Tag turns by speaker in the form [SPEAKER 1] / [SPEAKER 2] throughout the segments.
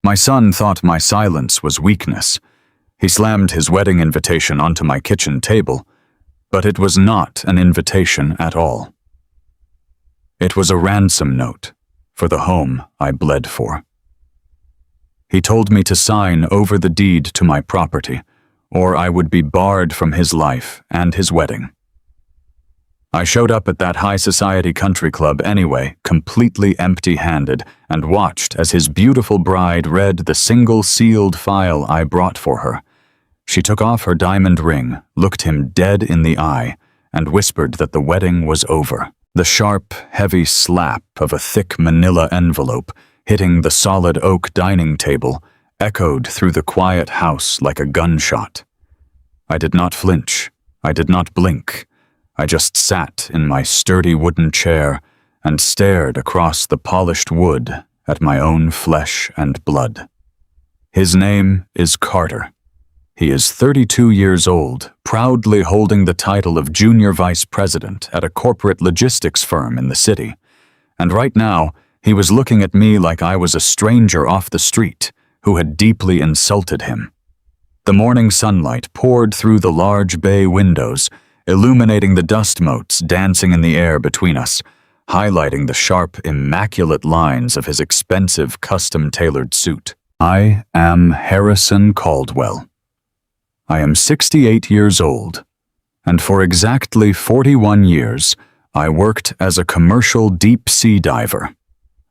[SPEAKER 1] My son thought my silence was weakness. He slammed his wedding invitation onto my kitchen table, but it was not an invitation at all. It was a ransom note for the home I bled for. He told me to sign over the deed to my property, or I would be barred from his life and his wedding. I showed up at that high society country club anyway, completely empty-handed, and watched as his beautiful bride read the single sealed file I brought for her. She took off her diamond ring, looked him dead in the eye, and whispered that the wedding was over. The sharp, heavy slap of a thick manila envelope hitting the solid oak dining table echoed through the quiet house like a gunshot. I did not flinch. I did not blink. I just sat in my sturdy wooden chair and stared across the polished wood at my own flesh and blood. His name is Carter. He is 32 years old, proudly holding the title of junior vice president at a corporate logistics firm in the city. And right now, he was looking at me like I was a stranger off the street who had deeply insulted him. The morning sunlight poured through the large bay windows, illuminating the dust motes dancing in the air between us, highlighting the sharp, immaculate lines of his expensive, custom-tailored suit. I am Harrison Caldwell. I am 68 years old, and for exactly 41 years, I worked as a commercial deep-sea diver.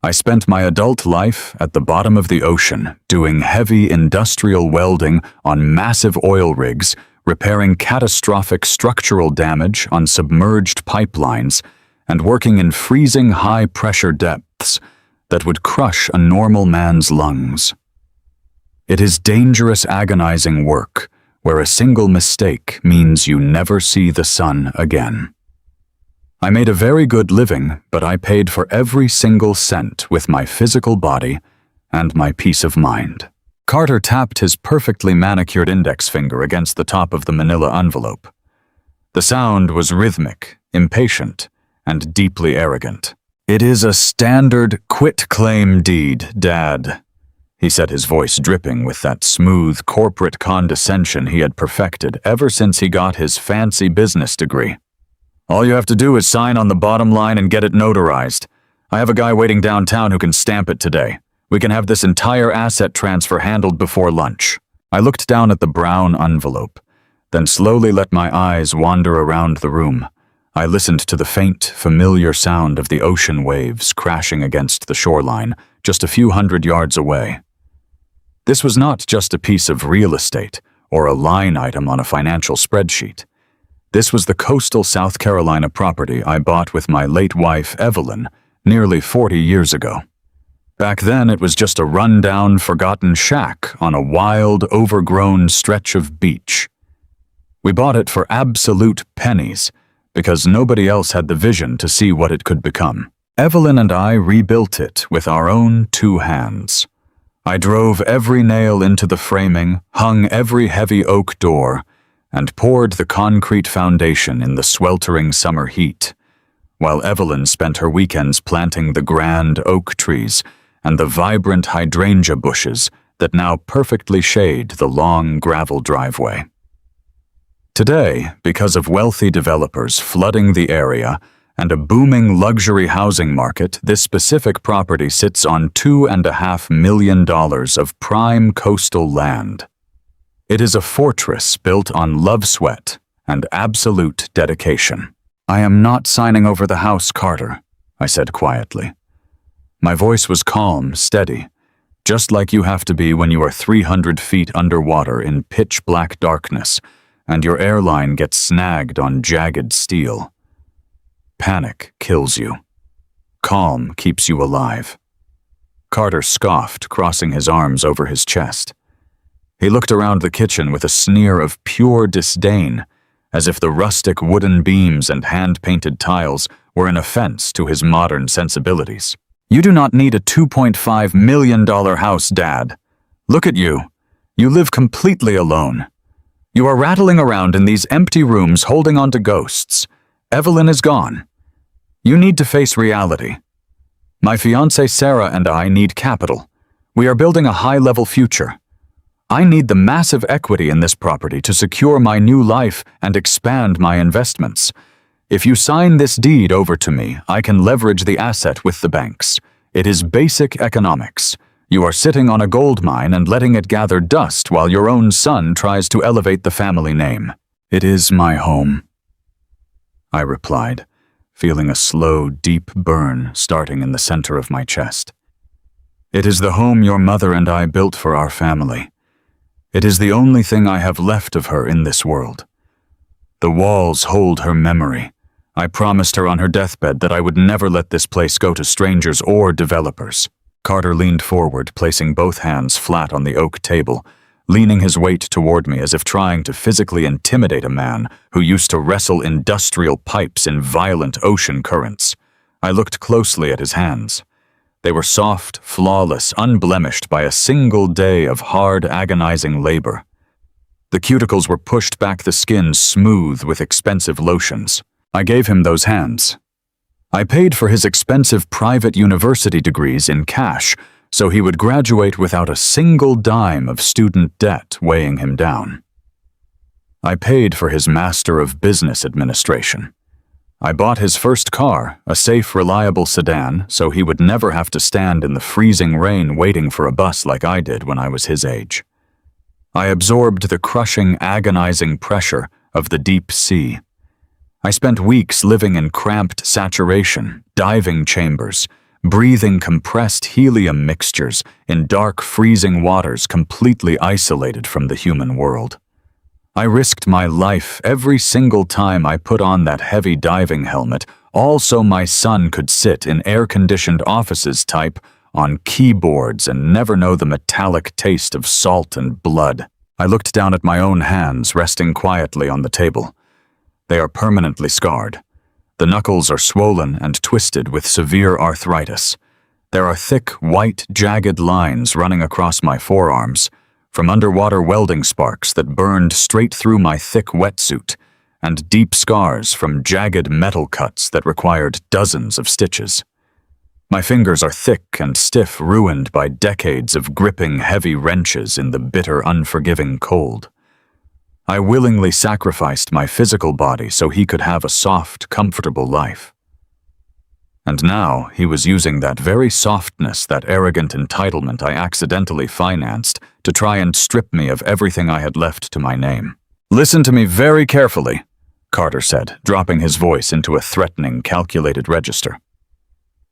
[SPEAKER 1] I spent my adult life at the bottom of the ocean, doing heavy industrial welding on massive oil rigs, repairing catastrophic structural damage on submerged pipelines, and working in freezing high-pressure depths that would crush a normal man's lungs. It is dangerous, agonizing work, where a single mistake means you never see the sun again. I made a very good living, but I paid for every single cent with my physical body and my peace of mind. Carter tapped his perfectly manicured index finger against the top of the manila envelope. The sound was rhythmic, impatient, and deeply arrogant. "It is a standard quit-claim deed, Dad," he said, his voice dripping with that smooth corporate condescension he had perfected ever since he got his fancy business degree. "All you have to do is sign on the bottom line and get it notarized. I have a guy waiting downtown who can stamp it today. We can have this entire asset transfer handled before lunch." I looked down at the brown envelope, then slowly let my eyes wander around the room. I listened to the faint, familiar sound of the ocean waves crashing against the shoreline just a few hundred yards away. This was not just a piece of real estate or a line item on a financial spreadsheet. This was the coastal South Carolina property I bought with my late wife, Evelyn, nearly 40 years ago. Back then, it was just a run-down, forgotten shack on a wild, overgrown stretch of beach. We bought it for absolute pennies because nobody else had the vision to see what it could become. Evelyn and I rebuilt it with our own two hands. I drove every nail into the framing, hung every heavy oak door, and poured the concrete foundation in the sweltering summer heat, while Evelyn spent her weekends planting the grand oak trees and the vibrant hydrangea bushes that now perfectly shade the long gravel driveway. Today, because of wealthy developers flooding the area and a booming luxury housing market, this specific property sits on $2.5 million of prime coastal land. It is a fortress built on love sweat and absolute dedication. "I am not signing over the house, Carter," I said quietly. My voice was calm, steady, just like you have to be when you are 300 feet underwater in pitch-black darkness and your airline gets snagged on jagged steel. Panic kills you. Calm keeps you alive. Carter scoffed, crossing his arms over his chest. He looked around the kitchen with a sneer of pure disdain, as if the rustic wooden beams and hand-painted tiles were an offense to his modern sensibilities. "You do not need a $2.5 million house, Dad. Look at you. You live completely alone. You are rattling around in these empty rooms holding on to ghosts. Evelyn is gone. You need to face reality. My fiancée Sarah and I need capital. We are building a high-level future. I need the massive equity in this property to secure my new life and expand my investments. If you sign this deed over to me, I can leverage the asset with the banks. It is basic economics. You are sitting on a gold mine and letting it gather dust while your own son tries to elevate the family name. It is my home, I replied, feeling a slow, deep burn starting in the center of my chest. It is the home your mother and I built for our family. It is the only thing I have left of her in this world. The walls hold her memory. I promised her on her deathbed that I would never let this place go to strangers or developers. Carter leaned forward, placing both hands flat on the oak table, leaning his weight toward me as if trying to physically intimidate a man who used to wrestle industrial pipes in violent ocean currents. I looked closely at his hands. They were soft, flawless, unblemished by a single day of hard, agonizing labor. The cuticles were pushed back, the skin smooth with expensive lotions. I gave him those hands. I paid for his expensive private university degrees in cash, so he would graduate without a single dime of student debt weighing him down. I paid for his Master of Business Administration. I bought his first car, a safe, reliable sedan, so he would never have to stand in the freezing rain waiting for a bus like I did when I was his age. I absorbed the crushing, agonizing pressure of the deep sea. I spent weeks living in cramped saturation, diving chambers, breathing compressed helium mixtures in dark, freezing waters completely isolated from the human world. I risked my life every single time I put on that heavy diving helmet, all so my son could sit in air-conditioned offices, type on keyboards, and never know the metallic taste of salt and blood. I looked down at my own hands resting quietly on the table. They are permanently scarred. The knuckles are swollen and twisted with severe arthritis. There are thick, white, jagged lines running across my forearms, from underwater welding sparks that burned straight through my thick wetsuit, and deep scars from jagged metal cuts that required dozens of stitches. My fingers are thick and stiff, ruined by decades of gripping heavy wrenches in the bitter, unforgiving cold. I willingly sacrificed my physical body so he could have a soft, comfortable life. And now he was using that very softness, that arrogant entitlement I accidentally financed, to try and strip me of everything I had left to my name. "Listen to me very carefully," Carter said, dropping his voice into a threatening, calculated register.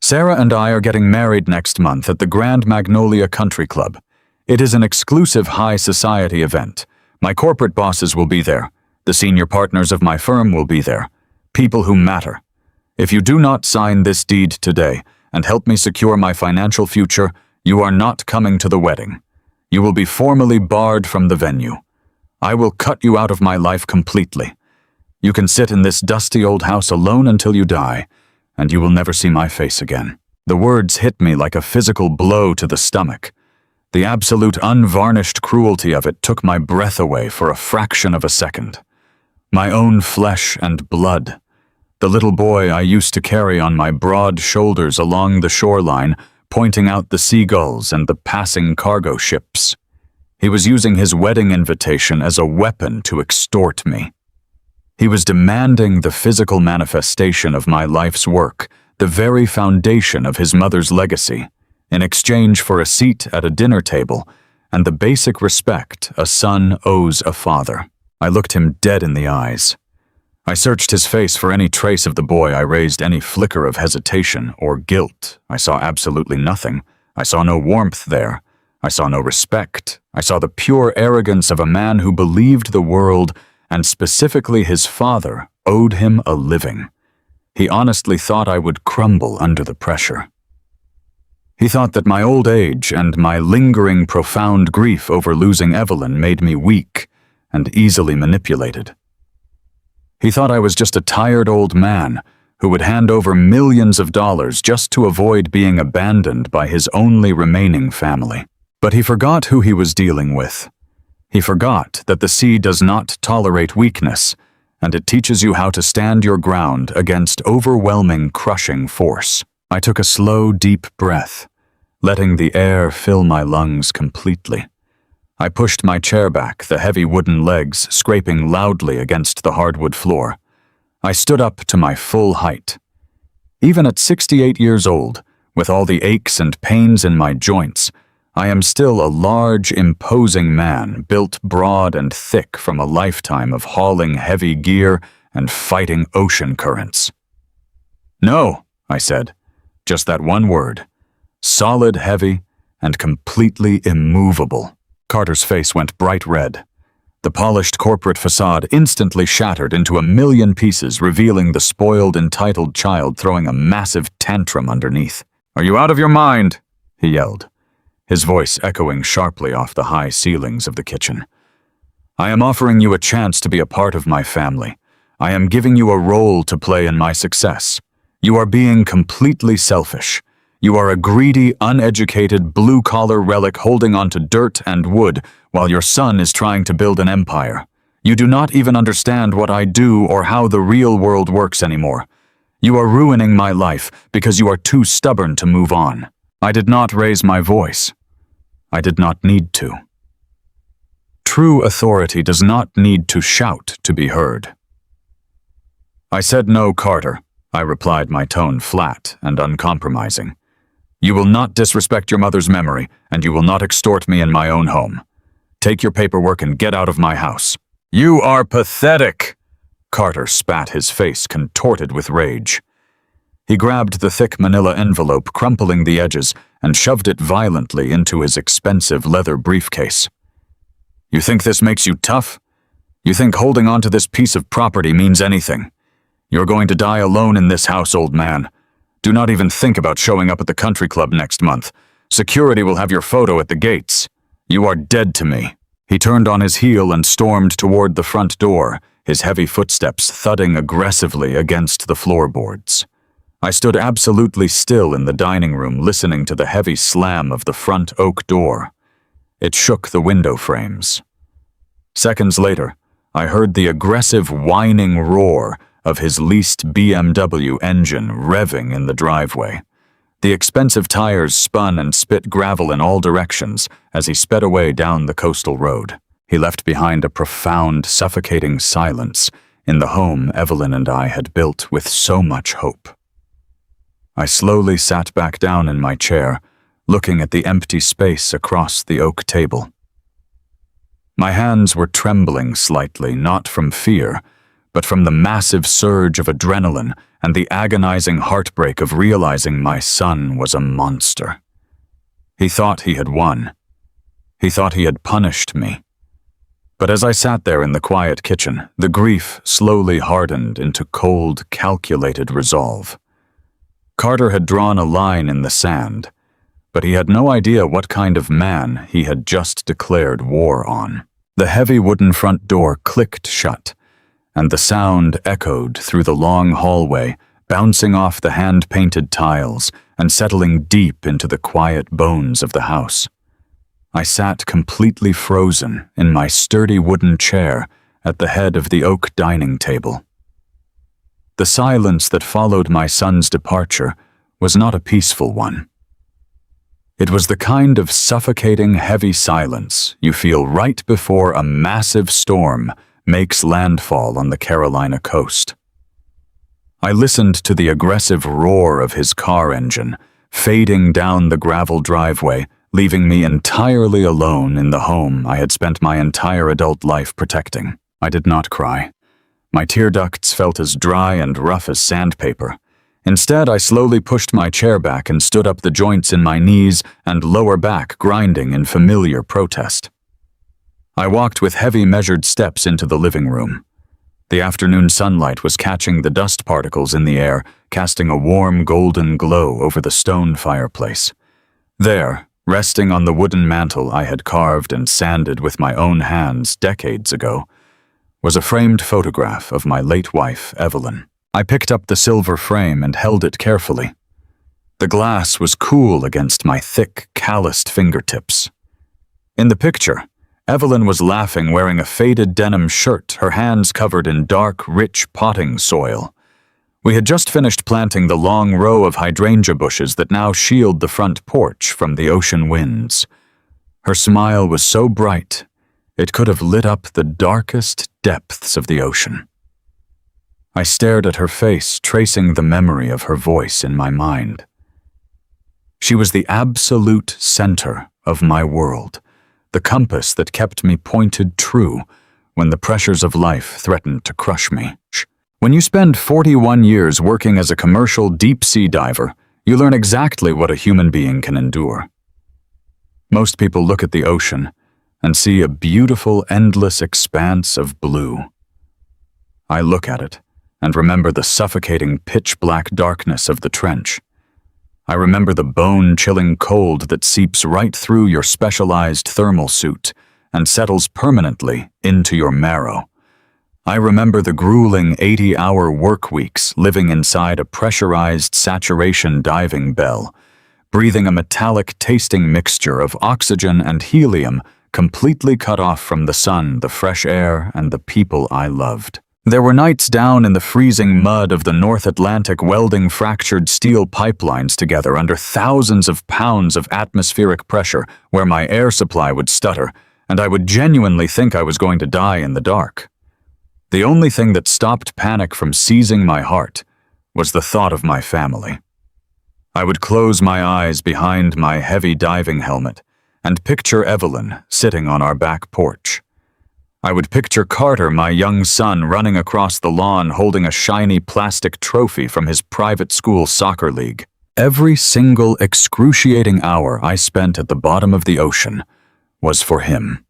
[SPEAKER 1] "Sarah and I are getting married next month at the Grand Magnolia Country Club. It is an exclusive high society event. My corporate bosses will be there. The senior partners of my firm will be there. People who matter. If you do not sign this deed today and help me secure my financial future, you are not coming to the wedding. You will be formally barred from the venue. I will cut you out of my life completely. You can sit in this dusty old house alone until you die, and you will never see my face again." The words hit me like a physical blow to the stomach. The absolute unvarnished cruelty of it took my breath away for a fraction of a second. My own flesh and blood. The little boy I used to carry on my broad shoulders along the shoreline, pointing out the seagulls and the passing cargo ships. He was using his wedding invitation as a weapon to extort me. He was demanding the physical manifestation of my life's work, the very foundation of his mother's legacy, in exchange for a seat at a dinner table and the basic respect a son owes a father. I looked him dead in the eyes. I searched his face for any trace of the boy I raised, any flicker of hesitation or guilt. I saw absolutely nothing. I saw no warmth there. I saw no respect. I saw the pure arrogance of a man who believed the world, and specifically his father, owed him a living. He honestly thought I would crumble under the pressure. He thought that my old age and my lingering, profound grief over losing Evelyn made me weak and easily manipulated. He thought I was just a tired old man who would hand over millions of dollars just to avoid being abandoned by his only remaining family. But he forgot who he was dealing with. He forgot that the sea does not tolerate weakness, and it teaches you how to stand your ground against overwhelming, crushing force. I took a slow, deep breath. letting the air fill my lungs completely. I pushed my chair back, the heavy wooden legs scraping loudly against the hardwood floor. I stood up to my full height. Even at 68 years old, with all the aches and pains in my joints, I am still a large, imposing man, built broad and thick from a lifetime of hauling heavy gear and fighting ocean currents. "No," I said, just that one word. Solid, heavy, and completely immovable. Carter's face went bright red. The polished corporate facade instantly shattered into a million pieces, revealing the spoiled, entitled child throwing a massive tantrum underneath. "Are you out of your mind?" he yelled, his voice echoing sharply off the high ceilings of the kitchen. "I am offering you a chance to be a part of my family. I am giving you a role to play in my success. You are being completely selfish. You are a greedy, uneducated, blue-collar relic holding onto dirt and wood while your son is trying to build an empire. You do not even understand what I do or how the real world works anymore. You are ruining my life because you are too stubborn to move on." I did not raise my voice. I did not need to. True authority does not need to shout to be heard. "I said no, Carter," I replied, my tone flat and uncompromising. "You will not disrespect your mother's memory, and you will not extort me in my own home. Take your paperwork and get out of my house." "You are pathetic!" Carter spat, his face contorted with rage. He grabbed the thick manila envelope, crumpling the edges, and shoved it violently into his expensive leather briefcase. "You think this makes you tough? You think holding on to this piece of property means anything? You're going to die alone in this house, old man. Do not even think about showing up at the country club next month. Security will have your photo at the gates. You are dead to me." He turned on his heel and stormed toward the front door, his heavy footsteps thudding aggressively against the floorboards. I stood absolutely still in the dining room, listening to the heavy slam of the front oak door. It shook the window frames. Seconds later, I heard the aggressive whining roar of his leased BMW engine revving in the driveway. The expensive tires spun and spit gravel in all directions as he sped away down the coastal road. He left behind a profound, suffocating silence in the home Evelyn and I had built with so much hope. I slowly sat back down in my chair, looking at the empty space across the oak table. My hands were trembling slightly, not from fear, but from the massive surge of adrenaline and the agonizing heartbreak of realizing my son was a monster. He thought he had won. He thought he had punished me. But as I sat there in the quiet kitchen, the grief slowly hardened into cold, calculated resolve. Carter had drawn a line in the sand, but he had no idea what kind of man he had just declared war on. The heavy wooden front door clicked shut, and the sound echoed through the long hallway, bouncing off the hand-painted tiles and settling deep into the quiet bones of the house. I sat completely frozen in my sturdy wooden chair at the head of the oak dining table. The silence that followed my son's departure was not a peaceful one. It was the kind of suffocating, heavy silence you feel right before a massive storm makes landfall on the Carolina coast. I listened to the aggressive roar of his car engine, fading down the gravel driveway, leaving me entirely alone in the home I had spent my entire adult life protecting. I did not cry. My tear ducts felt as dry and rough as sandpaper. Instead, I slowly pushed my chair back and stood up, the joints in my knees and lower back grinding in familiar protest. I walked with heavy, measured steps into the living room. The afternoon sunlight was catching the dust particles in the air, casting a warm golden glow over the stone fireplace. There, resting on the wooden mantel I had carved and sanded with my own hands decades ago, was a framed photograph of my late wife, Evelyn. I picked up the silver frame and held it carefully. The glass was cool against my thick, calloused fingertips. In the picture, Evelyn was laughing, wearing a faded denim shirt, her hands covered in dark, rich potting soil. We had just finished planting the long row of hydrangea bushes that now shield the front porch from the ocean winds. Her smile was so bright, it could have lit up the darkest depths of the ocean. I stared at her face, tracing the memory of her voice in my mind. She was the absolute center of my world, the compass that kept me pointed true when the pressures of life threatened to crush me. When you spend 41 years working as a commercial deep-sea diver, you learn exactly what a human being can endure. Most people look at the ocean and see a beautiful, endless expanse of blue. I look at it and remember the suffocating pitch-black darkness of the trench. I remember the bone-chilling cold that seeps right through your specialized thermal suit and settles permanently into your marrow. I remember the grueling 80-hour work weeks living inside a pressurized saturation diving bell, breathing a metallic-tasting mixture of oxygen and helium completely cut off from the sun, the fresh air, and the people I loved. There were nights down in the freezing mud of the North Atlantic welding fractured steel pipelines together under thousands of pounds of atmospheric pressure where my air supply would stutter, and I would genuinely think I was going to die in the dark. The only thing that stopped panic from seizing my heart was the thought of my family. I would close my eyes behind my heavy diving helmet and picture Evelyn sitting on our back porch. I would picture Carter, my young son, running across the lawn holding a shiny plastic trophy from his private school soccer league. Every single excruciating hour I spent at the bottom of the ocean was for him.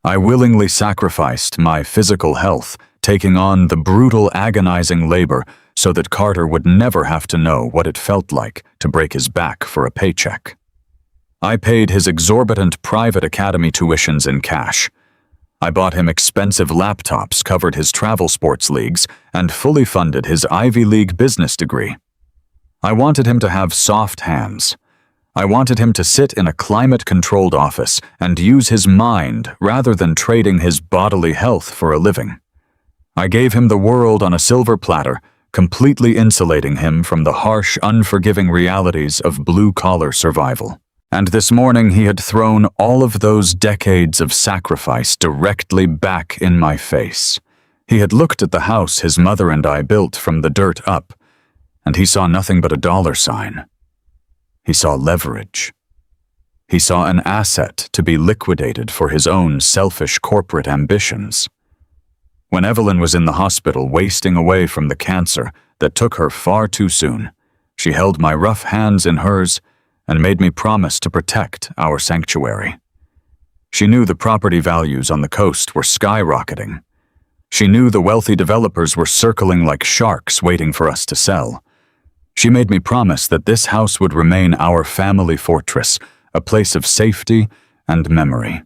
[SPEAKER 1] I willingly sacrificed my physical health, taking on the brutal, agonizing labor so that Carter would never have to know what it felt like to break his back for a paycheck. I paid his exorbitant private academy tuitions in cash. I bought him expensive laptops, covered his travel sports leagues, and fully funded his Ivy League business degree. I wanted him to have soft hands. I wanted him to sit in a climate-controlled office and use his mind rather than trading his bodily health for a living. I gave him the world on a silver platter, completely insulating him from the harsh, unforgiving realities of blue-collar survival. And this morning he had thrown all of those decades of sacrifice directly back in my face. He had looked at the house his mother and I built from the dirt up, and he saw nothing but a dollar sign. He saw leverage. He saw an asset to be liquidated for his own selfish corporate ambitions. When Evelyn was in the hospital wasting away from the cancer that took her far too soon, she held my rough hands in hers and made me promise to protect our sanctuary. She knew the property values on the coast were skyrocketing. She knew the wealthy developers were circling like sharks waiting for us to sell. She made me promise that this house would remain our family fortress, a place of safety and memory.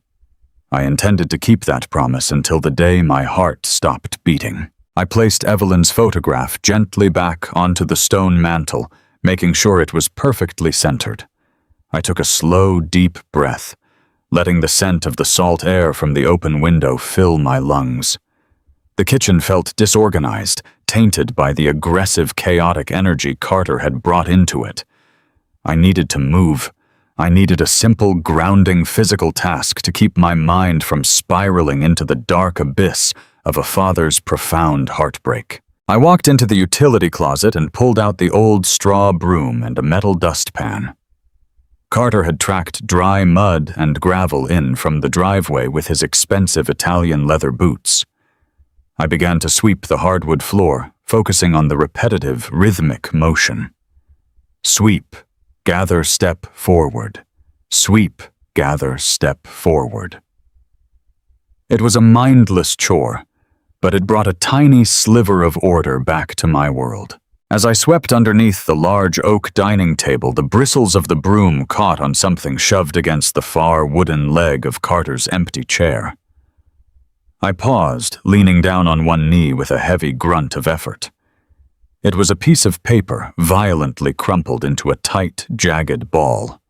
[SPEAKER 1] I intended to keep that promise until the day my heart stopped beating. I placed Evelyn's photograph gently back onto the stone mantel, making sure it was perfectly centered. I took a slow, deep breath, letting the scent of the salt air from the open window fill my lungs. The kitchen felt disorganized, tainted by the aggressive, chaotic energy Carter had brought into it. I needed to move. I needed a simple, grounding physical task to keep my mind from spiraling into the dark abyss of a father's profound heartbreak. I walked into the utility closet and pulled out the old straw broom and a metal dustpan. Carter had tracked dry mud and gravel in from the driveway with his expensive Italian leather boots. I began to sweep the hardwood floor, focusing on the repetitive, rhythmic motion. Sweep, gather, step forward. Sweep, gather, step forward. It was a mindless chore, but it brought a tiny sliver of order back to my world. As I swept underneath the large oak dining table, the bristles of the broom caught on something shoved against the far wooden leg of Carter's empty chair. I paused, leaning down on one knee with a heavy grunt of effort. It was a piece of paper violently crumpled into a tight, jagged ball.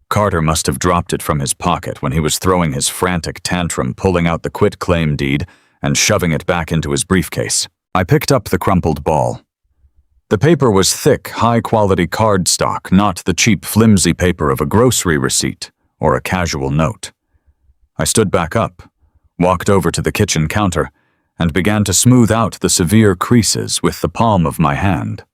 [SPEAKER 1] Carter must have dropped it from his pocket when he was throwing his frantic tantrum, pulling out the quitclaim deed and shoving it back into his briefcase. I picked up the crumpled ball. The paper was thick, high-quality cardstock, not the cheap, flimsy paper of a grocery receipt or a casual note. I stood back up, walked over to the kitchen counter, and began to smooth out the severe creases with the palm of my hand.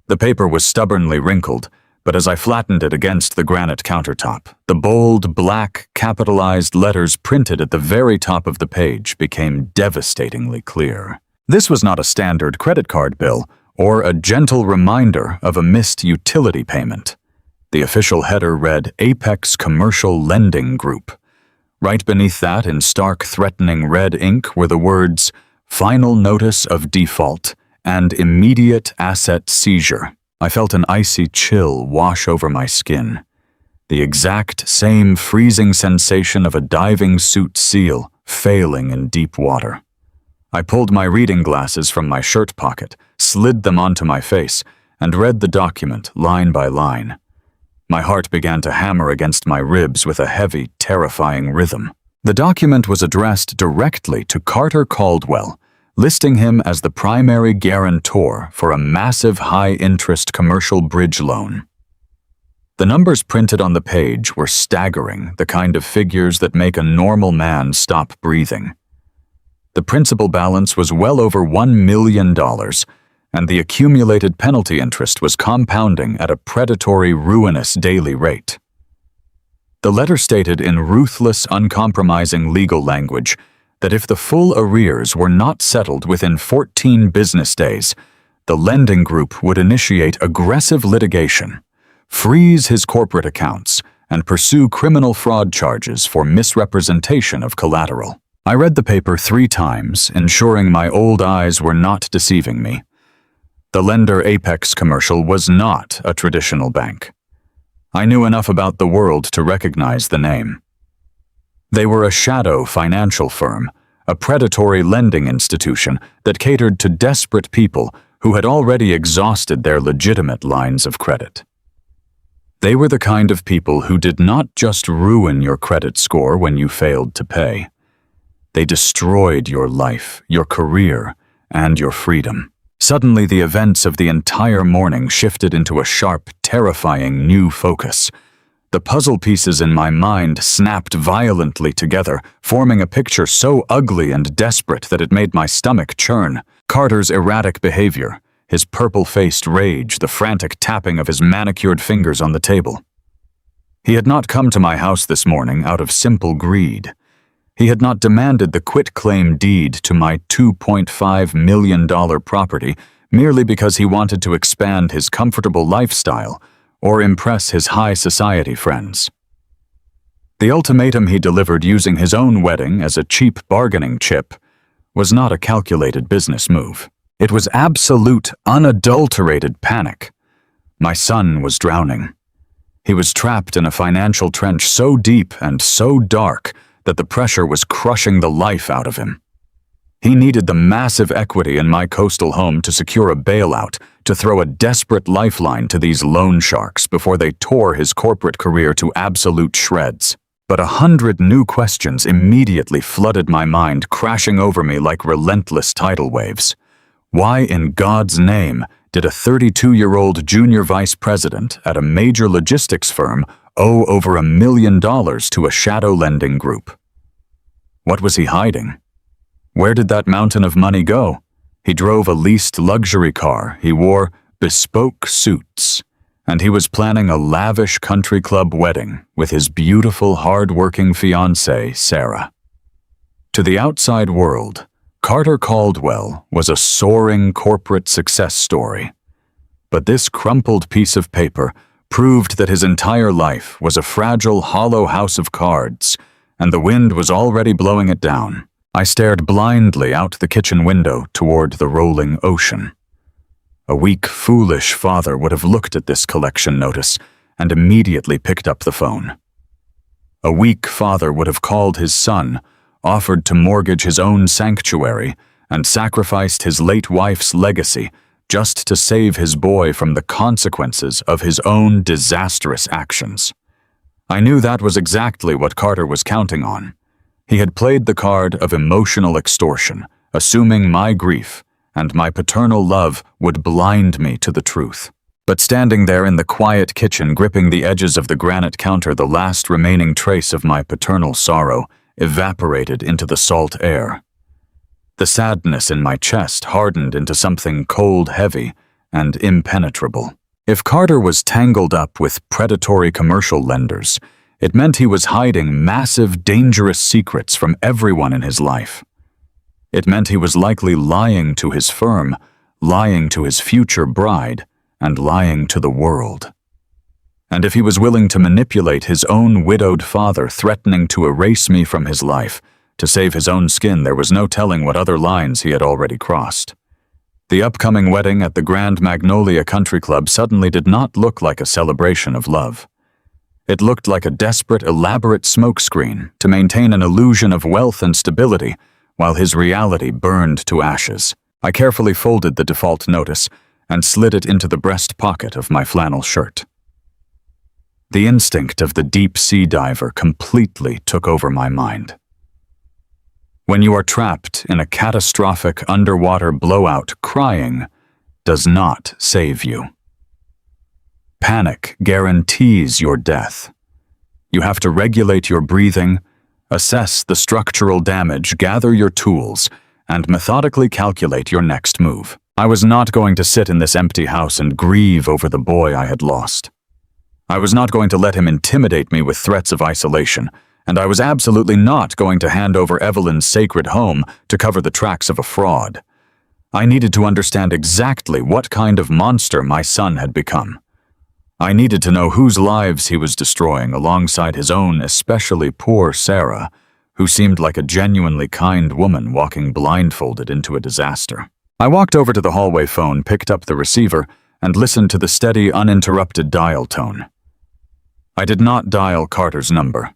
[SPEAKER 1] The paper was stubbornly wrinkled, but as I flattened it against the granite countertop, the bold, black, capitalized letters printed at the very top of the page became devastatingly clear. This was not a standard credit card bill or a gentle reminder of a missed utility payment. The official header read Apex Commercial Lending Group. Right beneath that, in stark, threatening red ink, were the words, "Final Notice of Default" and "Immediate Asset Seizure." I felt an icy chill wash over my skin. The exact same freezing sensation of a diving suit seal failing in deep water. I pulled my reading glasses from my shirt pocket, slid them onto my face, and read the document line by line. My heart began to hammer against my ribs with a heavy, terrifying rhythm. The document was addressed directly to Carter Caldwell, listing him as the primary guarantor for a massive high-interest commercial bridge loan. The numbers printed on the page were staggering, the kind of figures that make a normal man stop breathing. The principal balance was well over $1 million, and the accumulated penalty interest was compounding at a predatory, ruinous daily rate. The letter stated in ruthless, uncompromising legal language that if the full arrears were not settled within 14 business days, the lending group would initiate aggressive litigation, freeze his corporate accounts, and pursue criminal fraud charges for misrepresentation of collateral. I read the paper 3 times, ensuring my old eyes were not deceiving me. The lender Apex Commercial was not a traditional bank. I knew enough about the world to recognize the name. They were a shadow financial firm, a predatory lending institution that catered to desperate people who had already exhausted their legitimate lines of credit. They were the kind of people who did not just ruin your credit score when you failed to pay. They destroyed your life, your career, and your freedom. Suddenly, the events of the entire morning shifted into a sharp, terrifying new focus. The puzzle pieces in my mind snapped violently together, forming a picture so ugly and desperate that it made my stomach churn. Carter's erratic behavior, his purple-faced rage, the frantic tapping of his manicured fingers on the table. He had not come to my house this morning out of simple greed. He had not demanded the quitclaim deed to my $2.5 million property merely because he wanted to expand his comfortable lifestyle or impress his high society friends. The ultimatum he delivered using his own wedding as a cheap bargaining chip was not a calculated business move. It was absolute, unadulterated panic. My son was drowning. He was trapped in a financial trench so deep and so dark that the pressure was crushing the life out of him. He needed the massive equity in my coastal home to secure a bailout, to throw a desperate lifeline to these loan sharks before they tore his corporate career to absolute shreds. But 100 new questions immediately flooded my mind, crashing over me like relentless tidal waves. Why in God's name did a 32-year-old junior vice president at a major logistics firm owe over $1 million to a shadow lending group? What was he hiding? Where did that mountain of money go? He drove a leased luxury car, he wore bespoke suits, and he was planning a lavish country club wedding with his beautiful, hard-working fiancée, Sarah. To the outside world, Carter Caldwell was a soaring corporate success story. But this crumpled piece of paper proved that his entire life was a fragile, hollow house of cards, and the wind was already blowing it down. I stared blindly out the kitchen window toward the rolling ocean. A weak, foolish father would have looked at this collection notice and immediately picked up the phone. A weak father would have called his son, offered to mortgage his own sanctuary, and sacrificed his late wife's legacy just to save his boy from the consequences of his own disastrous actions. I knew that was exactly what Carter was counting on. He had played the card of emotional extortion, assuming my grief and my paternal love would blind me to the truth. But standing there in the quiet kitchen, gripping the edges of the granite counter, the last remaining trace of my paternal sorrow evaporated into the salt air. The sadness in my chest hardened into something cold, heavy, and impenetrable. If Carter was tangled up with predatory commercial lenders, it meant he was hiding massive, dangerous secrets from everyone in his life. It meant he was likely lying to his firm, lying to his future bride, and lying to the world. And if he was willing to manipulate his own widowed father, threatening to erase me from his life, to save his own skin, there was no telling what other lines he had already crossed. The upcoming wedding at the Grand Magnolia Country Club suddenly did not look like a celebration of love. It looked like a desperate, elaborate smokescreen to maintain an illusion of wealth and stability while his reality burned to ashes. I carefully folded the default notice and slid it into the breast pocket of my flannel shirt. The instinct of the deep-sea diver completely took over my mind. When you are trapped in a catastrophic underwater blowout, crying does not save you. Panic guarantees your death. You have to regulate your breathing, assess the structural damage, gather your tools, and methodically calculate your next move. I was not going to sit in this empty house and grieve over the boy I had lost. I was not going to let him intimidate me with threats of isolation, and I was absolutely not going to hand over Evelyn's sacred home to cover the tracks of a fraud. I needed to understand exactly what kind of monster my son had become. I needed to know whose lives he was destroying alongside his own, especially poor Sarah, who seemed like a genuinely kind woman walking blindfolded into a disaster. I walked over to the hallway phone, picked up the receiver, and listened to the steady, uninterrupted dial tone. I did not dial Carter's number.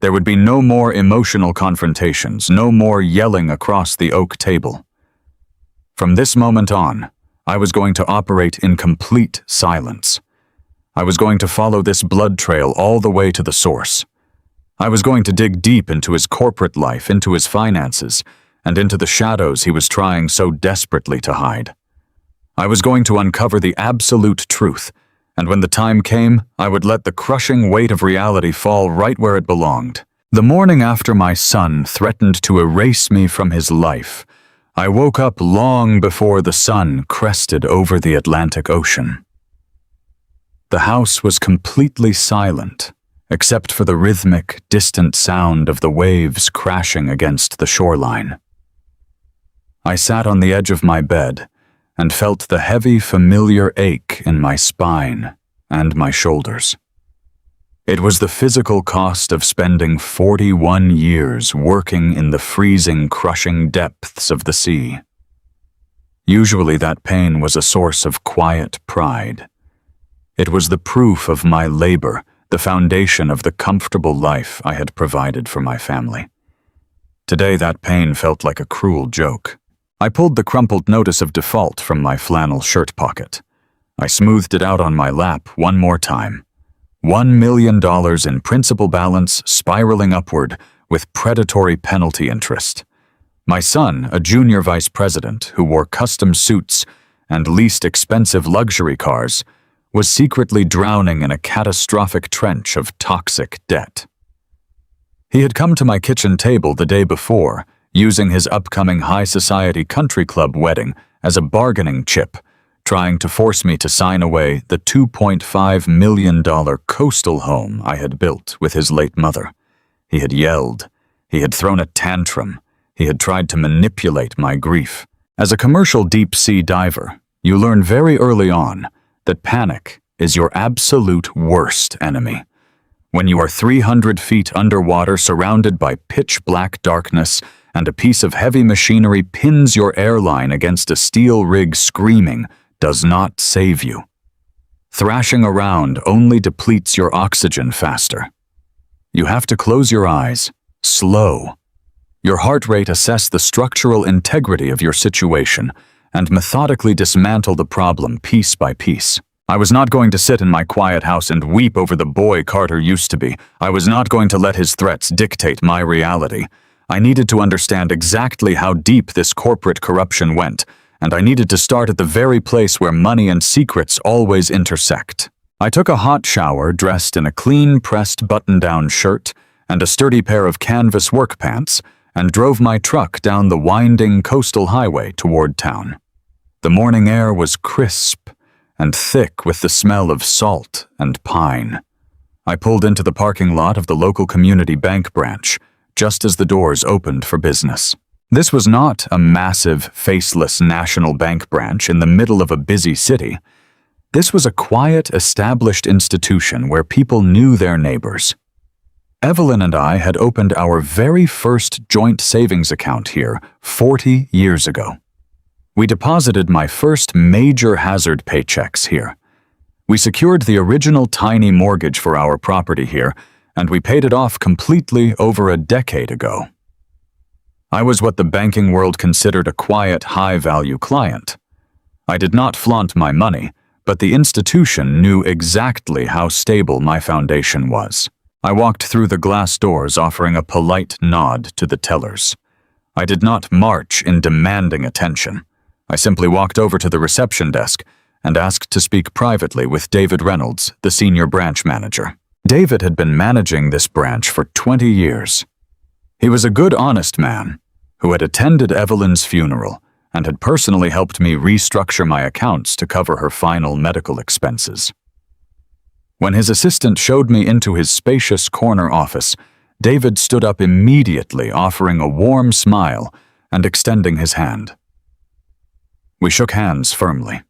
[SPEAKER 1] There would be no more emotional confrontations, no more yelling across the oak table. From this moment on, I was going to operate in complete silence. I was going to follow this blood trail all the way to the source. I was going to dig deep into his corporate life, into his finances, and into the shadows he was trying so desperately to hide. I was going to uncover the absolute truth, and when the time came, I would let the crushing weight of reality fall right where it belonged. The morning after my son threatened to erase me from his life, I woke up long before the sun crested over the Atlantic Ocean. The house was completely silent, except for the rhythmic, distant sound of the waves crashing against the shoreline. I sat on the edge of my bed and felt the heavy, familiar ache in my spine and my shoulders. It was the physical cost of spending 41 years working in the freezing, crushing depths of the sea. Usually that pain was a source of quiet pride. It was the proof of my labor, the foundation of the comfortable life I had provided for my family. Today that pain felt like a cruel joke. I pulled the crumpled notice of default from my flannel shirt pocket. I smoothed it out on my lap one more time. $1 million in principal balance spiraling upward with predatory penalty interest. My son, a junior vice president who wore custom suits and leased expensive luxury cars, was secretly drowning in a catastrophic trench of toxic debt. He had come to my kitchen table the day before, using his upcoming high society country club wedding as a bargaining chip, trying to force me to sign away the $2.5 million coastal home I had built with his late mother. He had yelled. He had thrown a tantrum. He had tried to manipulate my grief. As a commercial deep-sea diver, you learn very early on that panic is your absolute worst enemy. When you are 300 feet underwater, surrounded by pitch-black darkness, and a piece of heavy machinery pins your airline against a steel rig, screaming does not save you. Thrashing around only depletes your oxygen faster. You have to close your eyes, slow, your heart rate, assess the structural integrity of your situation, and methodically dismantle the problem piece by piece. I was not going to sit in my quiet house and weep over the boy Carter used to be. I was not going to let his threats dictate my reality. I needed to understand exactly how deep this corporate corruption went and I needed to start at the very place where money and secrets always intersect. I took a hot shower dressed in a clean, pressed button-down shirt and a sturdy pair of canvas work pants and drove my truck down the winding coastal highway toward town. The morning air was crisp and thick with the smell of salt and pine. I pulled into the parking lot of the local community bank branch just as the doors opened for business. This was not a massive, faceless national bank branch in the middle of a busy city. This was a quiet, established institution where people knew their neighbors. Evelyn and I had opened our very first joint savings account here 40 years ago. We deposited my first major hazard paychecks here. We secured the original tiny mortgage for our property here, and we paid it off completely over a decade ago. I was what the banking world considered a quiet, high-value client. I did not flaunt my money, but the institution knew exactly how stable my foundation was. I walked through the glass doors offering a polite nod to the tellers. I did not march in demanding attention. I simply walked over to the reception desk and asked to speak privately with David Reynolds, the senior branch manager. David had been managing this branch for 20 years. He was a good, honest man who had attended Evelyn's funeral and had personally helped me restructure my accounts to cover her final medical expenses. When his assistant showed me into his spacious corner office, David stood up immediately, offering a warm smile and extending his hand. We shook hands firmly.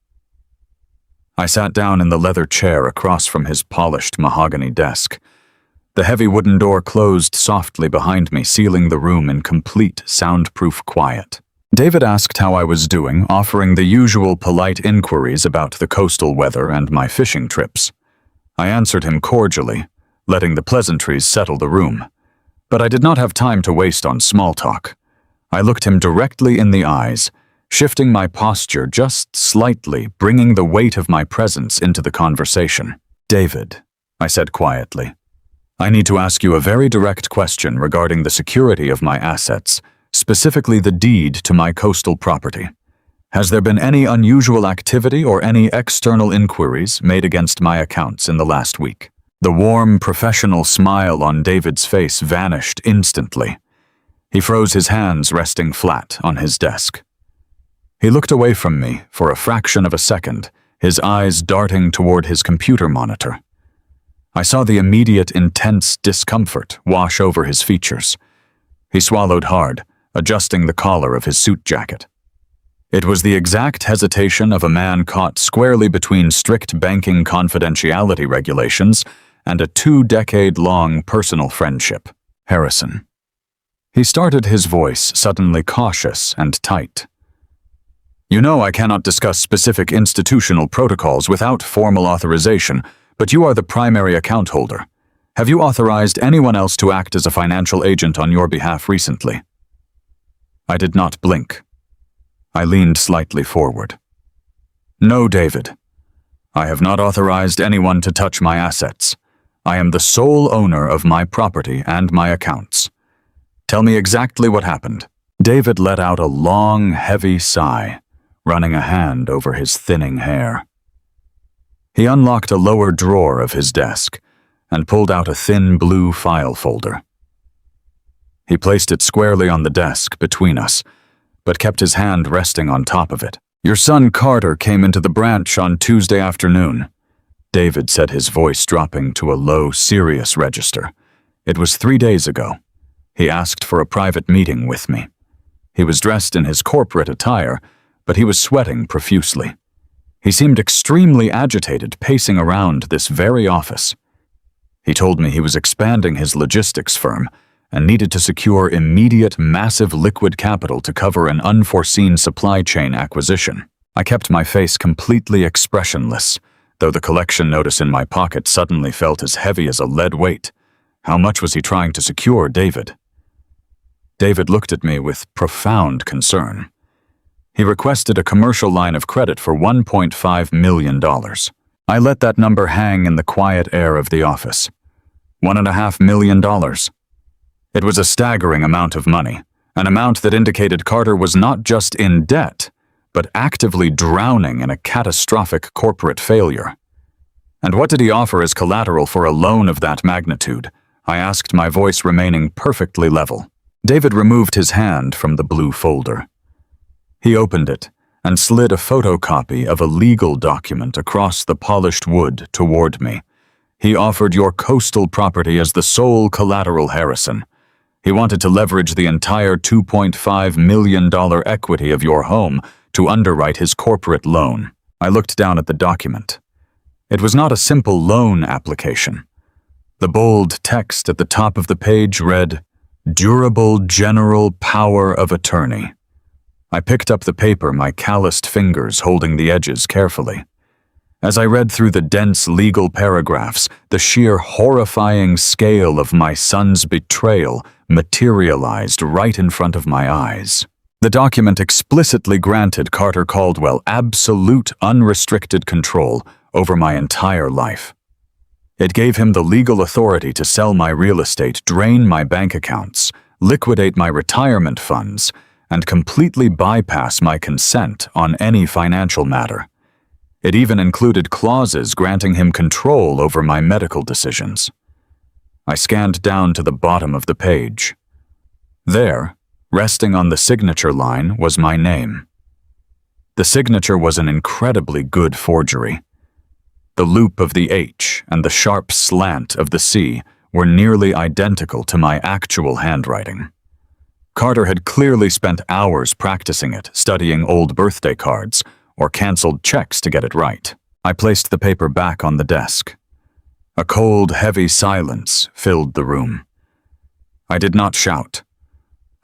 [SPEAKER 1] I sat down in the leather chair across from his polished mahogany desk. The heavy wooden door closed softly behind me, sealing the room in complete, soundproof quiet. David asked how I was doing, offering the usual polite inquiries about the coastal weather and my fishing trips. I answered him cordially, letting the pleasantries settle the room. But I did not have time to waste on small talk. I looked him directly in the eyes, shifting my posture just slightly, bringing the weight of my presence into the conversation. "David," I said quietly, "I need to ask you a very direct question regarding the security of my assets, specifically the deed to my coastal property. Has there been any unusual activity or any external inquiries made against my accounts in the last week?" The warm, professional smile on David's face vanished instantly. He froze, his hands resting flat on his desk. He looked away from me for a fraction of a second, his eyes darting toward his computer monitor. I saw the immediate, intense discomfort wash over his features. He swallowed hard, adjusting the collar of his suit jacket. It was the exact hesitation of a man caught squarely between strict banking confidentiality regulations and a 2-decade-long personal friendship. "Harrison." He started, his voice suddenly cautious and tight. "You know I cannot discuss specific institutional protocols without formal authorization, but you are the primary account holder. Have you authorized anyone else to act as a financial agent on your behalf recently?" I did not blink. I leaned slightly forward. "No, David. I have not authorized anyone to touch my assets. I am the sole owner of my property and my accounts. Tell me exactly what happened." David let out a long, heavy sigh, running a hand over his thinning hair. He unlocked a lower drawer of his desk and pulled out a thin blue file folder. He placed it squarely on the desk between us, but kept his hand resting on top of it. "Your son Carter came into the branch on Tuesday afternoon," David said, his voice dropping to a low, serious register. "It was 3 days ago. He asked for a private meeting with me. He was dressed in his corporate attire, but he was sweating profusely. He seemed extremely agitated, pacing around this very office. He told me he was expanding his logistics firm and needed to secure immediate, massive liquid capital to cover an unforeseen supply chain acquisition. I kept my face completely expressionless, though the collection notice in my pocket suddenly felt as heavy as a lead weight. How much was he trying to secure, David? David looked at me with profound concern. He requested a commercial line of credit for $1.5 million. I let that number hang in the quiet air of the office. $1.5 million. It was a staggering amount of money, an amount that indicated Carter was not just in debt, but actively drowning in a catastrophic corporate failure. And what did he offer as collateral for a loan of that magnitude? I asked, my voice remaining perfectly level. David removed his hand from the blue folder. He opened it and slid a photocopy of a legal document across the polished wood toward me. He offered your coastal property as the sole collateral, Harrison. He wanted to leverage the entire $2.5 million equity of your home to underwrite his corporate loan. I looked down at the document. It was not a simple loan application. The bold text at the top of the page read, "Durable General Power of Attorney." I picked up the paper, my calloused fingers holding the edges carefully. As I read through the dense legal paragraphs, the sheer horrifying scale of my son's betrayal materialized right in front of my eyes. The document explicitly granted Carter Caldwell absolute unrestricted control over my entire life. It gave him the legal authority to sell my real estate, drain my bank accounts, liquidate my retirement funds, and completely bypass my consent on any financial matter. It even included clauses granting him control over my medical decisions. I scanned down to the bottom of the page. There, resting on the signature line, was my name. The signature was an incredibly good forgery. The loop of the H and the sharp slant of the C were nearly identical to my actual handwriting. Carter had clearly spent hours practicing it, studying old birthday cards, or canceled checks to get it right. I placed the paper back on the desk. A cold, heavy silence filled the room. I did not shout.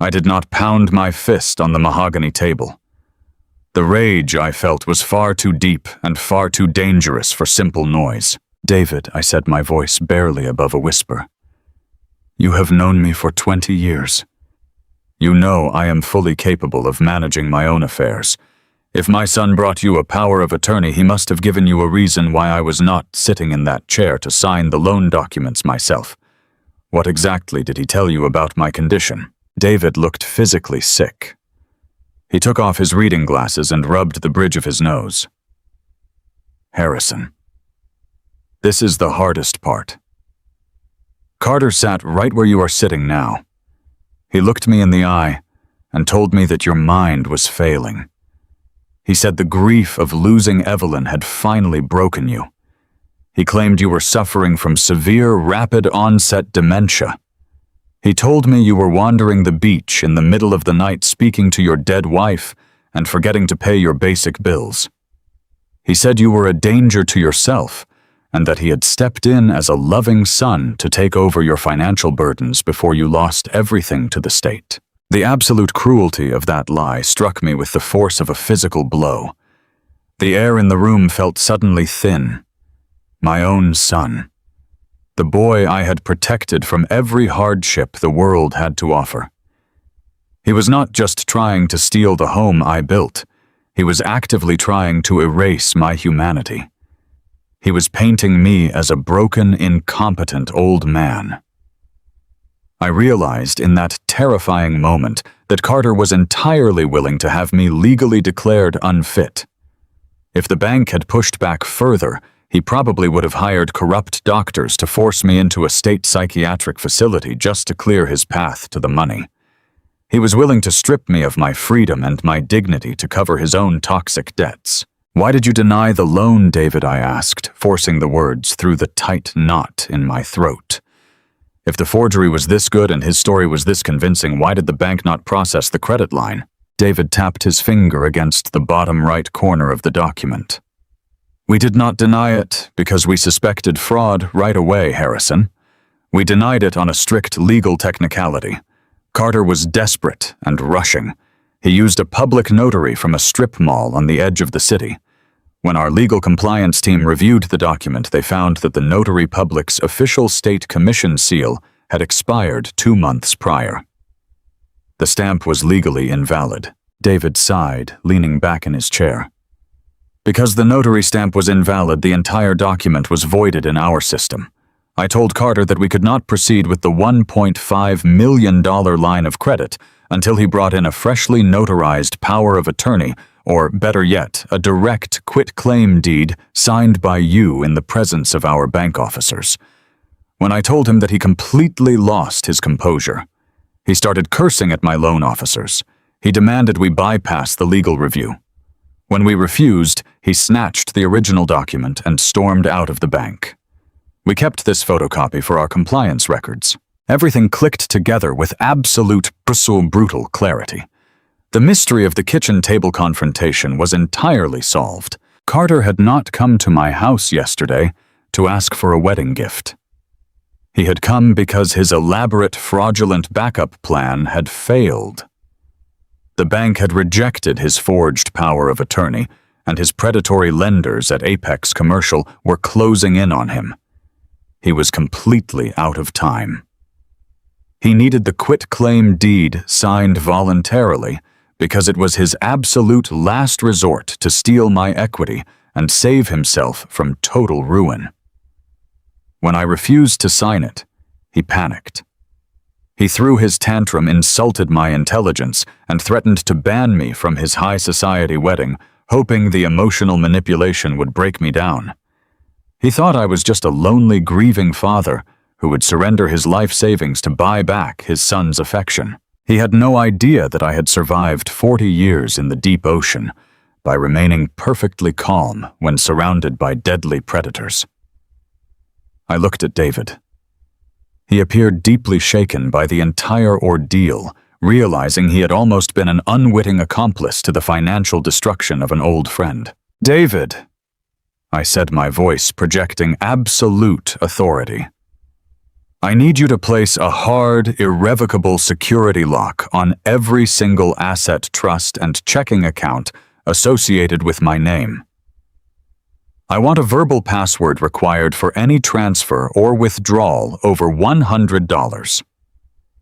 [SPEAKER 1] I did not pound my fist on the mahogany table. The rage I felt was far too deep and far too dangerous for simple noise. "David," I said, my voice barely above a whisper. "You have known me for 20 years. You know I am fully capable of managing my own affairs. If my son brought you a power of attorney, he must have given you a reason why I was not sitting in that chair to sign the loan documents myself. What exactly did he tell you about my condition?" David looked physically sick. He took off his reading glasses and rubbed the bridge of his nose. "Harrison, this is the hardest part. Carter sat right where you are sitting now. He looked me in the eye and told me that your mind was failing. He said the grief of losing Evelyn had finally broken you. He claimed you were suffering from severe, rapid-onset dementia. He told me you were wandering the beach in the middle of the night speaking to your dead wife and forgetting to pay your basic bills. He said you were a danger to yourself and that he had stepped in as a loving son to take over your financial burdens before you lost everything to the state." The absolute cruelty of that lie struck me with the force of a physical blow. The air in the room felt suddenly thin. My own son. The boy I had protected from every hardship the world had to offer. He was not just trying to steal the home I built. He was actively trying to erase my humanity. He was painting me as a broken, incompetent old man. I realized in that terrifying moment that Carter was entirely willing to have me legally declared unfit. If the bank had pushed back further, he probably would have hired corrupt doctors to force me into a state psychiatric facility just to clear his path to the money. He was willing to strip me of my freedom and my dignity to cover his own toxic debts. "Why did you deny the loan, David?" I asked, forcing the words through the tight knot in my throat. If the forgery was this good and his story was this convincing, why did the bank not process the credit line? David tapped his finger against the bottom right corner of the document. "We did not deny it because we suspected fraud right away, Harrison. We denied it on a strict legal technicality. Carter was desperate and rushing. He used a public notary from a strip mall on the edge of the city. When our legal compliance team reviewed the document, they found that the notary public's official state commission seal had expired 2 months prior. The stamp was legally invalid." David sighed, leaning back in his chair. "Because the notary stamp was invalid, the entire document was voided in our system. I told Carter that we could not proceed with the $1.5 million line of credit until he brought in a freshly notarized power of attorney or better yet, a direct quitclaim deed signed by you in the presence of our bank officers. When I told him that, he completely lost his composure. He started cursing at my loan officers. He demanded we bypass the legal review. When we refused, he snatched the original document and stormed out of the bank. We kept this photocopy for our compliance records. Everything clicked together with absolute brutal clarity. The mystery of the kitchen table confrontation was entirely solved. Carter had not come to my house yesterday to ask for a wedding gift. He had come because his elaborate fraudulent backup plan had failed. The bank had rejected his forged power of attorney, and his predatory lenders at Apex Commercial were closing in on him. He was completely out of time. He needed the quitclaim deed signed voluntarily because it was his absolute last resort to steal my equity and save himself from total ruin. When I refused to sign it, he panicked. He threw his tantrum, insulted my intelligence, and threatened to ban me from his high society wedding, hoping the emotional manipulation would break me down. He thought I was just a lonely, grieving father who would surrender his life savings to buy back his son's affection. He had no idea that I had survived 40 years in the deep ocean by remaining perfectly calm when surrounded by deadly predators. I looked at David. He appeared deeply shaken by the entire ordeal, realizing he had almost been an unwitting accomplice to the financial destruction of an old friend. "David," I said, my voice projecting absolute authority, "I need you to place a hard, irrevocable security lock on every single asset, trust, and checking account associated with my name. I want a verbal password required for any transfer or withdrawal over $100.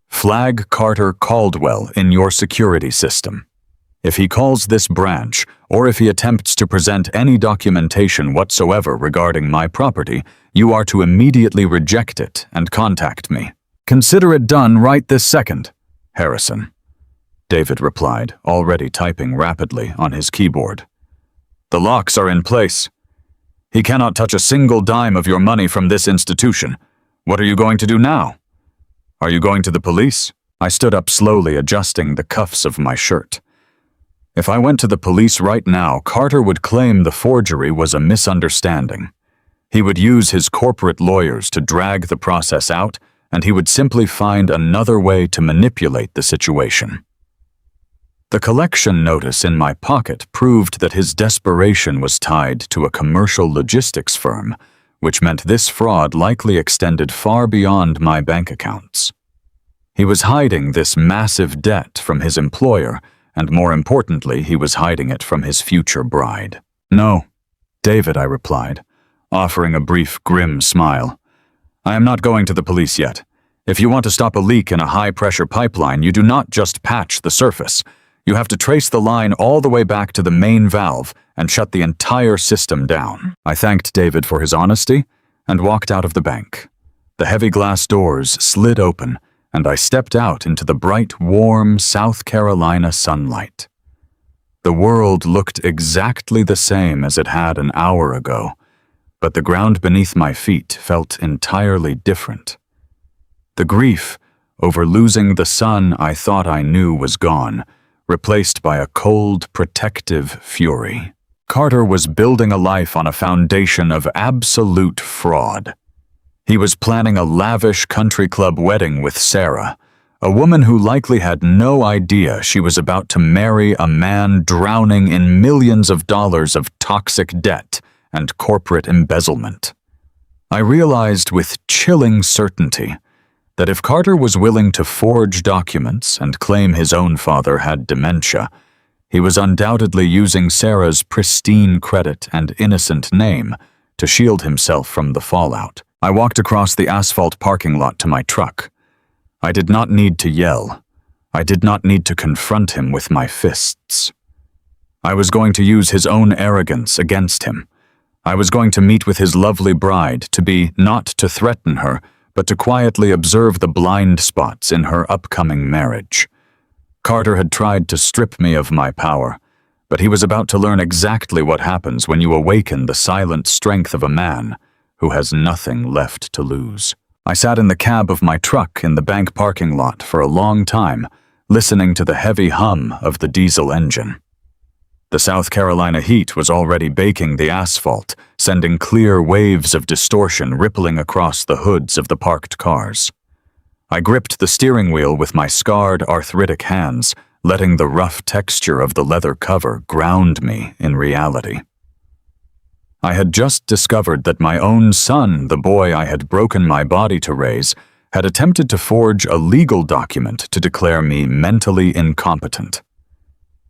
[SPEAKER 1] Flag Carter Caldwell in your security system. If he calls this branch, or if he attempts to present any documentation whatsoever regarding my property, you are to immediately reject it and contact me. Consider it done right this second, Harrison," David replied, already typing rapidly on his keyboard. "The locks are in place. He cannot touch a single dime of your money from this institution. What are you going to do now? Are you going to the police?" I stood up slowly, adjusting the cuffs of my shirt. If I went to the police right now, Carter would claim the forgery was a misunderstanding. He would use his corporate lawyers to drag the process out, and he would simply find another way to manipulate the situation. The collection notice in my pocket proved that his desperation was tied to a commercial logistics firm, which meant this fraud likely extended far beyond my bank accounts. He was hiding this massive debt from his employer, and more importantly, he was hiding it from his future bride. "No, David," I replied, offering a brief, grim smile. "I am not going to the police yet. If you want to stop a leak in a high-pressure pipeline, you do not just patch the surface. You have to trace the line all the way back to the main valve and shut the entire system down." I thanked David for his honesty and walked out of the bank. The heavy glass doors slid open, and I stepped out into the bright, warm South Carolina sunlight. The world looked exactly the same as it had an hour ago, but the ground beneath my feet felt entirely different. The grief over losing the son I thought I knew was gone, replaced by a cold, protective fury. Carter was building a life on a foundation of absolute fraud. He was planning a lavish country club wedding with Sarah, a woman who likely had no idea she was about to marry a man drowning in millions of dollars of toxic debt and corporate embezzlement. I realized with chilling certainty that if Carter was willing to forge documents and claim his own father had dementia, he was undoubtedly using Sarah's pristine credit and innocent name to shield himself from the fallout. I walked across the asphalt parking lot to my truck. I did not need to yell. I did not need to confront him with my fists. I was going to use his own arrogance against him. I was going to meet with his lovely bride to be not to threaten her, but to quietly observe the blind spots in her upcoming marriage. Carter had tried to strip me of my power, but he was about to learn exactly what happens when you awaken the silent strength of a man who has nothing left to lose. I sat in the cab of my truck in the bank parking lot for a long time, listening to the heavy hum of the diesel engine. The South Carolina heat was already baking the asphalt, sending clear waves of distortion rippling across the hoods of the parked cars. I gripped the steering wheel with my scarred, arthritic hands, letting the rough texture of the leather cover ground me in reality. I had just discovered that my own son, the boy I had broken my body to raise, had attempted to forge a legal document to declare me mentally incompetent.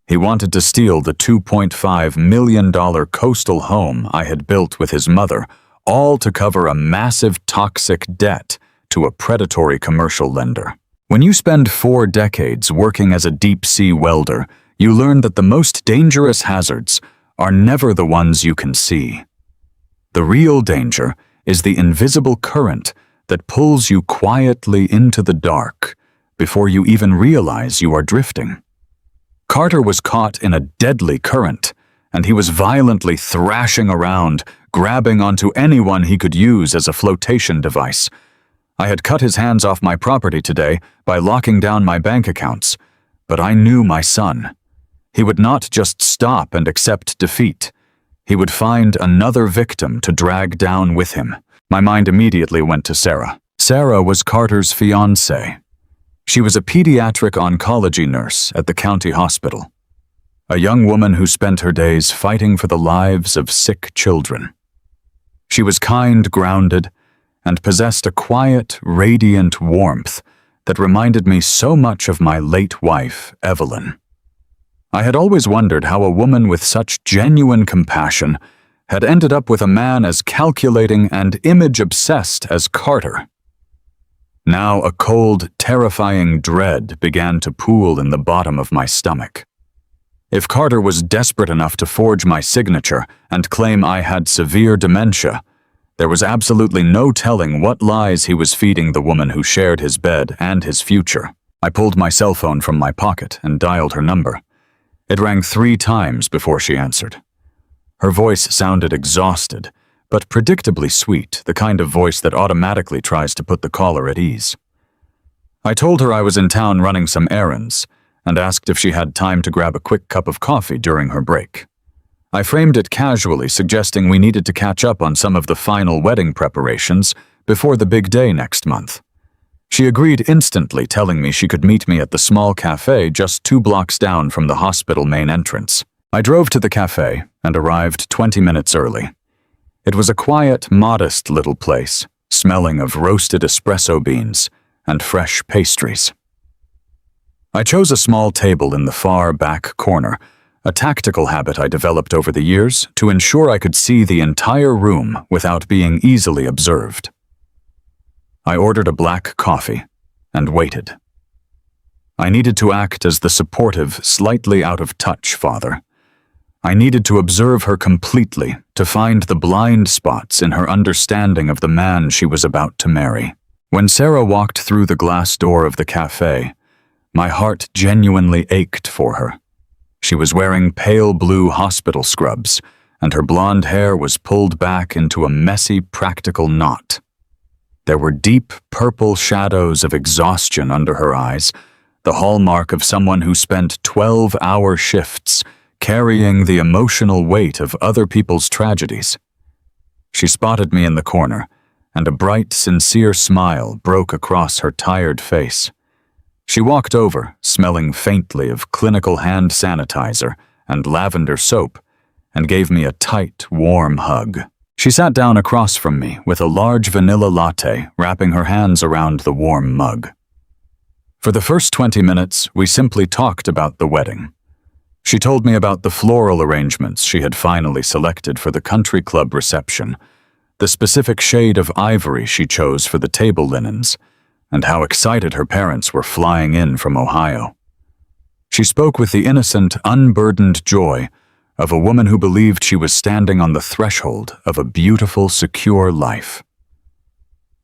[SPEAKER 1] He wanted to steal the $2.5 million coastal home I had built with his mother, all to cover a massive toxic debt to a predatory commercial lender. When you spend 4 decades working as a deep-sea welder, you learn that the most dangerous hazards are never the ones you can see. The real danger is the invisible current that pulls you quietly into the dark before you even realize you are drifting. Carter was caught in a deadly current, and he was violently thrashing around, grabbing onto anyone he could use as a flotation device. I had cut his hands off my property today by locking down my bank accounts, but I knew my son. He would not just stop and accept defeat. He would find another victim to drag down with him. My mind immediately went to Sarah. Sarah was Carter's fiancée. She was a pediatric oncology nurse at the county hospital, a young woman who spent her days fighting for the lives of sick children. She was kind, grounded, and possessed a quiet, radiant warmth that reminded me so much of my late wife, Evelyn. I had always wondered how a woman with such genuine compassion had ended up with a man as calculating and image-obsessed as Carter. Now a cold, terrifying dread began to pool in the bottom of my stomach. If Carter was desperate enough to forge my signature and claim I had severe dementia, there was absolutely no telling what lies he was feeding the woman who shared his bed and his future. I pulled my cell phone from my pocket and dialed her number. It rang 3 times before she answered. Her voice sounded exhausted, but predictably sweet, the kind of voice that automatically tries to put the caller at ease. I told her I was in town running some errands, and asked if she had time to grab a quick cup of coffee during her break. I framed it casually, suggesting we needed to catch up on some of the final wedding preparations before the big day next month. She agreed instantly, telling me she could meet me at the small cafe just 2 blocks down from the hospital main entrance. I drove to the cafe and arrived 20 minutes early. It was a quiet, modest little place, smelling of roasted espresso beans and fresh pastries. I chose a small table in the far back corner, a tactical habit I developed over the years to ensure I could see the entire room without being easily observed. I ordered a black coffee and waited. I needed to act as the supportive, slightly out-of-touch father. I needed to observe her completely to find the blind spots in her understanding of the man she was about to marry. When Sarah walked through the glass door of the cafe, my heart genuinely ached for her. She was wearing pale blue hospital scrubs, and her blonde hair was pulled back into a messy, practical knot. There were deep purple shadows of exhaustion under her eyes, the hallmark of someone who spent 12-hour shifts carrying the emotional weight of other people's tragedies. She spotted me in the corner, and a bright, sincere smile broke across her tired face. She walked over, smelling faintly of clinical hand sanitizer and lavender soap, and gave me a tight, warm hug. She sat down across from me with a large vanilla latte, wrapping her hands around the warm mug. For the first 20 minutes, we simply talked about the wedding. She told me about the floral arrangements she had finally selected for the country club reception, the specific shade of ivory she chose for the table linens, and how excited her parents were flying in from Ohio. She spoke with the innocent, unburdened joy of a woman who believed she was standing on the threshold of a beautiful, secure life.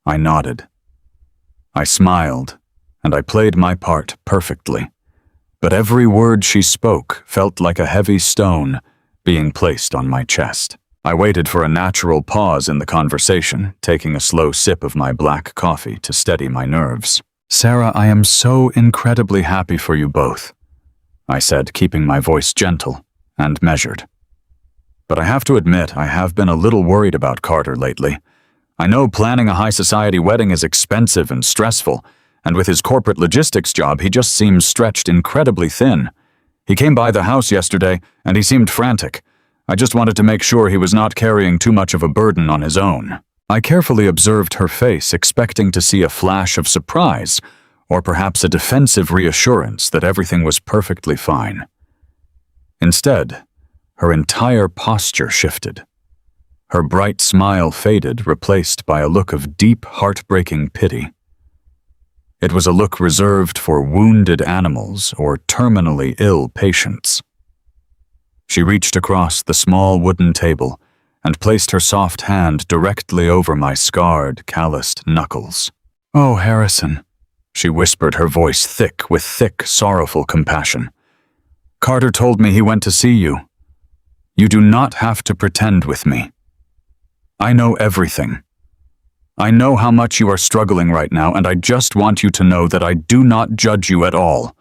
[SPEAKER 1] I nodded. I smiled, and I played my part perfectly. but every word she spoke felt like a heavy stone being placed on my chest. I waited for a natural pause in the conversation, taking a slow sip of my black coffee to steady my nerves. "Sarah, I am so incredibly happy for you both," I said, keeping my voice gentle and measured. "But I have to admit, I have been a little worried about Carter lately. I know planning a high-society wedding is expensive and stressful, and with his corporate logistics job, he just seems stretched incredibly thin. He came by the house yesterday, and he seemed frantic. I just wanted to make sure he was not carrying too much of a burden on his own." I carefully observed her face, expecting to see a flash of surprise, or perhaps a defensive reassurance that everything was perfectly fine. Instead, her entire posture shifted. Her bright smile faded, replaced by a look of deep, heartbreaking pity. It was a look reserved for wounded animals or terminally ill patients. She reached across the small wooden table and placed her soft hand directly over my scarred, calloused knuckles. "Oh, Harrison," she whispered, her voice thick with thick, sorrowful compassion. "Carter told me he went to see you. You do not have to pretend with me. I know everything. I know how much you are struggling right now, and I just want you to know that I do not judge you at all.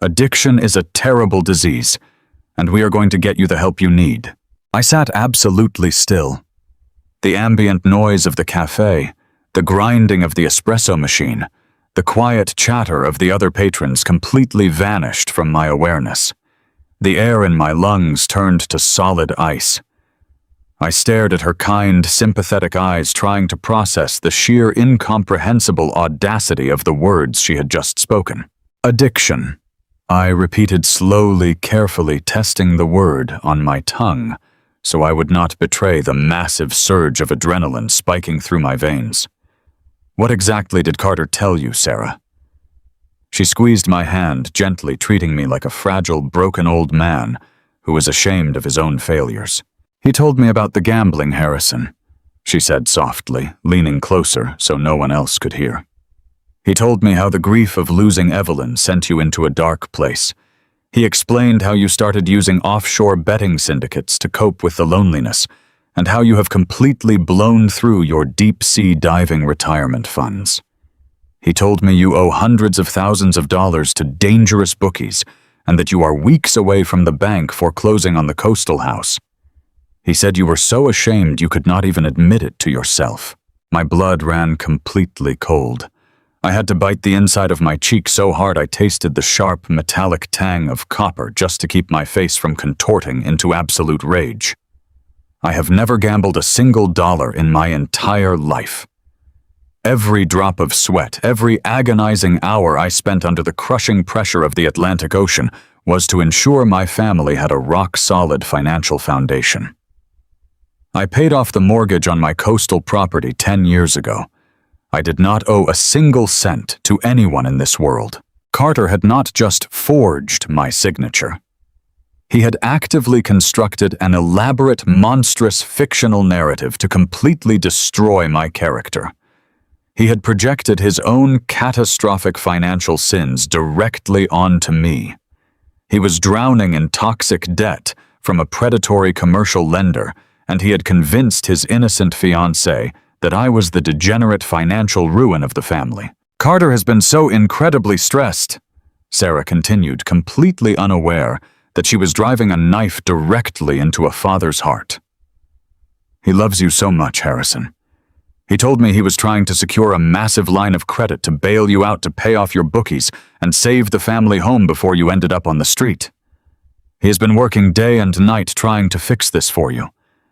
[SPEAKER 1] Addiction is a terrible disease, and we are going to get you the help you need." I sat absolutely still. The ambient noise of the cafe, the grinding of the espresso machine, the quiet chatter of the other patrons completely vanished from my awareness. The air in my lungs turned to solid ice. I stared at her kind, sympathetic eyes, trying to process the sheer incomprehensible audacity of the words she had just spoken. "Addiction," I repeated slowly, carefully testing the word on my tongue, so I would not betray the massive surge of adrenaline spiking through my veins. "What exactly did Carter tell you, Sarah?" She squeezed my hand, gently treating me like a fragile, broken old man who was ashamed of his own failures. "He told me about the gambling, Harrison," she said softly, leaning closer so no one else could hear. "He told me how the grief of losing Evelyn sent you into a dark place. He explained how you started using offshore betting syndicates to cope with the loneliness, and how you have completely blown through your deep-sea diving retirement funds. He told me you owe hundreds of thousands of dollars to dangerous bookies, and that you are weeks away from the bank foreclosing on the coastal house. He said you were so ashamed you could not even admit it to yourself." My blood ran completely cold. I had to bite the inside of my cheek so hard I tasted the sharp, metallic tang of copper just to keep my face from contorting into absolute rage. I have never gambled a single dollar in my entire life. Every drop of sweat, every agonizing hour I spent under the crushing pressure of the Atlantic Ocean was to ensure my family had a rock-solid financial foundation. I paid off the mortgage on my coastal property 10 years ago. I did not owe a single cent to anyone in this world. Carter had not just forged my signature. He had actively constructed an elaborate, monstrous, fictional narrative to completely destroy my character. He had projected his own catastrophic financial sins directly onto me. He was drowning in toxic debt from a predatory commercial lender, and he had convinced his innocent fiancée that I was the degenerate financial ruin of the family. "Carter has been so incredibly stressed," Sarah continued, completely unaware that she was driving a knife directly into a father's heart. "He loves you so much, Harrison. He told me he was trying to secure a massive line of credit to bail you out to pay off your bookies and save the family home before you ended up on the street. He has been working day and night trying to fix this for you.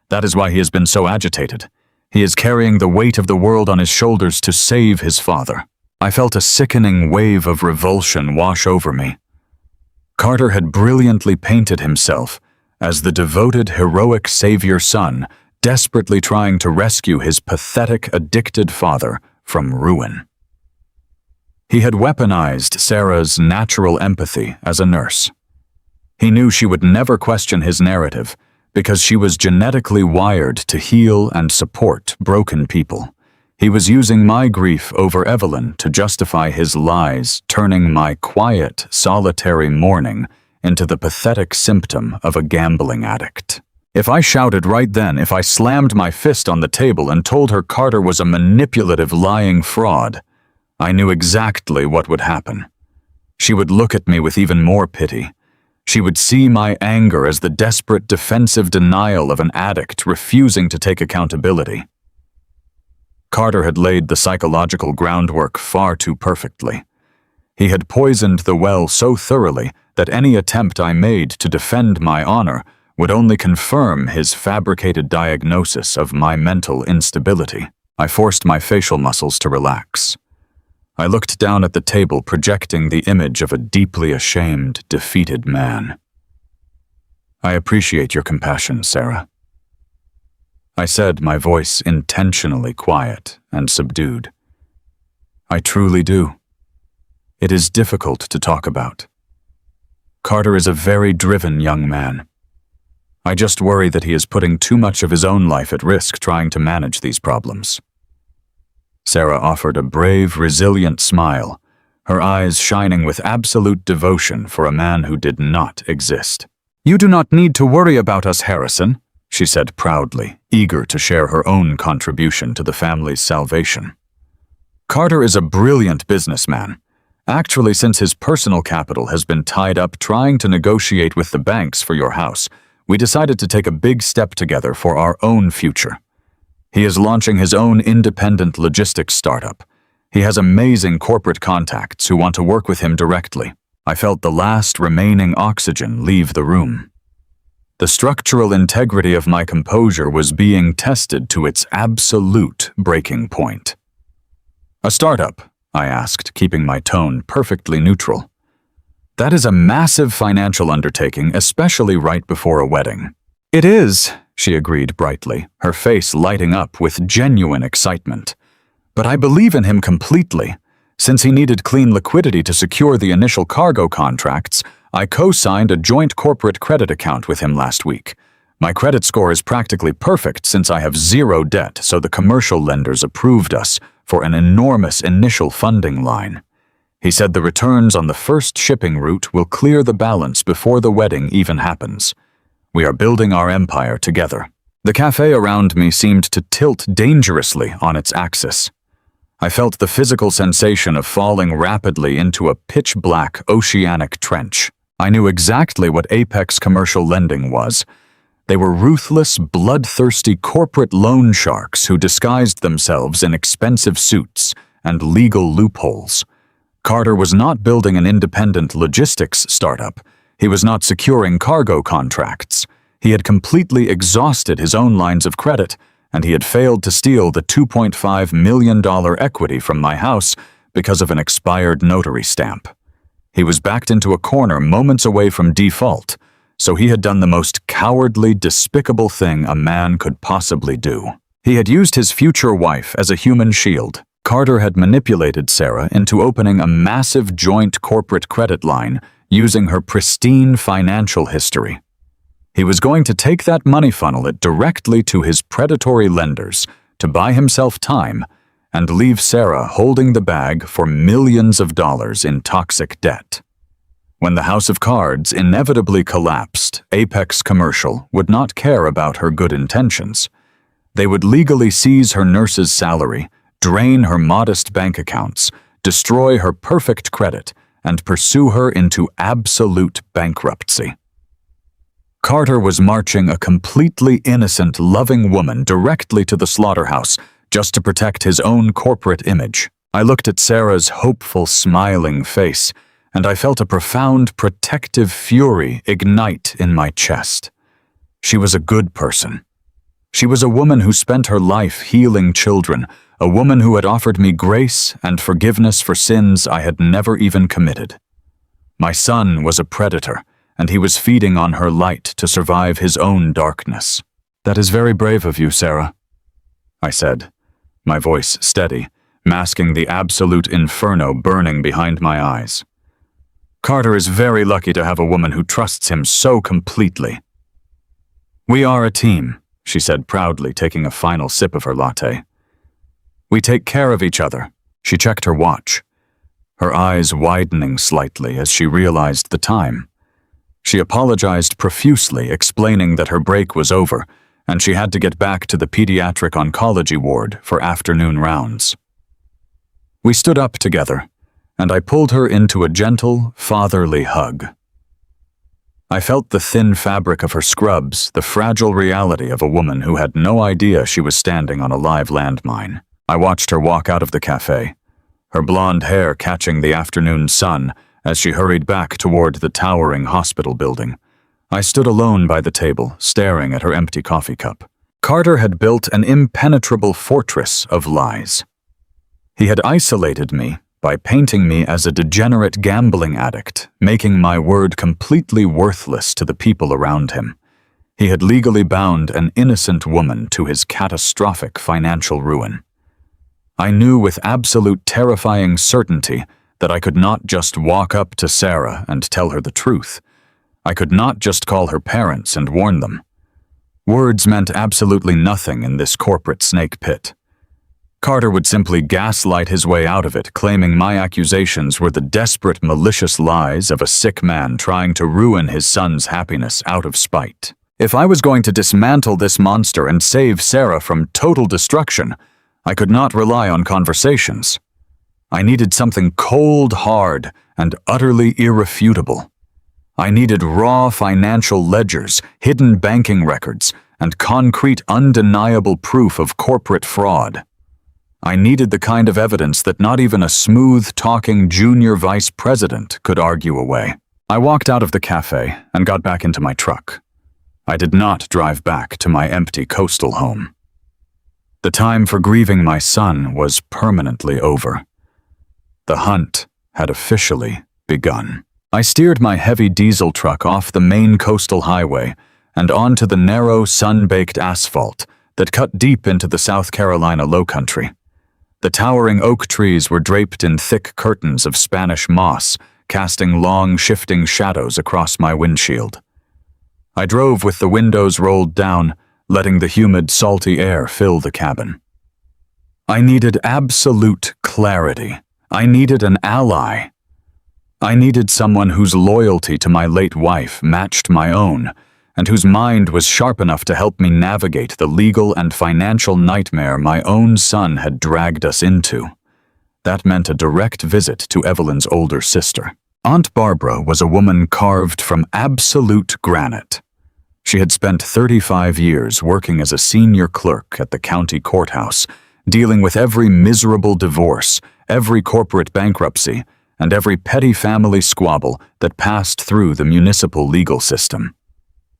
[SPEAKER 1] That is why he has been so agitated. He is carrying the weight of the world on his shoulders to save his father." I felt a sickening wave of revulsion wash over me. Carter had brilliantly painted himself as the devoted, heroic savior son, desperately trying to rescue his pathetic, addicted father from ruin. He had weaponized Sarah's natural empathy as a nurse. He knew she would never question his narrative, because she was genetically wired to heal and support broken people. He was using my grief over Evelyn to justify his lies, turning my quiet, solitary mourning into the pathetic symptom of a gambling addict. If I shouted right then, if I slammed my fist on the table and told her Carter was a manipulative, lying fraud, I knew exactly what would happen. She would look at me with even more pity. She would see my anger as the desperate defensive denial of an addict refusing to take accountability. Carter had laid the psychological groundwork far too perfectly. He had poisoned the well so thoroughly that any attempt I made to defend my honor would only confirm his fabricated diagnosis of my mental instability. I forced my facial muscles to relax. I looked down at the table, projecting the image of a deeply ashamed, defeated man. "I appreciate your compassion, Sarah," I said, my voice intentionally quiet and subdued. "I truly do. It is difficult to talk about. Carter is a very driven young man. I just worry that he is putting too much of his own life at risk trying to manage these problems." Sarah offered a brave, resilient smile, her eyes shining with absolute devotion for a man who did not exist. "You do not need to worry about us, Harrison," she said proudly, eager to share her own contribution to the family's salvation. "Carter is a brilliant businessman. Actually, since his personal capital has been tied up trying to negotiate with the banks for your house, we decided to take a big step together for our own future. He is launching his own independent logistics startup. He has amazing corporate contacts who want to work with him directly." I felt the last remaining oxygen leave the room. The structural integrity of my composure was being tested to its absolute breaking point. "A startup?" I asked, keeping my tone perfectly neutral. "That is a massive financial undertaking, especially right before a wedding." "It is," she agreed brightly, her face lighting up with genuine excitement. "But I believe in him completely. Since he needed clean liquidity to secure the initial cargo contracts, I co-signed a joint corporate credit account with him last week. My credit score is practically perfect since I have zero debt, so the commercial lenders approved us for an enormous initial funding line. He said the returns on the first shipping route will clear the balance before the wedding even happens. We are building our empire together." The cafe around me seemed to tilt dangerously on its axis. I felt the physical sensation of falling rapidly into a pitch-black oceanic trench. I knew exactly what Apex commercial lending was. They were ruthless, bloodthirsty corporate loan sharks who disguised themselves in expensive suits and legal loopholes. Carter was not building an independent logistics startup. He was not securing cargo contracts. He had completely exhausted his own lines of credit, and he had failed to steal the $2.5 million equity from my house because of an expired notary stamp. He was backed into a corner moments away from default, so he had done the most cowardly, despicable thing a man could possibly do. He had used his future wife as a human shield. Carter had manipulated Sarah into opening a massive joint corporate credit line using her pristine financial history. He was going to take that money, funnel it directly to his predatory lenders to buy himself time and leave Sarah holding the bag for millions of dollars in toxic debt. When the house of cards inevitably collapsed, Apex Commercial would not care about her good intentions. They would legally seize her nurse's salary, drain her modest bank accounts, destroy her perfect credit, and pursue her into absolute bankruptcy. Carter was marching a completely innocent, loving woman directly to the slaughterhouse just to protect his own corporate image. I looked at Sarah's hopeful, smiling face, and I felt a profound, protective fury ignite in my chest. She was a good person. She was a woman who spent her life healing children, a woman who had offered me grace and forgiveness for sins I had never even committed. My son was a predator, and he was feeding on her light to survive his own darkness. "That is very brave of you, Sarah," I said, my voice steady, masking the absolute inferno burning behind my eyes. "Carter is very lucky to have a woman who trusts him so completely." "We are a team," she said proudly, taking a final sip of her latte. We take care of each other." She checked her watch, her eyes widening slightly as she realized the time. She apologized profusely, explaining that her break was over and she had to get back to the pediatric oncology ward for afternoon rounds. We stood up together, and I pulled her into a gentle, fatherly hug. I felt the thin fabric of her scrubs, the fragile reality of a woman who had no idea she was standing on a live landmine. I watched her walk out of the cafe, her blonde hair catching the afternoon sun as she hurried back toward the towering hospital building. I stood alone by the table, staring at her empty coffee cup. Carter had built an impenetrable fortress of lies. He had isolated me by painting me as a degenerate gambling addict, making my word completely worthless to the people around him. He had legally bound an innocent woman to his catastrophic financial ruin. I knew with absolute terrifying certainty that I could not just walk up to Sarah and tell her the truth. I could not just call her parents and warn them. Words meant absolutely nothing in this corporate snake pit. Carter would simply gaslight his way out of it, claiming my accusations were the desperate, malicious lies of a sick man trying to ruin his son's happiness out of spite. If I was going to dismantle this monster and save Sarah from total destruction, I could not rely on conversations. I needed something cold, hard, and utterly irrefutable. I needed raw financial ledgers, hidden banking records, and concrete, undeniable proof of corporate fraud. I needed the kind of evidence that not even a smooth-talking junior vice president could argue away. I walked out of the cafe and got back into my truck. I did not drive back to my empty coastal home. The time for grieving my son was permanently over. The hunt had officially begun. I steered my heavy diesel truck off the main coastal highway and onto the narrow, sun-baked asphalt that cut deep into the South Carolina lowcountry. The towering oak trees were draped in thick curtains of Spanish moss, casting long, shifting shadows across my windshield. I drove with the windows rolled down, letting the humid, salty air fill the cabin. I needed absolute clarity. I needed an ally. I needed someone whose loyalty to my late wife matched my own, and whose mind was sharp enough to help me navigate the legal and financial nightmare my own son had dragged us into. That meant a direct visit to Evelyn's older sister. Aunt Barbara was a woman carved from absolute granite. She had spent 35 years working as a senior clerk at the county courthouse, dealing with every miserable divorce, every corporate bankruptcy, and every petty family squabble that passed through the municipal legal system.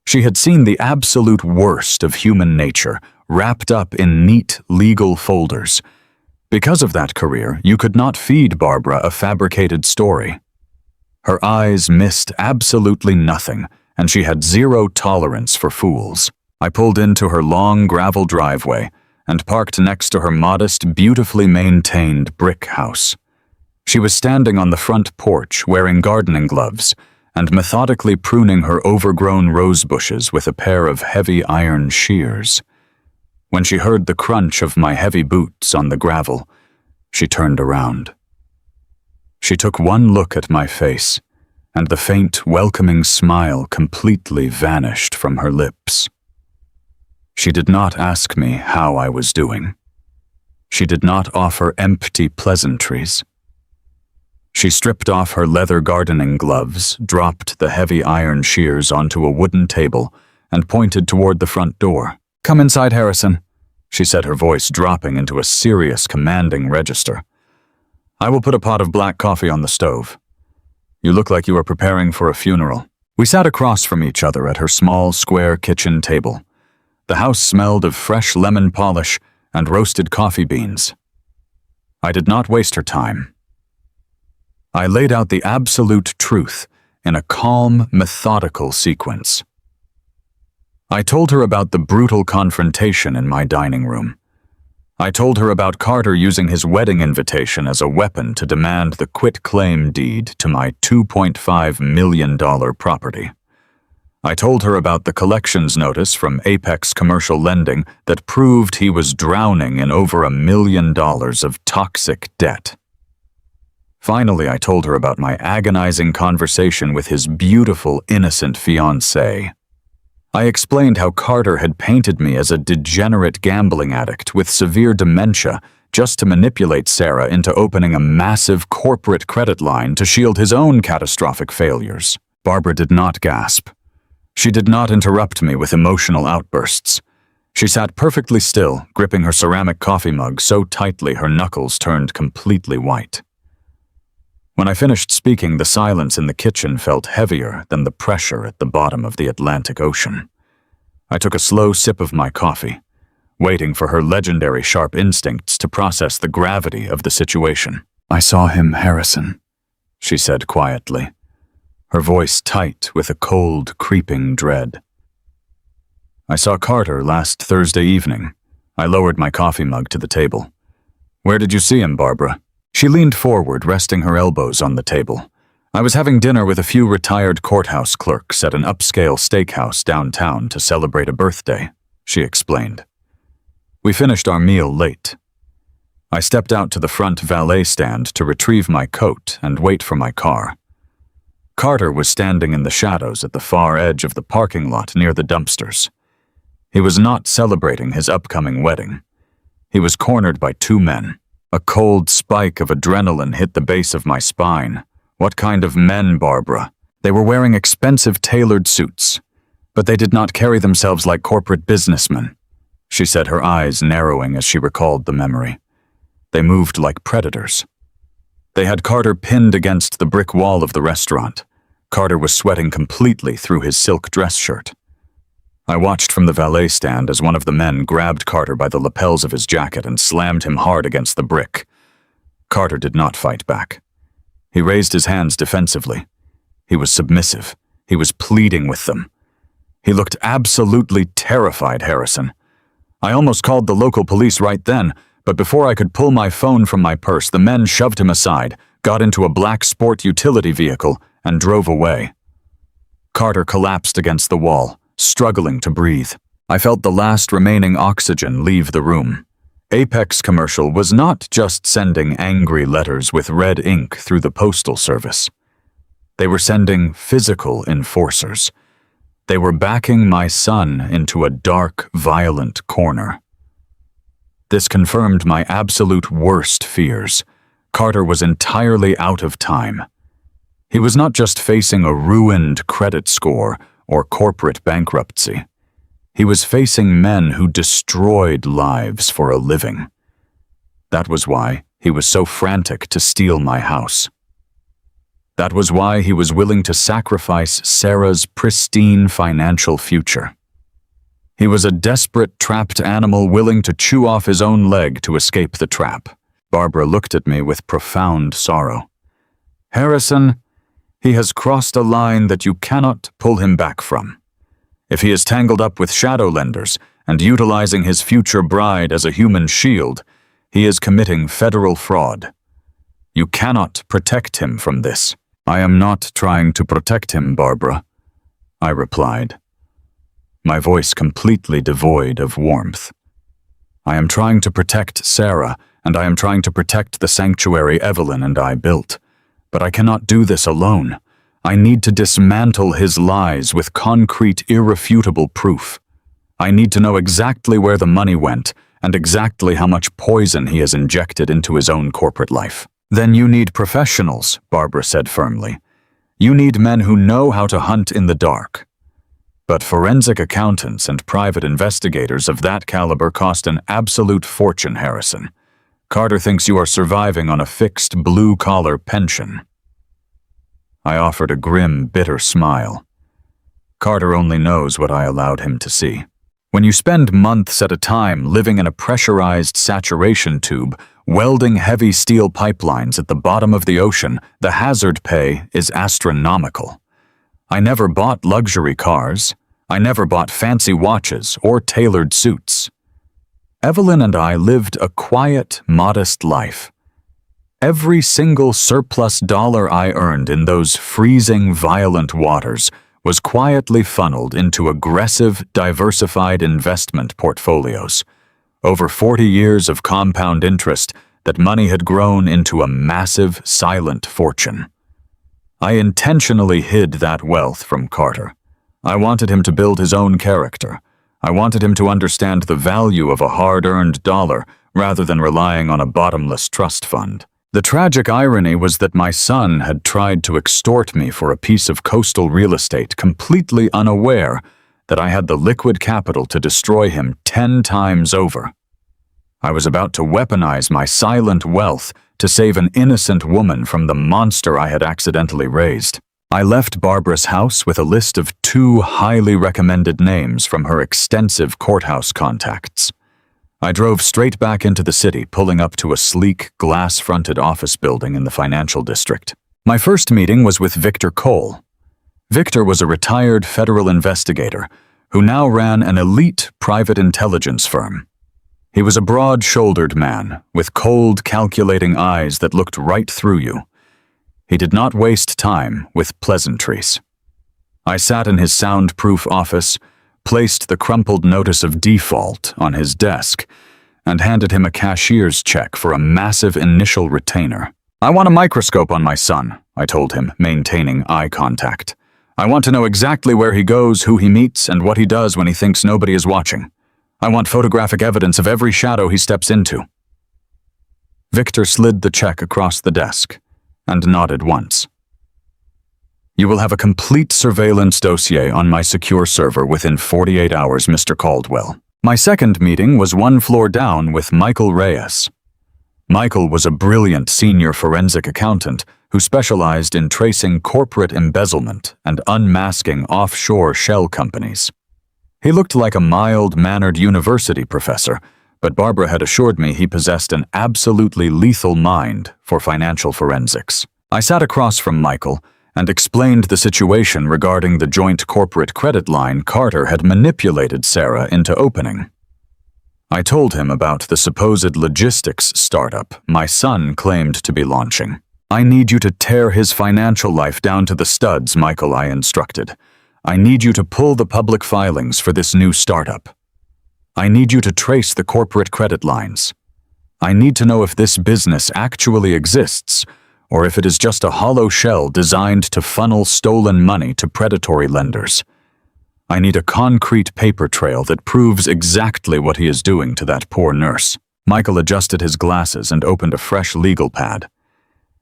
[SPEAKER 1] She had seen the absolute worst of human nature wrapped up in neat legal folders. Because of that career, you could not feed Barbara a fabricated story. Her eyes missed absolutely nothing, and she had zero tolerance for fools. I pulled into her long gravel driveway and parked next to her modest, beautifully maintained brick house. She was standing on the front porch wearing gardening gloves and methodically pruning her overgrown rose bushes with a pair of heavy iron shears. When she heard the crunch of my heavy boots on the gravel, she turned around. She took one look at my face, and the faint, welcoming smile completely vanished from her lips. She did not ask me how I was doing. She did not offer empty pleasantries. She stripped off her leather gardening gloves, dropped the heavy iron shears onto a wooden table, and pointed toward the front door. "Come inside, Harrison," she said, her voice dropping into a serious, commanding register. "I will put a pot of black coffee on the stove. You look like you are preparing for a funeral." We sat across from each other at her small, square kitchen table. The house smelled of fresh lemon polish and roasted coffee beans. I did not waste her time. I laid out the absolute truth in a calm, methodical sequence. I told her about the brutal confrontation in my dining room. I told her about Carter using his wedding invitation as a weapon to demand the quitclaim deed to my $2.5 million property. I told her about the collections notice from Apex Commercial Lending that proved he was drowning in over $1 million of toxic debt. Finally, I told her about my agonizing conversation with his beautiful, innocent fiancée. I explained how Carter had painted me as a degenerate gambling addict with severe dementia just to manipulate Sarah into opening a massive corporate credit line to shield his own catastrophic failures. Barbara did not gasp. She did not interrupt me with emotional outbursts. She sat perfectly still, gripping her ceramic coffee mug so tightly her knuckles turned completely white. When I finished speaking, the silence in the kitchen felt heavier than the pressure at the bottom of the Atlantic Ocean. I took a slow sip of my coffee, waiting for her legendary sharp instincts to process the gravity of the situation. "I saw him, Harrison," she said quietly, her voice tight with a cold, creeping dread. "I saw Carter last Thursday evening." I lowered my coffee mug to the table. "Where did you see him, Barbara?" She leaned forward, resting her elbows on the table. "I was having dinner with a few retired courthouse clerks at an upscale steakhouse downtown to celebrate a birthday," she explained. "We finished our meal late." I stepped out to the front valet stand to retrieve my coat and wait for my car. Carter was standing in the shadows at the far edge of the parking lot near the dumpsters. He was not celebrating his upcoming wedding. He was cornered by two men. A cold spike of adrenaline hit the base of my spine. What kind of men, Barbara? They were wearing expensive tailored suits, but they did not carry themselves like corporate businessmen, she said, her eyes narrowing as she recalled the memory. They moved like predators. They had Carter pinned against the brick wall of the restaurant. Carter was sweating completely through his silk dress shirt. I watched from the valet stand as one of the men grabbed Carter by the lapels of his jacket and slammed him hard against the brick. Carter did not fight back. He raised his hands defensively. He was submissive. He was pleading with them. He looked absolutely terrified, Harrison. I almost called the local police right then, but before I could pull my phone from my purse, the men shoved him aside, got into a black sport utility vehicle, and drove away. Carter collapsed against the wall, struggling to breathe. I felt the last remaining oxygen leave the room. Apex Commercial was not just sending angry letters with red ink through the postal service. They were sending physical enforcers. They were backing my son into a dark, violent corner. This confirmed my absolute worst fears. Carter was entirely out of time. He was not just facing a ruined credit score or corporate bankruptcy. He was facing men who destroyed lives for a living. That was why he was so frantic to steal my house. That was why he was willing to sacrifice Sarah's pristine financial future. He was a desperate, trapped animal willing to chew off his own leg to escape the trap. Barbara looked at me with profound sorrow. "Harrison, he has crossed a line that you cannot pull him back from. If he is tangled up with shadow lenders and utilizing his future bride as a human shield, he is committing federal fraud. You cannot protect him from this." "I am not trying to protect him, Barbara," I replied, my voice completely devoid of warmth. "I am trying to protect Sarah, and I am trying to protect the sanctuary Evelyn and I built. But I cannot do this alone. I need to dismantle his lies with concrete, irrefutable proof. I need to know exactly where the money went and exactly how much poison he has injected into his own corporate life." "Then you need professionals," Barbara said firmly. "You need men who know how to hunt in the dark." But forensic accountants and private investigators of that caliber cost an absolute fortune, Harrison. Carter thinks you are surviving on a fixed blue-collar pension. I offered a grim, bitter smile. Carter only knows what I allowed him to see. When you spend months at a time living in a pressurized saturation tube, welding heavy steel pipelines at the bottom of the ocean, the hazard pay is astronomical. I never bought luxury cars. I never bought fancy watches or tailored suits. Evelyn and I lived a quiet, modest life. Every single surplus dollar I earned in those freezing, violent waters was quietly funneled into aggressive, diversified investment portfolios. Over 40 years of compound interest, that money had grown into a massive, silent fortune. I intentionally hid that wealth from Carter. I wanted him to build his own character. I wanted him to understand the value of a hard-earned dollar rather than relying on a bottomless trust fund. The tragic irony was that my son had tried to extort me for a piece of coastal real estate, completely unaware that I had the liquid capital to destroy him 10 times over. I was about to weaponize my silent wealth to save an innocent woman from the monster I had accidentally raised. I left Barbara's house with a list of 2 highly recommended names from her extensive courthouse contacts. I drove straight back into the city, pulling up to a sleek, glass-fronted office building in the financial district. My first meeting was with Victor Cole. Victor was a retired federal investigator who now ran an elite private intelligence firm. He was a broad-shouldered man with cold, calculating eyes that looked right through you. He did not waste time with pleasantries. I sat in his soundproof office, placed the crumpled notice of default on his desk, and handed him a cashier's check for a massive initial retainer. "I want a microscope on my son," I told him, maintaining eye contact. "I want to know exactly where he goes, who he meets, and what he does when he thinks nobody is watching. I want photographic evidence of every shadow he steps into." Victor slid the check across the desk and nodded once. "You will have a complete surveillance dossier on my secure server within 48 hours, Mr. Caldwell." My second meeting was one floor down with Michael Reyes. Michael was a brilliant senior forensic accountant who specialized in tracing corporate embezzlement and unmasking offshore shell companies. He looked like a mild-mannered university professor, but Barbara had assured me he possessed an absolutely lethal mind for financial forensics. I sat across from Michael and explained the situation regarding the joint corporate credit line Carter had manipulated Sarah into opening. I told him about the supposed logistics startup my son claimed to be launching. "I need you to tear his financial life down to the studs, Michael," I instructed. "I need you to pull the public filings for this new startup. I need you to trace the corporate credit lines. I need to know if this business actually exists, or if it is just a hollow shell designed to funnel stolen money to predatory lenders. I need a concrete paper trail that proves exactly what he is doing to that poor nurse." Michael adjusted his glasses and opened a fresh legal pad.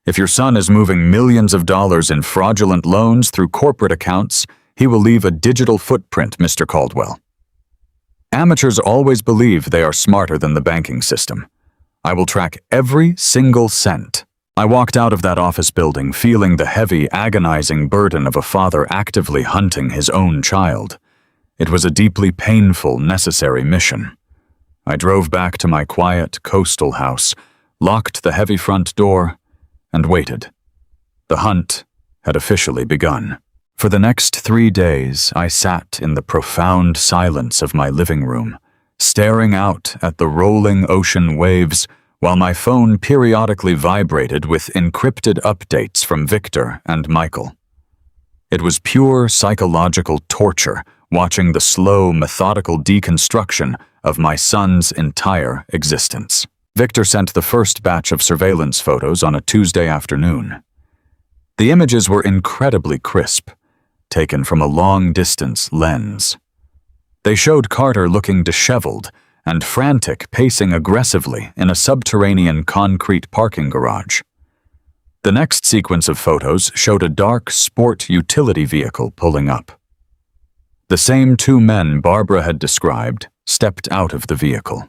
[SPEAKER 1] "If your son is moving millions of dollars in fraudulent loans through corporate accounts, he will leave a digital footprint, Mr. Caldwell. Amateurs always believe they are smarter than the banking system. I will track every single cent." I walked out of that office building feeling the heavy, agonizing burden of a father actively hunting his own child. It was a deeply painful, necessary mission. I drove back to my quiet, coastal house, locked the heavy front door, and waited. The hunt had officially begun. For the next 3 days, I sat in the profound silence of my living room, staring out at the rolling ocean waves while my phone periodically vibrated with encrypted updates from Victor and Michael. It was pure psychological torture watching the slow, methodical deconstruction of my son's entire existence. Victor sent the first batch of surveillance photos on a Tuesday afternoon. The images were incredibly crisp, taken from a long-distance lens. They showed Carter looking disheveled and frantic, pacing aggressively in a subterranean concrete parking garage. The next sequence of photos showed a dark sport utility vehicle pulling up. The same 2 men Barbara had described stepped out of the vehicle.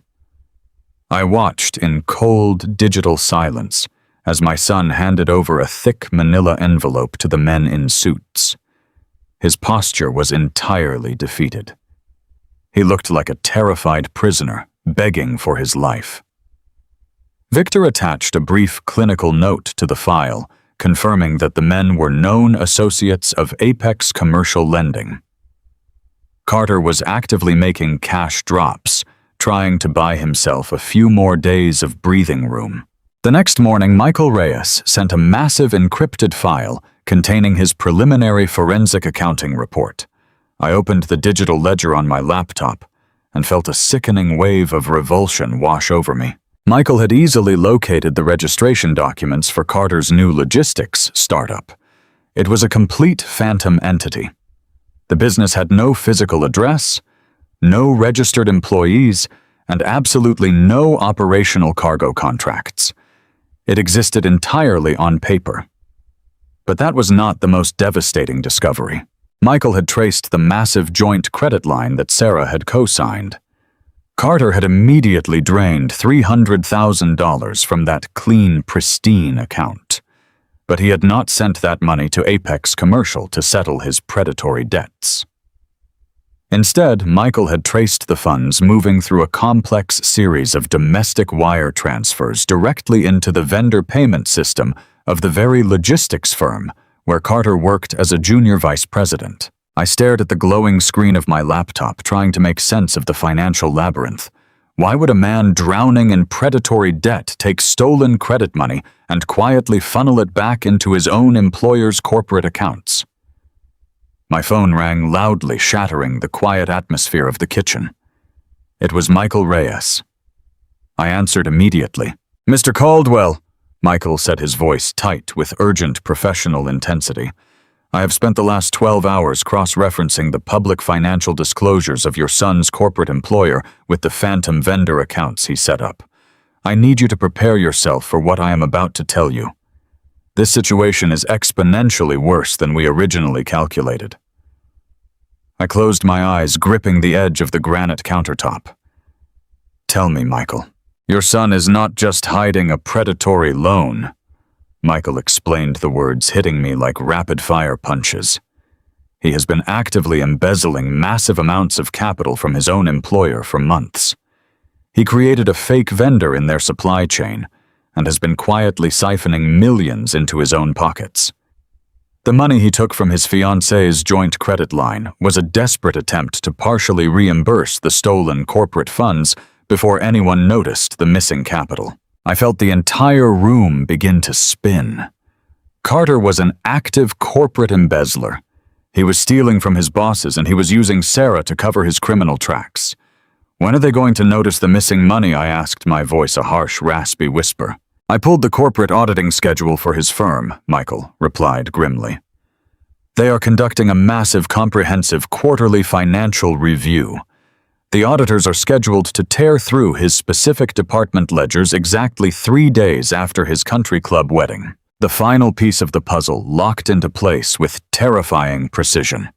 [SPEAKER 1] I watched in cold, digital silence as my son handed over a thick manila envelope to the men in suits. His posture was entirely defeated. He looked like a terrified prisoner, begging for his life. Victor attached a brief clinical note to the file, confirming that the men were known associates of Apex Commercial Lending. Carter was actively making cash drops, trying to buy himself a few more days of breathing room. The next morning, Michael Reyes sent a massive encrypted file containing his preliminary forensic accounting report. I opened the digital ledger on my laptop and felt a sickening wave of revulsion wash over me. Michael had easily located the registration documents for Carter's new logistics startup. It was a complete phantom entity. The business had no physical address, no registered employees, and absolutely no operational cargo contracts. It existed entirely on paper. But that was not the most devastating discovery. Michael had traced the massive joint credit line that Sarah had co-signed. Carter had immediately drained $300,000 from that clean, pristine account. But he had not sent that money to Apex Commercial to settle his predatory debts. Instead, Michael had traced the funds moving through a complex series of domestic wire transfers directly into the vendor payment system of the very logistics firm where Carter worked as a junior vice president. I stared at the glowing screen of my laptop, trying to make sense of the financial labyrinth. Why would a man drowning in predatory debt take stolen credit money and quietly funnel it back into his own employer's corporate accounts? My phone rang loudly, shattering the quiet atmosphere of the kitchen. It was Michael Reyes. I answered immediately. "Mr. Caldwell," Michael said, his voice tight with urgent professional intensity. "I have spent the last 12 hours cross-referencing the public financial disclosures of your son's corporate employer with the phantom vendor accounts he set up. I need you to prepare yourself for what I am about to tell you. This situation is exponentially worse than we originally calculated." I closed my eyes, gripping the edge of the granite countertop. "Tell me, Michael. Your son is not just hiding a predatory loan." Michael explained the words, hitting me like rapid-fire punches. "He has been actively embezzling massive amounts of capital from his own employer for months. He created a fake vendor in their supply chain and has been quietly siphoning millions into his own pockets. The money he took from his fiancée's joint credit line was a desperate attempt to partially reimburse the stolen corporate funds before anyone noticed the missing capital. I felt the entire room begin to spin. Carter was an active corporate embezzler. He was stealing from his bosses, and he was using Sarah to cover his criminal tracks. "When are they going to notice the missing money?" I asked, my voice a harsh, raspy whisper. "I pulled the corporate auditing schedule for his firm," Michael replied grimly. "They are conducting a massive, comprehensive quarterly financial review. The auditors are scheduled to tear through his specific department ledgers exactly 3 days after his country club wedding. The final piece of the puzzle locked into place with terrifying precision.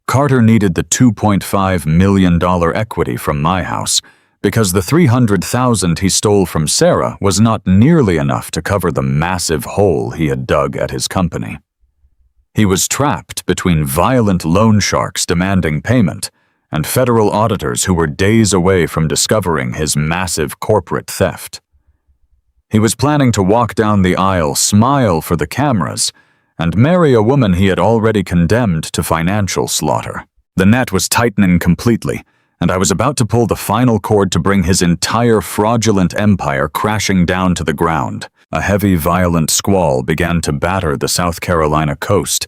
[SPEAKER 1] Carter needed the $2.5 million equity from my house because the $300,000 he stole from Sarah was not nearly enough to cover the massive hole he had dug at his company. He was trapped between violent loan sharks demanding payment and federal auditors who were days away from discovering his massive corporate theft. He was planning to walk down the aisle, smile for the cameras, and marry a woman he had already condemned to financial slaughter. The net was tightening completely, and I was about to pull the final cord to bring his entire fraudulent empire crashing down to the ground. A heavy, violent squall began to batter the South Carolina coast,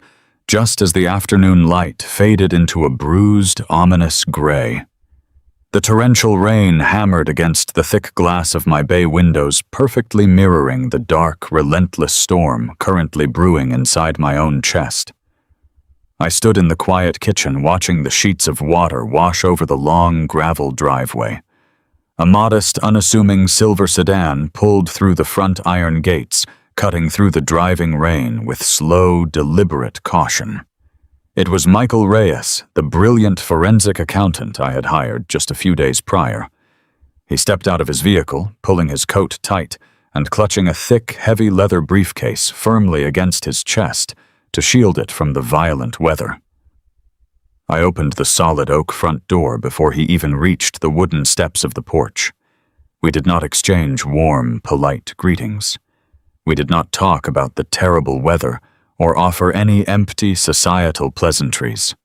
[SPEAKER 1] just as the afternoon light faded into a bruised, ominous gray. The torrential rain hammered against the thick glass of my bay windows, perfectly mirroring the dark, relentless storm currently brewing inside my own chest. I stood in the quiet kitchen watching the sheets of water wash over the long gravel driveway. A modest, unassuming silver sedan pulled through the front iron gates, cutting through the driving rain with slow, deliberate caution. It was Michael Reyes, the brilliant forensic accountant I had hired just a few days prior. He stepped out of his vehicle, pulling his coat tight and clutching a thick, heavy leather briefcase firmly against his chest to shield it from the violent weather. I opened the solid oak front door before he even reached the wooden steps of the porch. We did not exchange warm, polite greetings. We did not talk about the terrible weather or offer any empty societal pleasantries.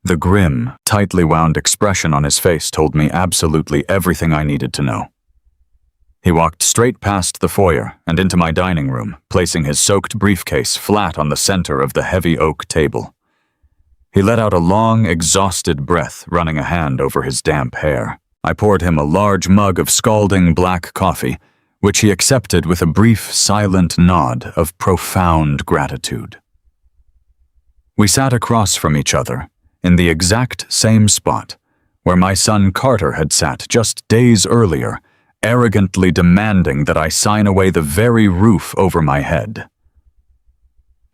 [SPEAKER 1] The grim, tightly wound expression on his face told me absolutely everything I needed to know. He walked straight past the foyer and into my dining room, placing his soaked briefcase flat on the center of the heavy oak table. He let out a long, exhausted breath, running a hand over his damp hair. I poured him a large mug of scalding black coffee, which he accepted with a brief, silent nod of profound gratitude. We sat across from each other, in the exact same spot, where my son Carter had sat just days earlier, arrogantly demanding that I sign away the very roof over my head.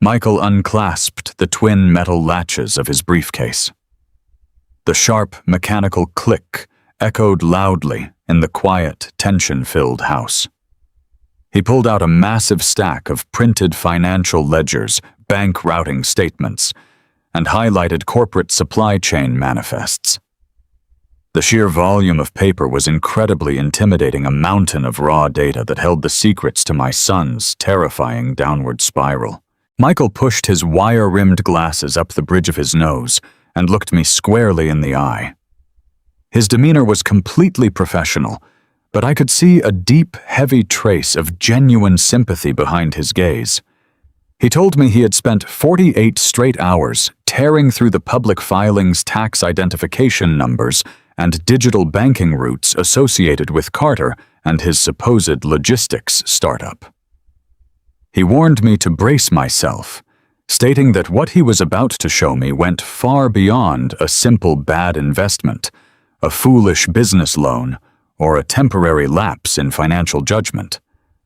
[SPEAKER 1] Michael unclasped the twin metal latches of his briefcase. The sharp, mechanical click echoed loudly in the quiet, tension-filled house. He pulled out a massive stack of printed financial ledgers, bank routing statements, and highlighted corporate supply chain manifests. The sheer volume of paper was incredibly intimidating, a mountain of raw data that held the secrets to my son's terrifying downward spiral. Michael pushed his wire-rimmed glasses up the bridge of his nose and looked me squarely in the eye. His demeanor was completely professional, but I could see a deep, heavy trace of genuine sympathy behind his gaze. He told me he had spent 48 straight hours tearing through the public filings, tax identification numbers, and digital banking routes associated with Carter and his supposed logistics startup. He warned me to brace myself, stating that what he was about to show me went far beyond a simple bad investment, a foolish business loan, or a temporary lapse in financial judgment.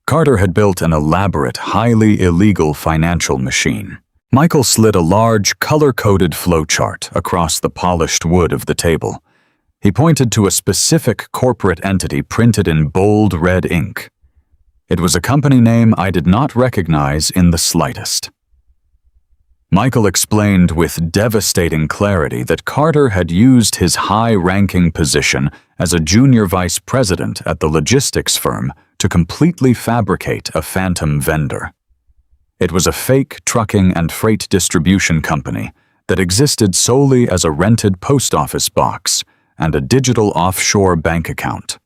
[SPEAKER 1] Carter had built an elaborate, highly illegal financial machine. Michael slid a large, color-coded flowchart across the polished wood of the table. He pointed to a specific corporate entity printed in bold red ink. It was a company name I did not recognize in the slightest. Michael explained with devastating clarity that Carter had used his high-ranking position as a junior vice president at the logistics firm to completely fabricate a phantom vendor. It was a fake trucking and freight distribution company that existed solely as a rented post office box and a digital offshore bank account.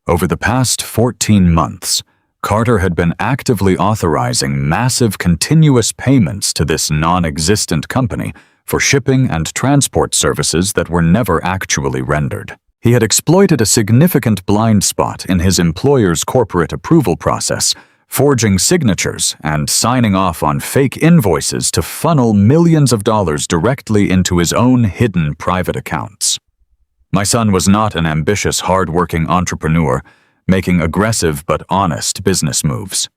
[SPEAKER 1] Over the past 14 months, Carter had been actively authorizing massive continuous payments to this non-existent company for shipping and transport services that were never actually rendered. He had exploited a significant blind spot in his employer's corporate approval process, forging signatures and signing off on fake invoices to funnel millions of dollars directly into his own hidden private accounts. My son was not an ambitious, hard-working entrepreneur, making aggressive but honest business moves.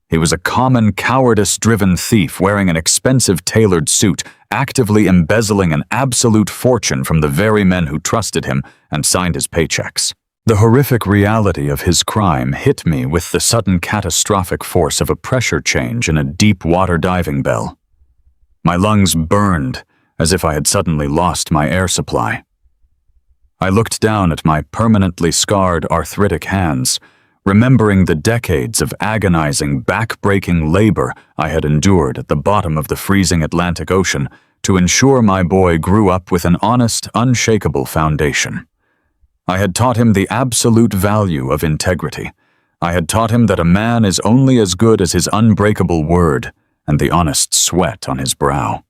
[SPEAKER 1] He was a common, cowardice-driven thief wearing an expensive tailored suit, actively embezzling an absolute fortune from the very men who trusted him and signed his paychecks. The horrific reality of his crime hit me with the sudden catastrophic force of a pressure change in a deep water diving bell. My lungs burned as if I had suddenly lost my air supply. I looked down at my permanently scarred arthritic hands, remembering the decades of agonizing, back-breaking labor I had endured at the bottom of the freezing Atlantic Ocean to ensure my boy grew up with an honest, unshakable foundation. I had taught him the absolute value of integrity. I had taught him that a man is only as good as his unbreakable word and the honest sweat on his brow.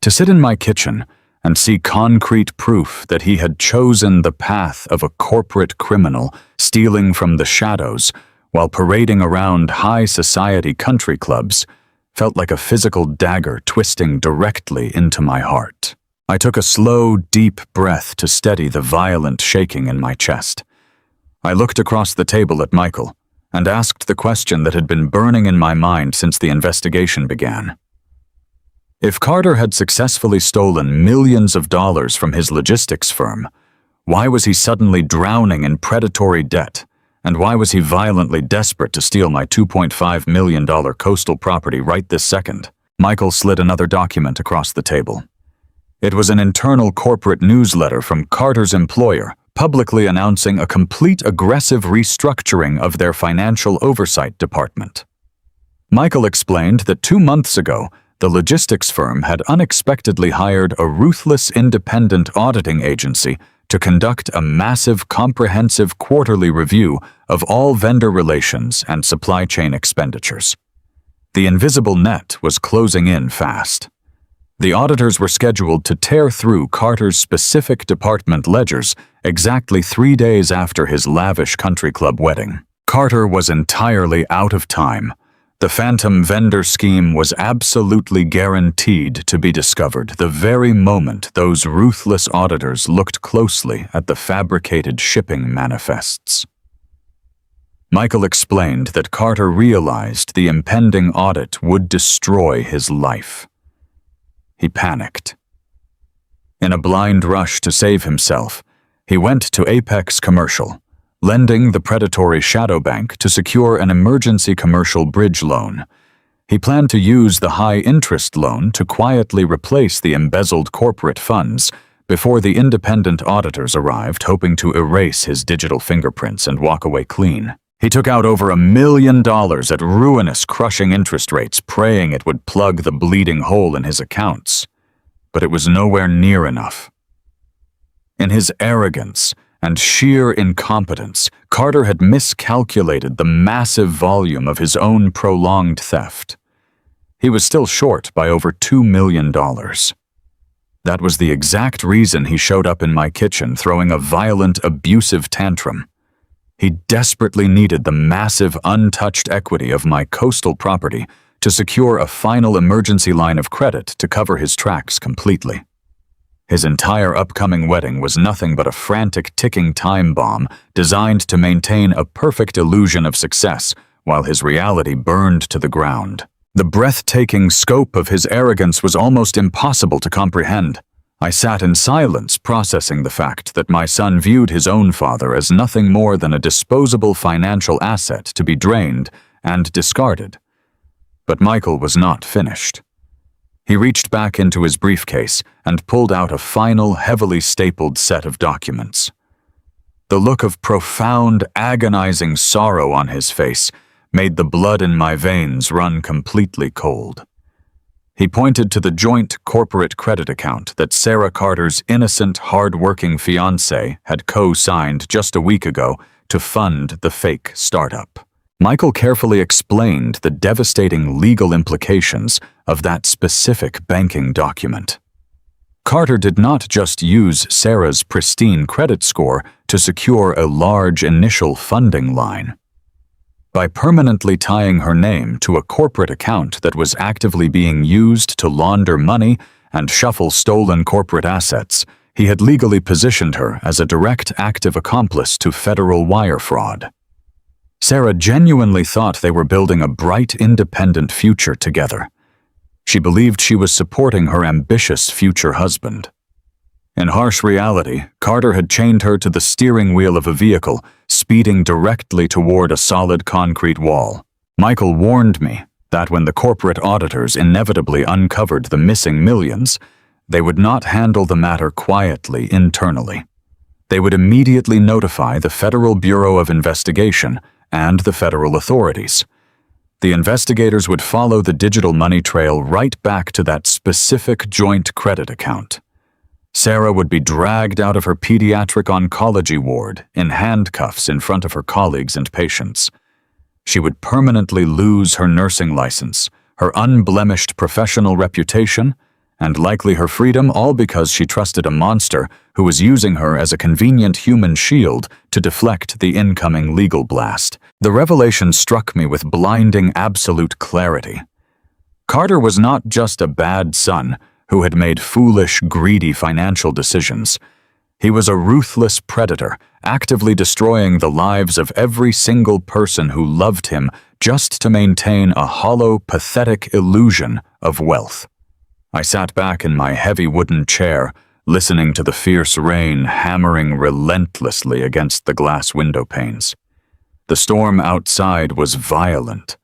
[SPEAKER 1] To sit in my kitchen and see concrete proof that he had chosen the path of a corporate criminal stealing from the shadows while parading around high society country clubs felt like a physical dagger twisting directly into my heart. I took a slow, deep breath to steady the violent shaking in my chest. I looked across the table at Michael and asked the question that had been burning in my mind since the investigation began. If Carter had successfully stolen millions of dollars from his logistics firm, why was he suddenly drowning in predatory debt, and why was he violently desperate to steal my $2.5 million coastal property right this second? Michael slid another document across the table. It was an internal corporate newsletter from Carter's employer, publicly announcing a complete aggressive restructuring of their financial oversight department. Michael explained that 2 months ago, the logistics firm had unexpectedly hired a ruthless independent auditing agency to conduct a massive, comprehensive quarterly review of all vendor relations and supply chain expenditures. The invisible net was closing in fast. The auditors were scheduled to tear through Carter's specific department ledgers exactly 3 days after his lavish country club wedding. Carter was entirely out of time. The phantom vendor scheme was absolutely guaranteed to be discovered the very moment those ruthless auditors looked closely at the fabricated shipping manifests. Michael explained that Carter realized the impending audit would destroy his life. He panicked. In a blind rush to save himself, he went to Apex Commercial, lending the predatory shadow bank to secure an emergency commercial bridge loan. He planned to use the high-interest loan to quietly replace the embezzled corporate funds before the independent auditors arrived, hoping to erase his digital fingerprints and walk away clean. He took out over $1 million at ruinous, crushing interest rates, praying it would plug the bleeding hole in his accounts. But it was nowhere near enough. In his arrogance and sheer incompetence, Carter had miscalculated the massive volume of his own prolonged theft. He was still short by over $2 million. That was the exact reason he showed up in my kitchen throwing a violent, abusive tantrum. He desperately needed the massive, untouched equity of my coastal property to secure a final emergency line of credit to cover his tracks completely. His entire upcoming wedding was nothing but a frantic ticking time bomb designed to maintain a perfect illusion of success while his reality burned to the ground. The breathtaking scope of his arrogance was almost impossible to comprehend. I sat in silence, processing the fact that my son viewed his own father as nothing more than a disposable financial asset to be drained and discarded. But Michael was not finished. He reached back into his briefcase and pulled out a final, heavily stapled set of documents. The look of profound, agonizing sorrow on his face made the blood in my veins run completely cold. He pointed to the joint corporate credit account that Sarah Carter's innocent, hard-working fiancé had co-signed just a week ago to fund the fake startup. Michael carefully explained the devastating legal implications of that specific banking document. Carter did not just use Sarah's pristine credit score to secure a large initial funding line. By permanently tying her name to a corporate account that was actively being used to launder money and shuffle stolen corporate assets, he had legally positioned her as a direct active accomplice to federal wire fraud. Sarah genuinely thought they were building a bright, independent future together. She believed she was supporting her ambitious future husband. In harsh reality, Carter had chained her to the steering wheel of a vehicle, speeding directly toward a solid concrete wall. Michael warned me that when the corporate auditors inevitably uncovered the missing millions, they would not handle the matter quietly internally. They would immediately notify the Federal Bureau of Investigation and the federal authorities. The investigators would follow the digital money trail right back to that specific joint credit account. Sarah would be dragged out of her pediatric oncology ward in handcuffs in front of her colleagues and patients. She would permanently lose her nursing license, her unblemished professional reputation, and likely her freedom, all because she trusted a monster who was using her as a convenient human shield to deflect the incoming legal blast. The revelation struck me with blinding absolute clarity. Carter was not just a bad son who had made foolish, greedy financial decisions. He was a ruthless predator, actively destroying the lives of every single person who loved him just to maintain a hollow, pathetic illusion of wealth. I sat back in my heavy wooden chair, listening to the fierce rain hammering relentlessly against the glass window panes. The storm outside was violent,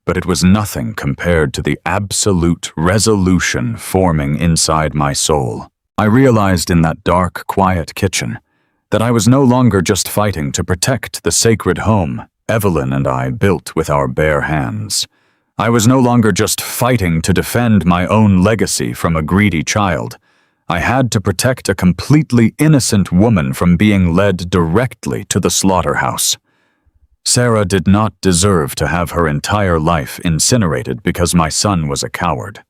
[SPEAKER 1] but it was nothing compared to the absolute resolution forming inside my soul. I realized in that dark, quiet kitchen that I was no longer just fighting to protect the sacred home Evelyn and I built with our bare hands. I was no longer just fighting to defend my own legacy from a greedy child. I had to protect a completely innocent woman from being led directly to the slaughterhouse. Sarah did not deserve to have her entire life incinerated because my son was a coward.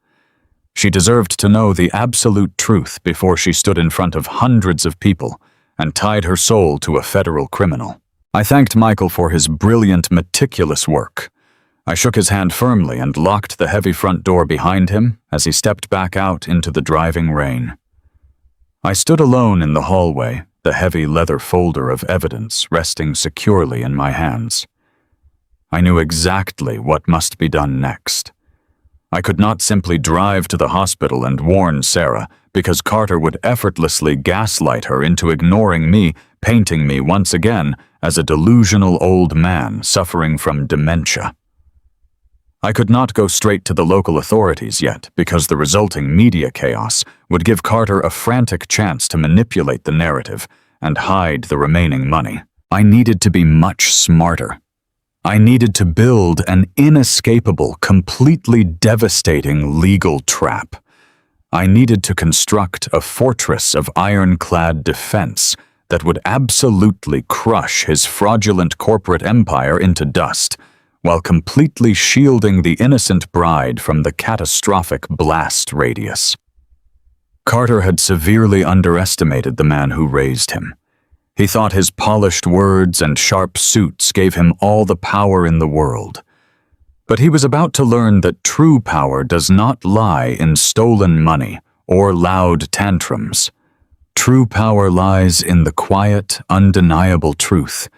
[SPEAKER 1] She deserved to know the absolute truth before she stood in front of hundreds of people and tied her soul to a federal criminal. I thanked Michael for his brilliant, meticulous work. I shook his hand firmly and locked the heavy front door behind him as he stepped back out into the driving rain. I stood alone in the hallway, the heavy leather folder of evidence resting securely in my hands. I knew exactly what must be done next. I could not simply drive to the hospital and warn Sarah, because Carter would effortlessly gaslight her into ignoring me, painting me once again as a delusional old man suffering from dementia. I could not go straight to the local authorities yet, because the resulting media chaos would give Carter a frantic chance to manipulate the narrative and hide the remaining money. I needed to be much smarter. I needed to build an inescapable, completely devastating legal trap. I needed to construct a fortress of ironclad defense that would absolutely crush his fraudulent corporate empire into dust, while completely shielding the innocent bride from the catastrophic blast radius. Carter had severely underestimated the man who raised him. He thought his polished words and sharp suits gave him all the power in the world. But he was about to learn that true power does not lie in stolen money or loud tantrums. True power lies in the quiet, undeniable truth,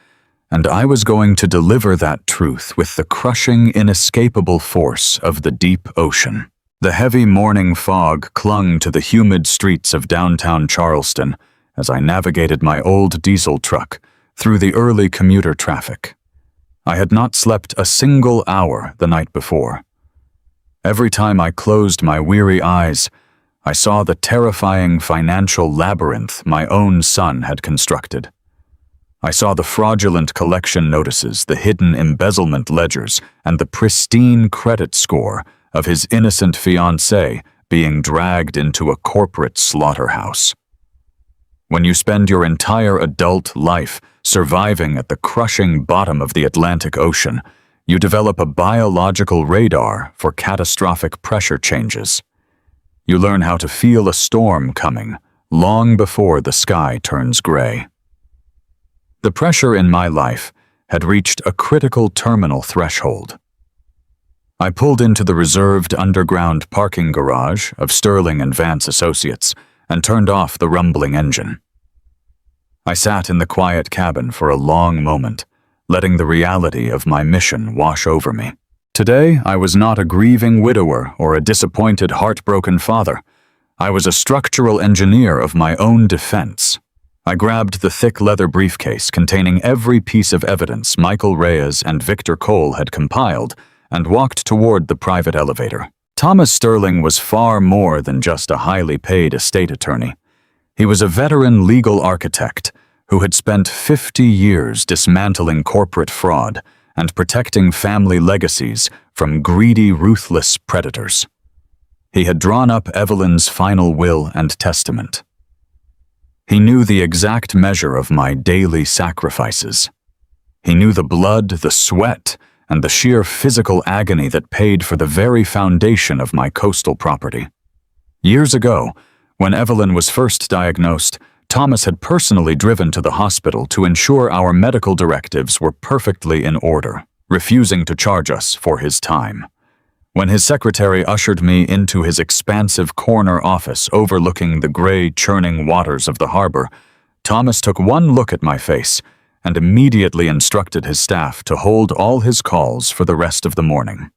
[SPEAKER 1] and I was going to deliver that truth with the crushing, inescapable force of the deep ocean. The heavy morning fog clung to the humid streets of downtown Charleston as I navigated my old diesel truck through the early commuter traffic. I had not slept a single hour the night before. Every time I closed my weary eyes, I saw the terrifying financial labyrinth my own son had constructed. I saw the fraudulent collection notices, the hidden embezzlement ledgers, and the pristine credit score of his innocent fiancée being dragged into a corporate slaughterhouse. When you spend your entire adult life surviving at the crushing bottom of the Atlantic Ocean, you develop a biological radar for catastrophic pressure changes. You learn how to feel a storm coming long before the sky turns gray. The pressure in my life had reached a critical terminal threshold. I pulled into the reserved underground parking garage of Sterling and Vance Associates and turned off the rumbling engine. I sat in the quiet cabin for a long moment, letting the reality of my mission wash over me. Today, I was not a grieving widower or a disappointed, heartbroken father. I was a structural engineer of my own defense. I grabbed the thick leather briefcase containing every piece of evidence Michael Reyes and Victor Cole had compiled and walked toward the private elevator. Thomas Sterling was far more than just a highly paid estate attorney. He was a veteran legal architect who had spent 50 years dismantling corporate fraud and protecting family legacies from greedy, ruthless predators. He had drawn up Evelyn's final will and testament. He knew the exact measure of my daily sacrifices. He knew the blood, the sweat, and the sheer physical agony that paid for the very foundation of my coastal property. Years ago, when Evelyn was first diagnosed, Thomas had personally driven to the hospital to ensure our medical directives were perfectly in order, refusing to charge us for his time. When his secretary ushered me into his expansive corner office overlooking the gray, churning waters of the harbor, Thomas took one look at my face and immediately instructed his staff to hold all his calls for the rest of the morning.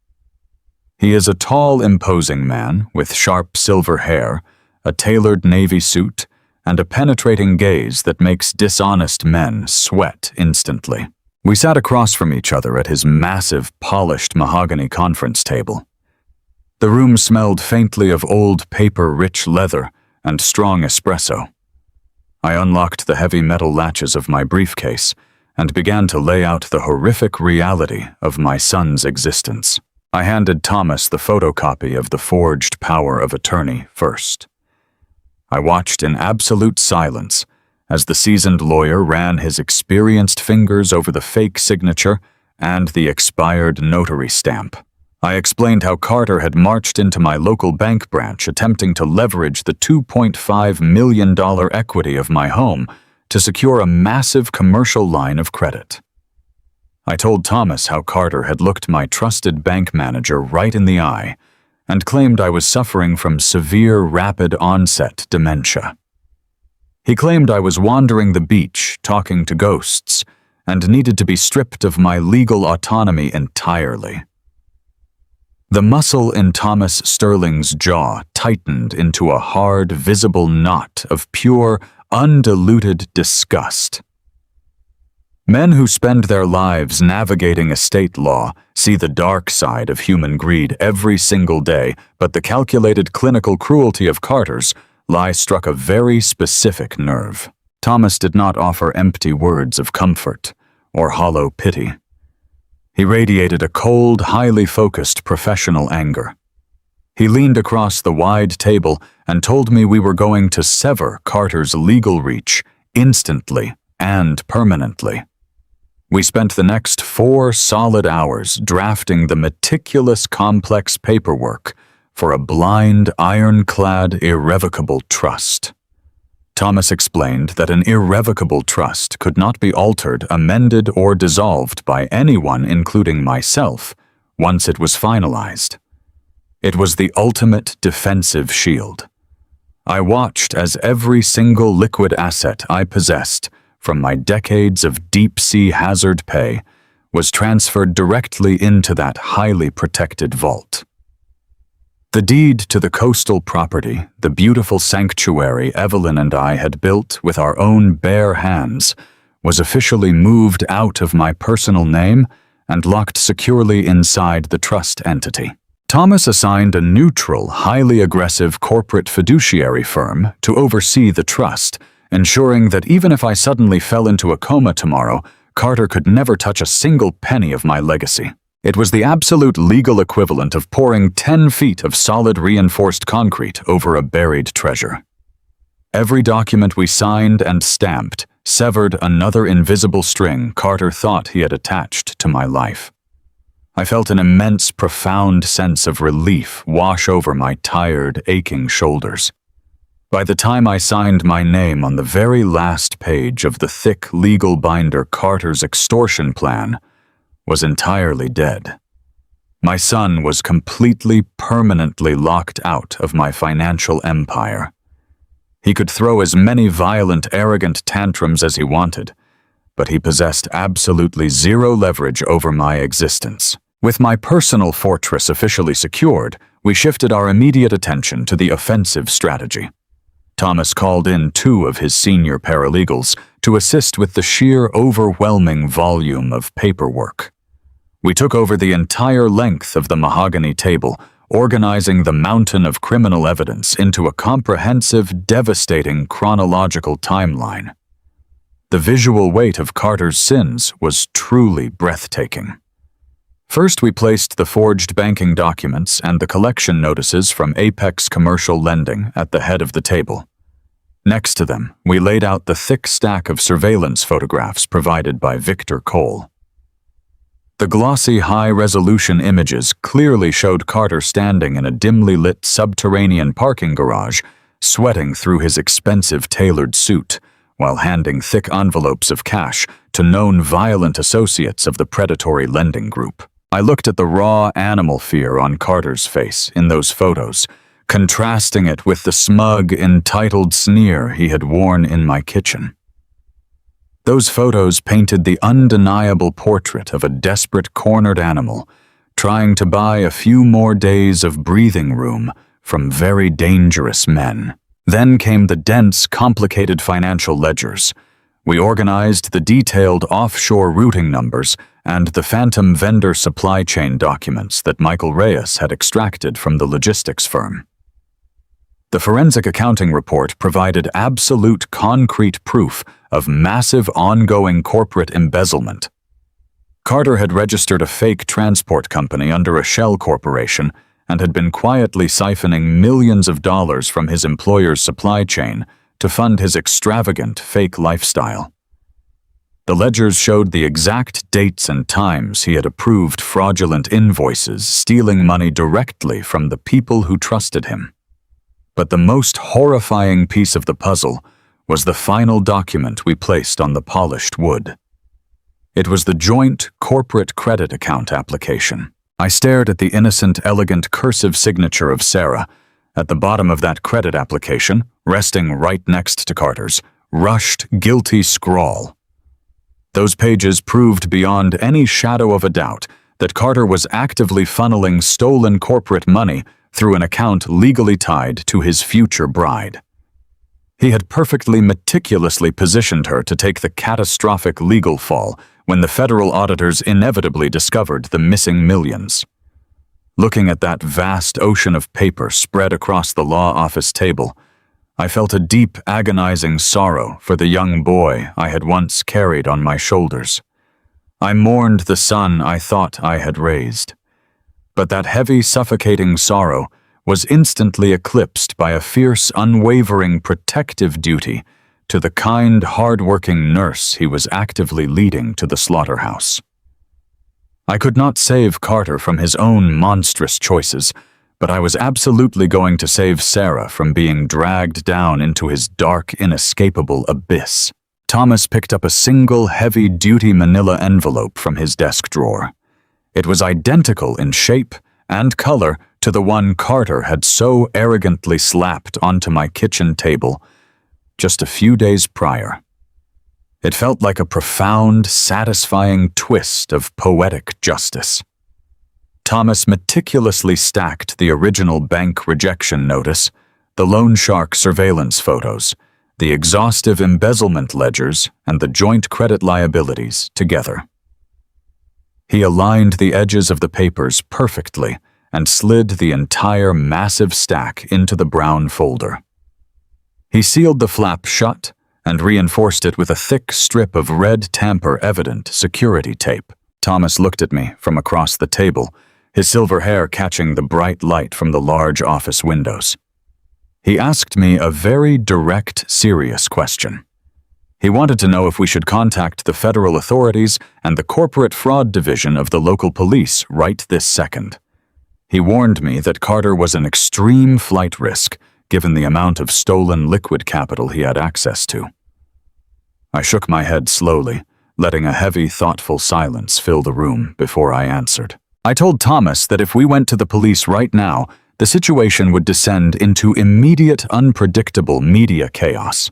[SPEAKER 1] He is a tall, imposing man with sharp silver hair, a tailored navy suit, and a penetrating gaze that makes dishonest men sweat instantly. We sat across from each other at his massive, polished mahogany conference table. The room smelled faintly of old paper-rich leather and strong espresso. I unlocked the heavy metal latches of my briefcase and began to lay out the horrific reality of my son's existence. I handed Thomas the photocopy of the forged power of attorney first. I watched in absolute silence as the seasoned lawyer ran his experienced fingers over the fake signature and the expired notary stamp. I explained how Carter had marched into my local bank branch attempting to leverage the $2.5 million equity of my home to secure a massive commercial line of credit. I told Thomas how Carter had looked my trusted bank manager right in the eye and claimed I was suffering from severe rapid onset dementia. He claimed I was wandering the beach, talking to ghosts, and needed to be stripped of my legal autonomy entirely. The muscle in Thomas Sterling's jaw tightened into a hard, visible knot of pure, undiluted disgust. Men who spend their lives navigating estate law see the dark side of human greed every single day, but the calculated clinical cruelty of Carter's lie struck a very specific nerve. Thomas did not offer empty words of comfort or hollow pity. He radiated a cold, highly focused professional anger. He leaned across the wide table and told me we were going to sever Carter's legal reach instantly and permanently. We spent the next 4 solid hours drafting the meticulous, complex paperwork for a blind, ironclad, irrevocable trust. Thomas explained that an irrevocable trust could not be altered, amended, or dissolved by anyone, including myself, once it was finalized. It was the ultimate defensive shield. I watched as every single liquid asset I possessed from my decades of deep-sea hazard pay was transferred directly into that highly protected vault. The deed to the coastal property, the beautiful sanctuary Evelyn and I had built with our own bare hands, was officially moved out of my personal name and locked securely inside the trust entity. Thomas assigned a neutral, highly aggressive corporate fiduciary firm to oversee the trust, ensuring that even if I suddenly fell into a coma tomorrow, Carter could never touch a single penny of my legacy. It was the absolute legal equivalent of pouring 10 feet of solid reinforced concrete over a buried treasure. Every document we signed and stamped severed another invisible string Carter thought he had attached to my life. I felt an immense, profound sense of relief wash over my tired, aching shoulders. By the time I signed my name on the very last page of the thick legal binder, Carter's extortion plan was entirely dead. My son was completely, permanently locked out of my financial empire. He could throw as many violent, arrogant tantrums as he wanted, but he possessed absolutely zero leverage over my existence. With my personal fortress officially secured, we shifted our immediate attention to the offensive strategy. Thomas called in 2 of his senior paralegals to assist with the sheer, overwhelming volume of paperwork. We took over the entire length of the mahogany table, organizing the mountain of criminal evidence into a comprehensive, devastating chronological timeline. The visual weight of Carter's sins was truly breathtaking. First, we placed the forged banking documents and the collection notices from Apex Commercial Lending at the head of the table. Next to them, we laid out the thick stack of surveillance photographs provided by Victor Cole. The glossy, high-resolution images clearly showed Carter standing in a dimly lit subterranean parking garage, sweating through his expensive tailored suit, while handing thick envelopes of cash to known violent associates of the predatory lending group. I looked at the raw animal fear on Carter's face in those photos, contrasting it with the smug, entitled sneer he had worn in my kitchen. Those photos painted the undeniable portrait of a desperate, cornered animal trying to buy a few more days of breathing room from very dangerous men. Then came the dense, complicated financial ledgers. We organized the detailed offshore routing numbers and the phantom vendor supply chain documents that Michael Reyes had extracted from the logistics firm. The forensic accounting report provided absolute, concrete proof of massive, ongoing corporate embezzlement. Carter had registered a fake transport company under a shell corporation and had been quietly siphoning millions of dollars from his employer's supply chain to fund his extravagant fake lifestyle. The ledgers showed the exact dates and times he had approved fraudulent invoices, stealing money directly from the people who trusted him. But the most horrifying piece of the puzzle was the final document we placed on the polished wood. It was the joint corporate credit account application. I stared at the innocent, elegant cursive signature of Sarah. At the bottom of that credit application, resting right next to Carter's, rushed guilty scrawl. Those pages proved beyond any shadow of a doubt that Carter was actively funneling stolen corporate money through an account legally tied to his future bride. He had perfectly meticulously positioned her to take the catastrophic legal fall when the federal auditors inevitably discovered the missing millions. Looking at that vast ocean of paper spread across the law office table, I felt a deep, agonizing sorrow for the young boy I had once carried on my shoulders. I mourned the son I thought I had raised. But that heavy, suffocating sorrow was instantly eclipsed by a fierce, unwavering protective duty to the kind, hard-working nurse he was actively leading to the slaughterhouse. I could not save Carter from his own monstrous choices, but I was absolutely going to save Sarah from being dragged down into his dark, inescapable abyss. Thomas picked up a single heavy-duty manila envelope from his desk drawer. It was identical in shape and color to the one Carter had so arrogantly slapped onto my kitchen table just a few days prior. It felt like a profound, satisfying twist of poetic justice. Thomas meticulously stacked the original bank rejection notice, the loan shark surveillance photos, the exhaustive embezzlement ledgers, and the joint credit liabilities together. He aligned the edges of the papers perfectly and slid the entire massive stack into the brown folder. He sealed the flap shut and reinforced it with a thick strip of red tamper-evident security tape. Thomas looked at me from across the table, his silver hair catching the bright light from the large office windows. He asked me a very direct, serious question. He wanted to know if we should contact the federal authorities and the corporate fraud division of the local police right this second. He warned me that Carter was an extreme flight risk, given the amount of stolen liquid capital he had access to. I shook my head slowly, letting a heavy, thoughtful silence fill the room before I answered. I told Thomas that if we went to the police right now, the situation would descend into immediate, unpredictable media chaos.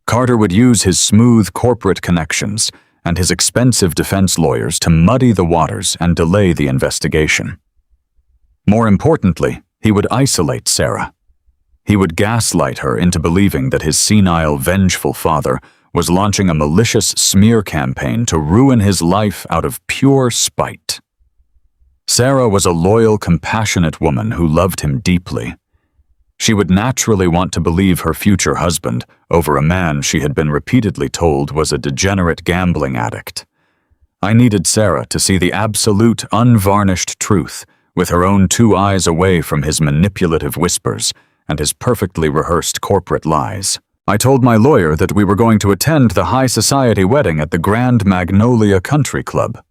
[SPEAKER 1] Carter would use his smooth corporate connections and his expensive defense lawyers to muddy the waters and delay the investigation. More importantly, he would isolate Sarah. He would gaslight her into believing that his senile, vengeful father was launching a malicious smear campaign to ruin his life out of pure spite. Sarah was a loyal, compassionate woman who loved him deeply. She would naturally want to believe her future husband over a man she had been repeatedly told was a degenerate gambling addict. I needed Sarah to see the absolute, unvarnished truth, with her own 2 eyes away from his manipulative whispers and his perfectly rehearsed corporate lies. I told my lawyer that we were going to attend the high society wedding at the Grand Magnolia Country Club.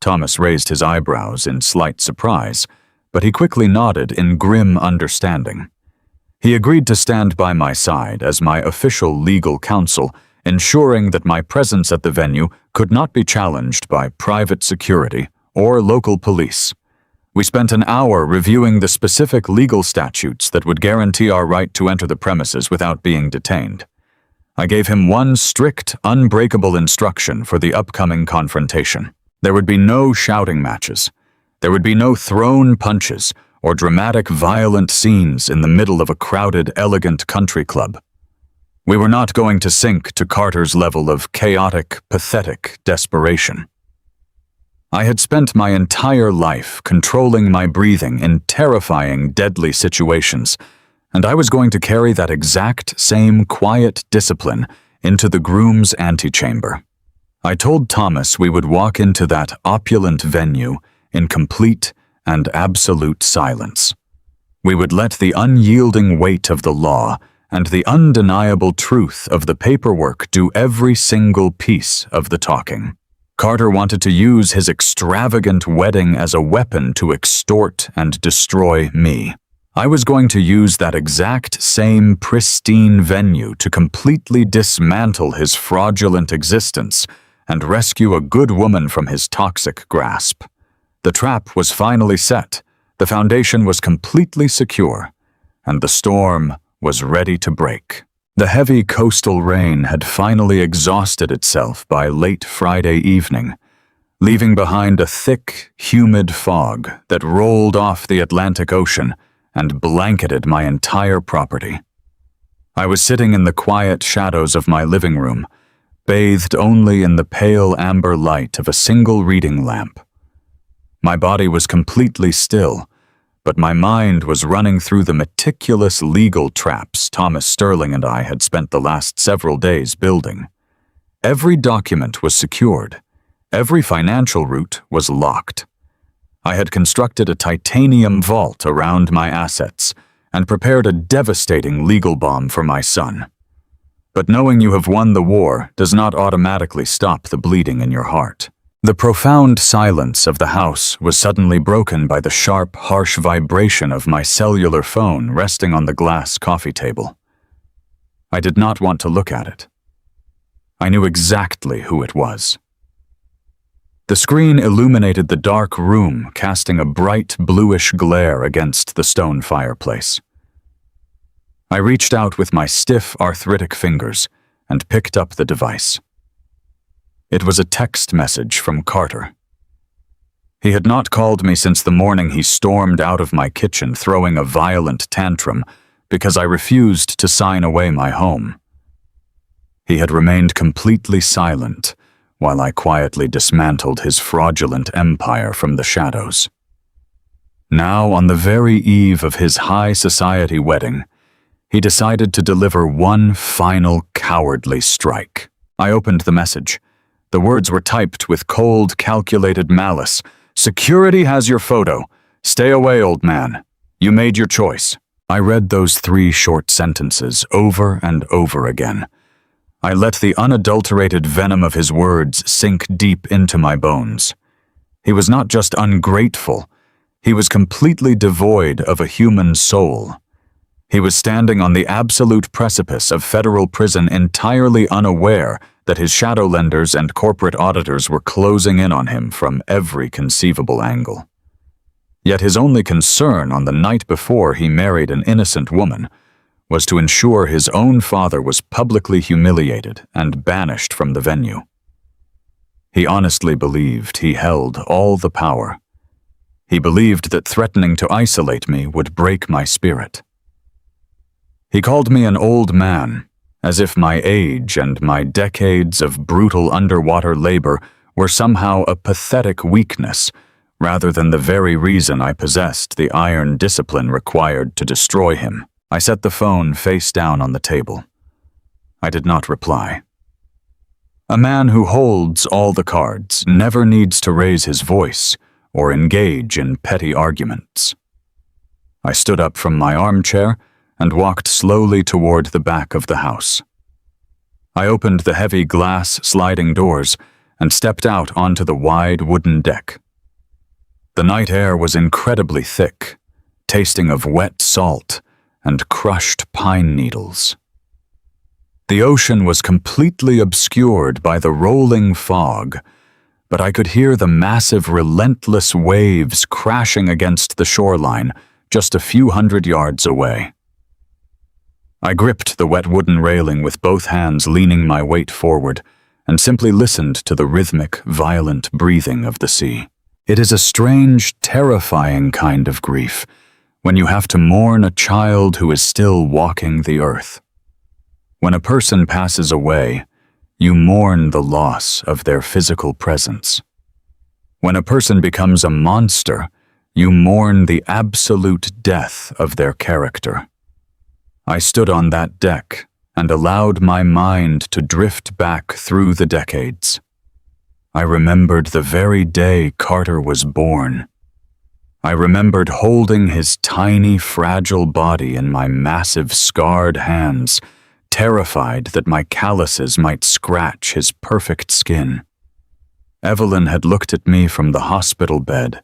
[SPEAKER 1] Thomas raised his eyebrows in slight surprise, but he quickly nodded in grim understanding. He agreed to stand by my side as my official legal counsel, ensuring that my presence at the venue could not be challenged by private security or local police. We spent an hour reviewing the specific legal statutes that would guarantee our right to enter the premises without being detained. I gave him one strict, unbreakable instruction for the upcoming confrontation. There would be no shouting matches. There would be no thrown punches or dramatic, violent scenes in the middle of a crowded, elegant country club. We were not going to sink to Carter's level of chaotic, pathetic desperation. I had spent my entire life controlling my breathing in terrifying, deadly situations, and I was going to carry that exact same quiet discipline into the groom's antechamber. I told Thomas we would walk into that opulent venue in complete and absolute silence. We would let the unyielding weight of the law and the undeniable truth of the paperwork do every single piece of the talking. Carter wanted to use his extravagant wedding as a weapon to extort and destroy me. I was going to use that exact same pristine venue to completely dismantle his fraudulent existence and rescue a good woman from his toxic grasp. The trap was finally set, the foundation was completely secure, and the storm was ready to break. The heavy coastal rain had finally exhausted itself by late Friday evening, leaving behind a thick, humid fog that rolled off the Atlantic Ocean and blanketed my entire property. I was sitting in the quiet shadows of my living room, bathed only in the pale amber light of a single reading lamp. My body was completely still, but my mind was running through the meticulous legal traps Thomas Sterling and I had spent the last several days building. Every document was secured. Every financial route was locked. I had constructed a titanium vault around my assets and prepared a devastating legal bomb for my son. But knowing you have won the war does not automatically stop the bleeding in your heart. The profound silence of the house was suddenly broken by the sharp, harsh vibration of my cellular phone resting on the glass coffee table. I did not want to look at it. I knew exactly who it was. The screen illuminated the dark room, casting a bright bluish glare against the stone fireplace. I reached out with my stiff, arthritic fingers and picked up the device. It was a text message from Carter. He had not called me since the morning he stormed out of my kitchen throwing a violent tantrum because I refused to sign away my home. He had remained completely silent while I quietly dismantled his fraudulent empire from the shadows. Now, on the very eve of his high society wedding, he decided to deliver one final cowardly strike. I opened the message. The words were typed with cold, calculated malice. "Security has your photo. Stay away, old man. You made your choice." I read those 3 short sentences over and over again. I let the unadulterated venom of his words sink deep into my bones. He was not just ungrateful, he was completely devoid of a human soul. He was standing on the absolute precipice of federal prison entirely unaware that his shadow lenders and corporate auditors were closing in on him from every conceivable angle. Yet his only concern on the night before he married an innocent woman was to ensure his own father was publicly humiliated and banished from the venue. He honestly believed he held all the power. He believed that threatening to isolate me would break my spirit. He called me an old man, as if my age and my decades of brutal underwater labor were somehow a pathetic weakness, rather than the very reason I possessed the iron discipline required to destroy him. I set the phone face down on the table. I did not reply. A man who holds all the cards never needs to raise his voice or engage in petty arguments. I stood up from my armchair and walked slowly toward the back of the house. I opened the heavy glass sliding doors and stepped out onto the wide wooden deck. The night air was incredibly thick, tasting of wet salt and crushed pine needles. The ocean was completely obscured by the rolling fog, but I could hear the massive, relentless waves crashing against the shoreline just a few hundred yards away. I gripped the wet wooden railing with both hands, leaning my weight forward, and simply listened to the rhythmic, violent breathing of the sea. It is a strange, terrifying kind of grief when you have to mourn a child who is still walking the earth. When a person passes away, you mourn the loss of their physical presence. When a person becomes a monster, you mourn the absolute death of their character. I stood on that deck and allowed my mind to drift back through the decades. I remembered the very day Carter was born. I remembered holding his tiny, fragile body in my massive, scarred hands, terrified that my calluses might scratch his perfect skin. Evelyn had looked at me from the hospital bed,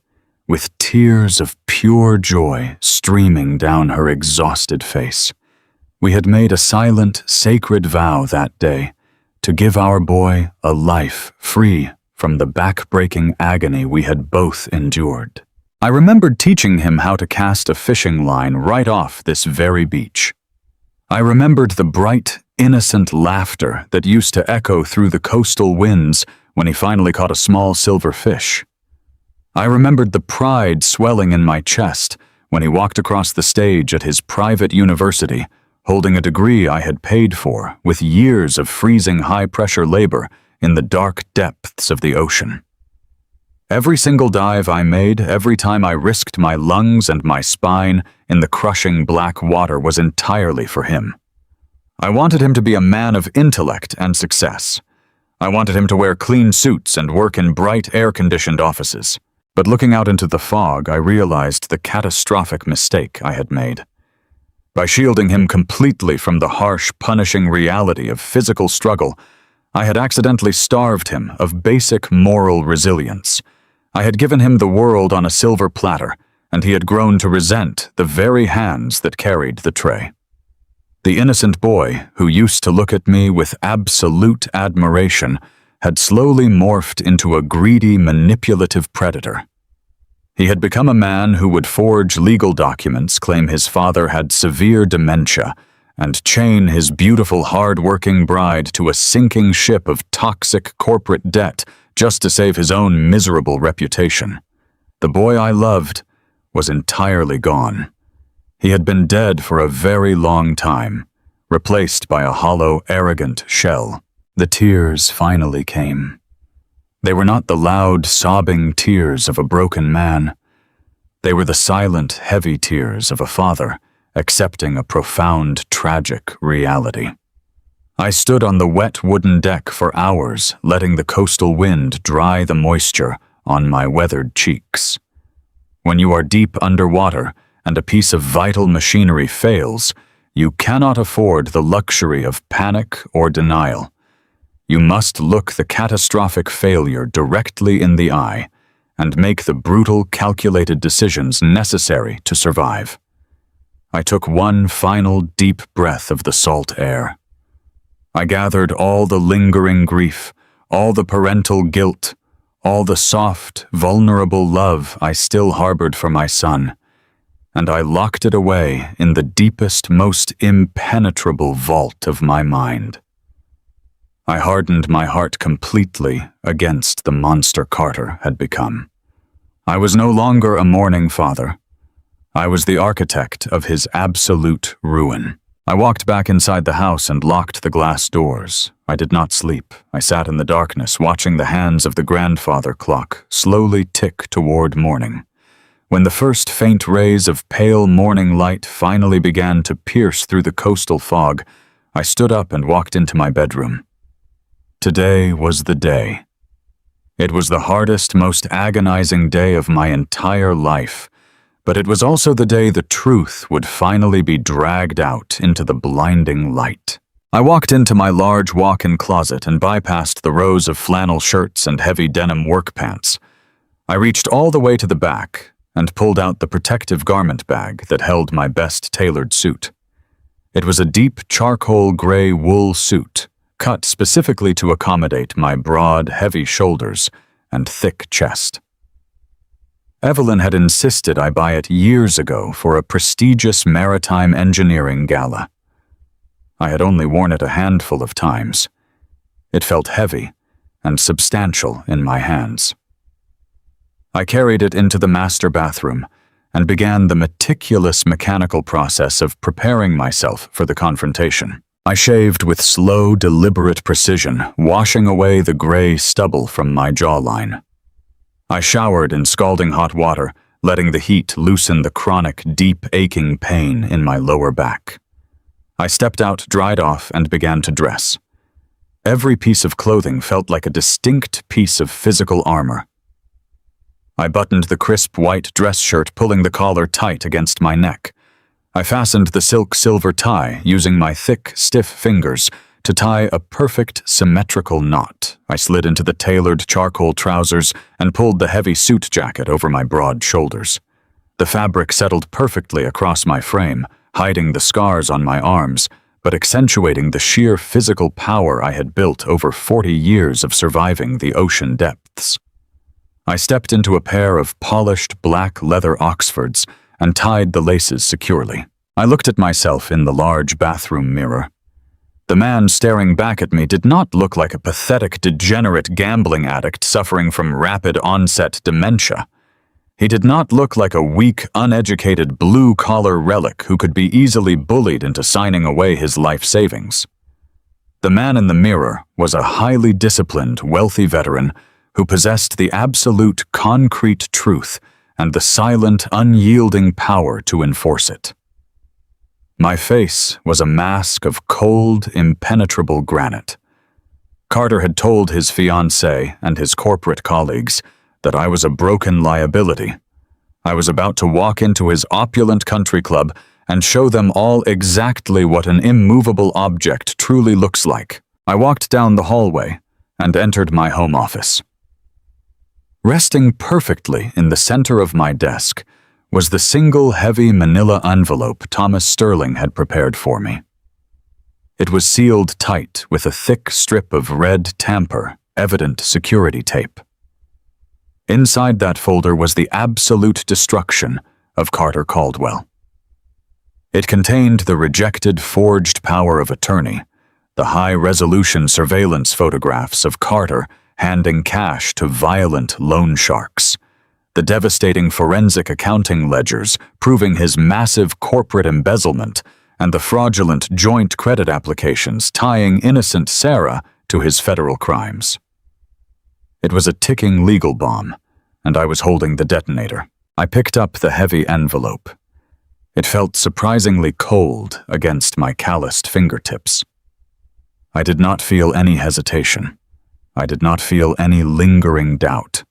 [SPEAKER 1] with tears of pure joy streaming down her exhausted face. We had made a silent, sacred vow that day to give our boy a life free from the back-breaking agony we had both endured. I remembered teaching him how to cast a fishing line right off this very beach. I remembered the bright, innocent laughter that used to echo through the coastal winds when he finally caught a small silver fish. I remembered the pride swelling in my chest when he walked across the stage at his private university, holding a degree I had paid for with years of freezing high-pressure labor in the dark depths of the ocean. Every single dive I made, every time I risked my lungs and my spine in the crushing black water was entirely for him. I wanted him to be a man of intellect and success. I wanted him to wear clean suits and work in bright, air-conditioned offices. But looking out into the fog, I realized the catastrophic mistake I had made. By shielding him completely from the harsh, punishing reality of physical struggle, I had accidentally starved him of basic moral resilience. I had given him the world on a silver platter, and he had grown to resent the very hands that carried the tray. The innocent boy, who used to look at me with absolute admiration, had slowly morphed into a greedy, manipulative predator. He had become a man who would forge legal documents, claim his father had severe dementia, and chain his beautiful, hard-working bride to a sinking ship of toxic corporate debt just to save his own miserable reputation. The boy I loved was entirely gone. He had been dead for a very long time, replaced by a hollow, arrogant shell. The tears finally came. They were not the loud, sobbing tears of a broken man. They were the silent, heavy tears of a father accepting a profound, tragic reality. I stood on the wet wooden deck for hours, letting the coastal wind dry the moisture on my weathered cheeks. When you are deep underwater and a piece of vital machinery fails, you cannot afford the luxury of panic or denial. You must look the catastrophic failure directly in the eye and make the brutal, calculated decisions necessary to survive. I took one final deep breath of the salt air. I gathered all the lingering grief, all the parental guilt, all the soft, vulnerable love I still harbored for my son, and I locked it away in the deepest, most impenetrable vault of my mind. I hardened my heart completely against the monster Carter had become. I was no longer a mourning father. I was the architect of his absolute ruin. I walked back inside the house and locked the glass doors. I did not sleep. I sat in the darkness, watching the hands of the grandfather clock slowly tick toward morning. When the first faint rays of pale morning light finally began to pierce through the coastal fog, I stood up and walked into my bedroom. Today was the day. It was the hardest, most agonizing day of my entire life, but it was also the day the truth would finally be dragged out into the blinding light. I walked into my large walk-in closet and bypassed the rows of flannel shirts and heavy denim work pants. I reached all the way to the back and pulled out the protective garment bag that held my best tailored suit. It was a deep charcoal gray wool suit, cut specifically to accommodate my broad, heavy shoulders and thick chest. Evelyn had insisted I buy it years ago for a prestigious maritime engineering gala. I had only worn it a handful of times. It felt heavy and substantial in my hands. I carried it into the master bathroom and began the meticulous mechanical process of preparing myself for the confrontation. I shaved with slow, deliberate precision, washing away the gray stubble from my jawline. I showered in scalding hot water, letting the heat loosen the chronic, deep, aching pain in my lower back. I stepped out, dried off, and began to dress. Every piece of clothing felt like a distinct piece of physical armor. I buttoned the crisp white dress shirt, pulling the collar tight against my neck. I fastened the silk silver tie, using my thick, stiff fingers to tie a perfect, symmetrical knot. I slid into the tailored charcoal trousers and pulled the heavy suit jacket over my broad shoulders. The fabric settled perfectly across my frame, hiding the scars on my arms, but accentuating the sheer physical power I had built over 40 years of surviving the ocean depths. I stepped into a pair of polished black leather Oxfords and tied the laces securely. I looked at myself in the large bathroom mirror. The man staring back at me did not look like a pathetic, degenerate gambling addict suffering from rapid onset dementia. He did not look like a weak, uneducated blue-collar relic who could be easily bullied into signing away his life savings. The man in the mirror was a highly disciplined, wealthy veteran who possessed the absolute, concrete truth and the silent, unyielding power to enforce it. My face was a mask of cold, impenetrable granite. Carter had told his fiancée and his corporate colleagues that I was a broken liability. I was about to walk into his opulent country club and show them all exactly what an immovable object truly looks like. I walked down the hallway and entered my home office. Resting perfectly in the center of my desk was the single heavy manila envelope Thomas Sterling had prepared for me. It was sealed tight with a thick strip of red tamper, evident security tape. Inside that folder was the absolute destruction of Carter Caldwell. It contained the rejected forged power of attorney, the high-resolution surveillance photographs of Carter handing cash to violent loan sharks, the devastating forensic accounting ledgers proving his massive corporate embezzlement, and the fraudulent joint credit applications tying innocent Sarah to his federal crimes. It was a ticking legal bomb, and I was holding the detonator. I picked up the heavy envelope. It felt surprisingly cold against my calloused fingertips. I did not feel any hesitation. I did not feel any lingering doubt.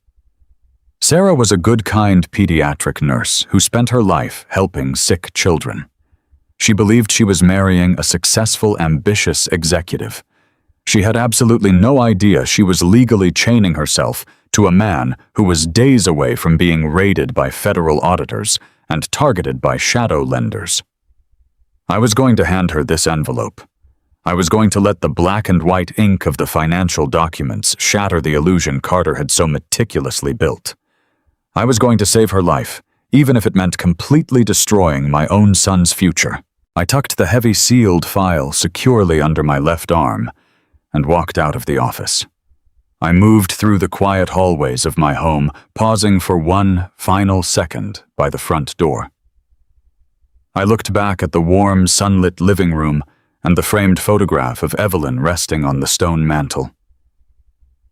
[SPEAKER 1] Sarah was a good, kind pediatric nurse who spent her life helping sick children. She believed she was marrying a successful, ambitious executive. She had absolutely no idea she was legally chaining herself to a man who was days away from being raided by federal auditors and targeted by shadow lenders. I was going to hand her this envelope. I was going to let the black and white ink of the financial documents shatter the illusion Carter had so meticulously built. I was going to save her life, even if it meant completely destroying my own son's future. I tucked the heavy sealed file securely under my left arm and walked out of the office. I moved through the quiet hallways of my home, pausing for one final second by the front door. I looked back at the warm, sunlit living room and the framed photograph of Evelyn resting on the stone mantel.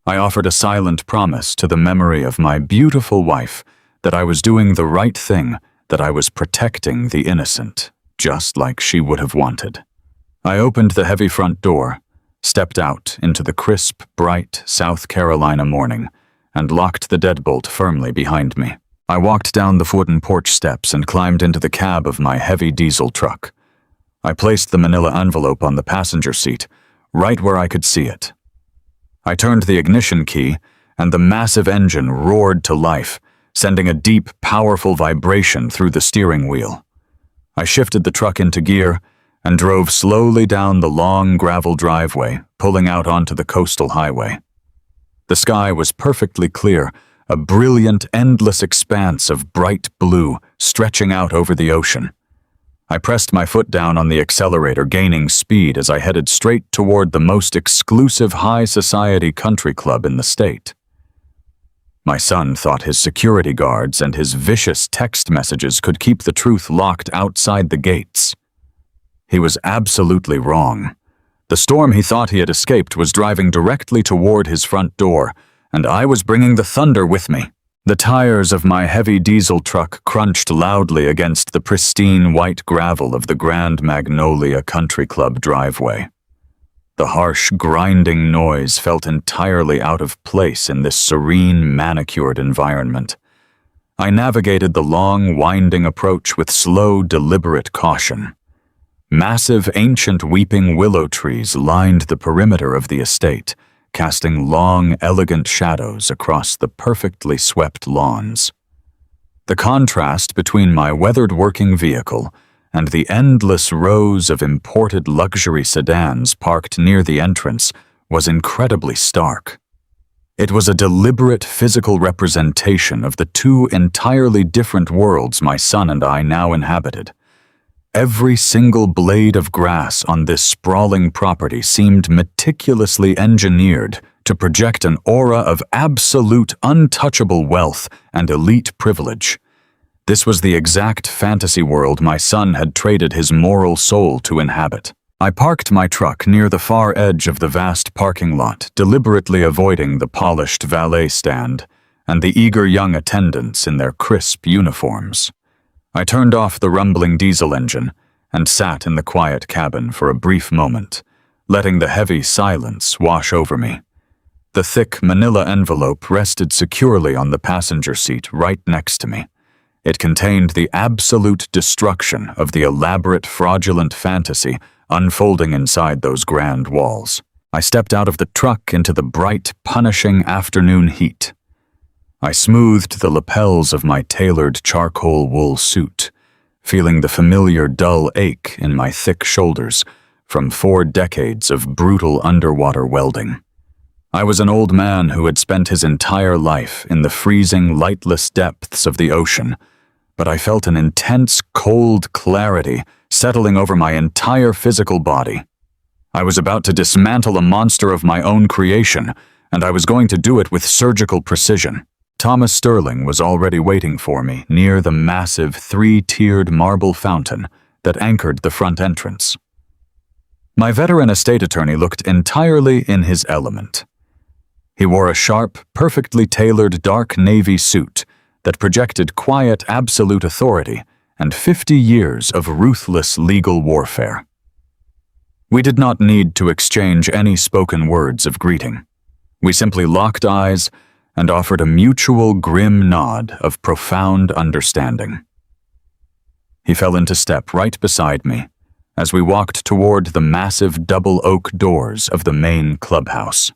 [SPEAKER 1] I offered a silent promise to the memory of my beautiful wife that I was doing the right thing, that I was protecting the innocent, just like she would have wanted. I opened the heavy front door, stepped out into the crisp, bright South Carolina morning, and locked the deadbolt firmly behind me. I walked down the wooden porch steps and climbed into the cab of my heavy diesel truck. I placed the manila envelope on the passenger seat, right where I could see it. I turned the ignition key, and the massive engine roared to life, sending a deep, powerful vibration through the steering wheel. I shifted the truck into gear and drove slowly down the long gravel driveway, pulling out onto the coastal highway. The sky was perfectly clear, a brilliant, endless expanse of bright blue stretching out over the ocean. I pressed my foot down on the accelerator, gaining speed as I headed straight toward the most exclusive high society country club in the state. My son thought his security guards and his vicious text messages could keep the truth locked outside the gates. He was absolutely wrong. The storm he thought he had escaped was driving directly toward his front door, and I was bringing the thunder with me. The tires of my heavy diesel truck crunched loudly against the pristine white gravel of the Grand Magnolia Country Club driveway. The harsh, grinding noise felt entirely out of place in this serene, manicured environment, I navigated the long, winding approach with slow, deliberate caution. Massive, ancient weeping willow trees lined the perimeter of the estate, casting long, elegant shadows across the perfectly swept lawns. The contrast between my weathered working vehicle and the endless rows of imported luxury sedans parked near the entrance was incredibly stark. It was a deliberate physical representation of the two entirely different worlds my son and I now inhabited. Every single blade of grass on this sprawling property seemed meticulously engineered to project an aura of absolute untouchable wealth and elite privilege. This was the exact fantasy world my son had traded his moral soul to inhabit. I parked my truck near the far edge of the vast parking lot, deliberately avoiding the polished valet stand and the eager young attendants in their crisp uniforms. I turned off the rumbling diesel engine and sat in the quiet cabin for a brief moment, letting the heavy silence wash over me. The thick manila envelope rested securely on the passenger seat right next to me. It contained the absolute destruction of the elaborate, fraudulent fantasy unfolding inside those grand walls. I stepped out of the truck into the bright, punishing afternoon heat. I smoothed the lapels of my tailored charcoal wool suit, feeling the familiar dull ache in my thick shoulders from 4 decades of brutal underwater welding. I was an old man who had spent his entire life in the freezing, lightless depths of the ocean, but I felt an intense, cold clarity settling over my entire physical body. I was about to dismantle a monster of my own creation, and I was going to do it with surgical precision. Thomas Sterling was already waiting for me near the massive 3-tiered marble fountain that anchored the front entrance. My veteran estate attorney looked entirely in his element. He wore a sharp, perfectly tailored dark navy suit that projected quiet, absolute authority and 50 years of ruthless legal warfare. We did not need to exchange any spoken words of greeting. We simply locked eyes and offered a mutual grim nod of profound understanding. He fell into step right beside me as we walked toward the massive double oak doors of the main clubhouse.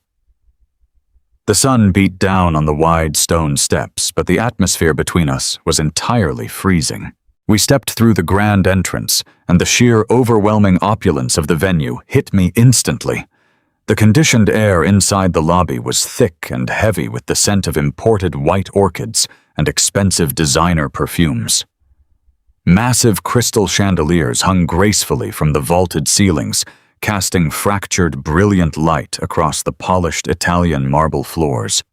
[SPEAKER 1] The sun beat down on the wide stone steps, but the atmosphere between us was entirely freezing. We stepped through the grand entrance, and the sheer overwhelming opulence of the venue hit me instantly. The conditioned air inside the lobby was thick and heavy with the scent of imported white orchids and expensive designer perfumes. Massive crystal chandeliers hung gracefully from the vaulted ceilings, casting fractured, brilliant light across the polished Italian marble floors.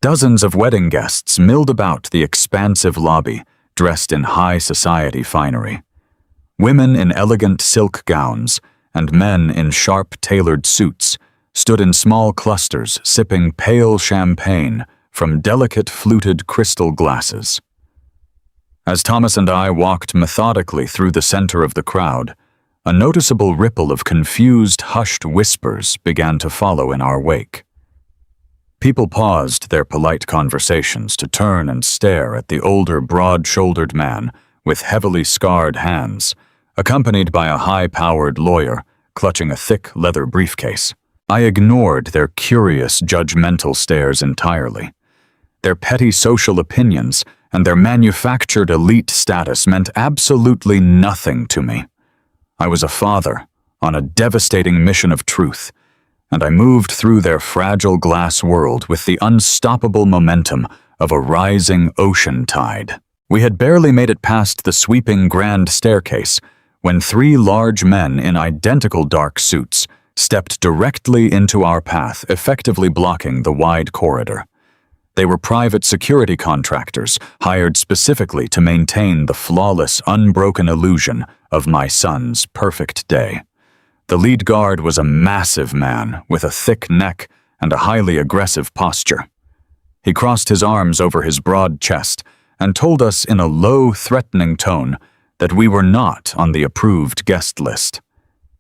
[SPEAKER 1] Dozens of wedding guests milled about the expansive lobby, dressed in high society finery. Women in elegant silk gowns and men in sharp, tailored suits stood in small clusters sipping pale champagne from delicate fluted crystal glasses. As Thomas and I walked methodically through the center of the crowd, a noticeable ripple of confused, hushed whispers began to follow in our wake. People paused their polite conversations to turn and stare at the older, broad-shouldered man with heavily scarred hands, accompanied by a high-powered lawyer clutching a thick leather briefcase. I ignored their curious, judgmental stares entirely. Their petty social opinions and their manufactured elite status meant absolutely nothing to me. I was a father on a devastating mission of truth, and I moved through their fragile glass world with the unstoppable momentum of a rising ocean tide. We had barely made it past the sweeping grand staircase when 3 large men in identical dark suits stepped directly into our path, effectively blocking the wide corridor. They were private security contractors hired specifically to maintain the flawless, unbroken illusion of my son's perfect day. The lead guard was a massive man with a thick neck and a highly aggressive posture. He crossed his arms over his broad chest and told us in a low, threatening tone that we were not on the approved guest list.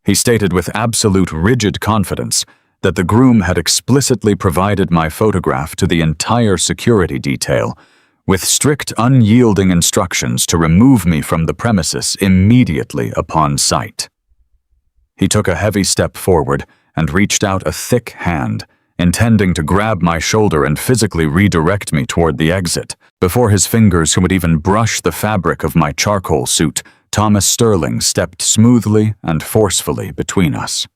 [SPEAKER 1] He stated with absolute rigid confidence that the groom had explicitly provided my photograph to the entire security detail, with strict, unyielding instructions to remove me from the premises immediately upon sight. He took a heavy step forward and reached out a thick hand, intending to grab my shoulder and physically redirect me toward the exit. Before his fingers would even brush the fabric of my charcoal suit, Thomas Sterling stepped smoothly and forcefully between us.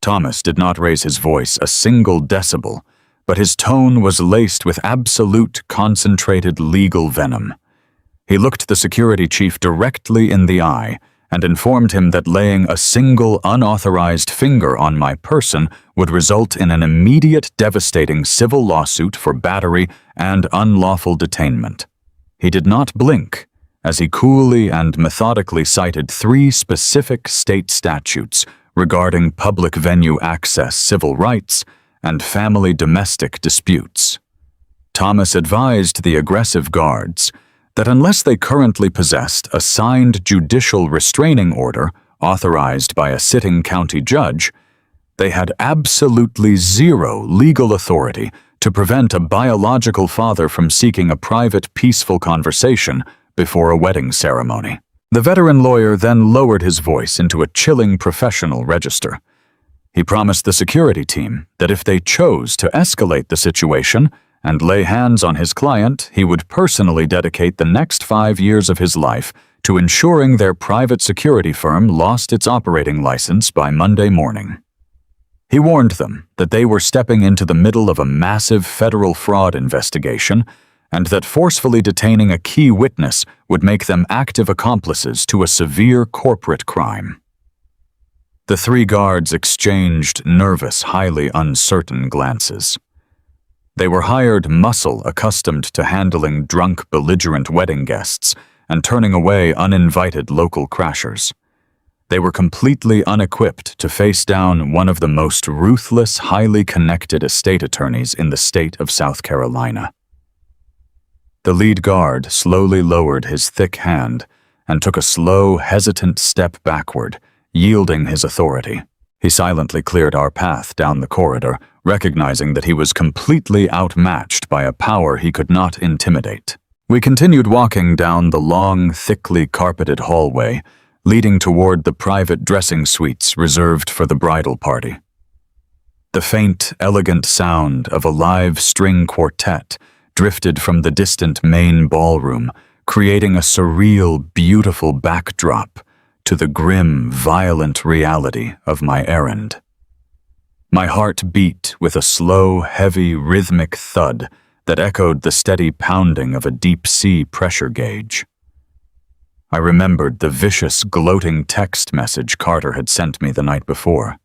[SPEAKER 1] Thomas did not raise his voice a single decibel, but his tone was laced with absolute concentrated legal venom. He looked the security chief directly in the eye and informed him that laying a single unauthorized finger on my person would result in an immediate devastating civil lawsuit for battery and unlawful detainment. He did not blink as he coolly and methodically cited 3 specific state statutes regarding public venue access civil rights and family domestic disputes. Thomas advised the aggressive guards that unless they currently possessed a signed judicial restraining order authorized by a sitting county judge, they had absolutely zero legal authority to prevent a biological father from seeking a private, peaceful conversation before a wedding ceremony. The veteran lawyer then lowered his voice into a chilling professional register. He promised the security team that if they chose to escalate the situation and lay hands on his client, he would personally dedicate the next 5 years of his life to ensuring their private security firm lost its operating license by Monday morning. He warned them that they were stepping into the middle of a massive federal fraud investigation and that forcefully detaining a key witness would make them active accomplices to a severe corporate crime. The 3 guards exchanged nervous, highly uncertain glances. They were hired muscle accustomed to handling drunk, belligerent wedding guests and turning away uninvited local crashers. They were completely unequipped to face down one of the most ruthless, highly connected estate attorneys in the state of South Carolina. The lead guard slowly lowered his thick hand and took a slow, hesitant step backward, yielding his authority. He silently cleared our path down the corridor, recognizing that he was completely outmatched by a power he could not intimidate. We continued walking down the long, thickly carpeted hallway, leading toward the private dressing suites reserved for the bridal party. The faint, elegant sound of a live string quartet drifted from the distant main ballroom, creating a surreal, beautiful backdrop to the grim, violent reality of my errand. My heart beat with a slow, heavy, rhythmic thud that echoed the steady pounding of a deep-sea pressure gauge. I remembered the vicious, gloating text message Carter had sent me the night before.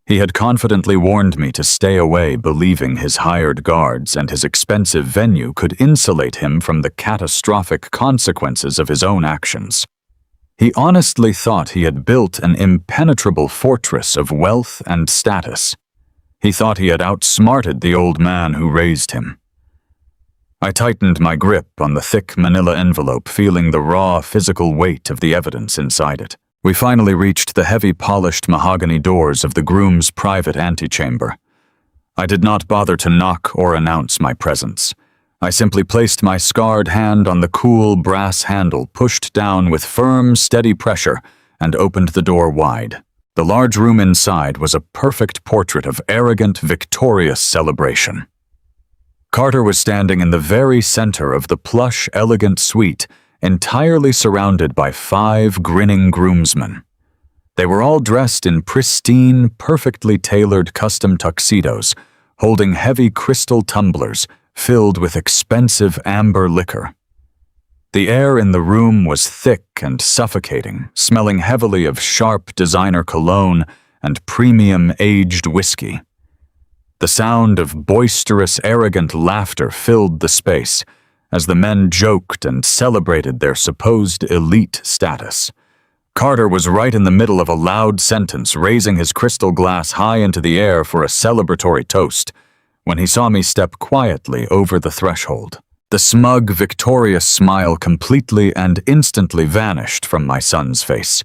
[SPEAKER 1] He had confidently warned me to stay away, believing his hired guards and his expensive venue could insulate him from the catastrophic consequences of his own actions. He honestly thought he had built an impenetrable fortress of wealth and status. He thought he had outsmarted the old man who raised him. I tightened my grip on the thick manila envelope, feeling the raw physical weight of the evidence inside it. We finally reached the heavy polished mahogany doors of the groom's private antechamber. I did not bother to knock or announce my presence. I simply placed my scarred hand on the cool brass handle, pushed down with firm, steady pressure, and opened the door wide. The large room inside was a perfect portrait of arrogant, victorious celebration. Carter was standing in the very center of the plush, elegant suite, entirely surrounded by 5 grinning groomsmen. They were all dressed in pristine, perfectly tailored custom tuxedos, holding heavy crystal tumblers filled with expensive amber liquor. The air in the room was thick and suffocating, smelling heavily of sharp designer cologne and premium aged whiskey. The sound of boisterous, arrogant laughter filled the space as the men joked and celebrated their supposed elite status. Carter was right in the middle of a loud sentence, raising his crystal glass high into the air for a celebratory toast, when he saw me step quietly over the threshold. The smug, victorious smile completely and instantly vanished from my son's face.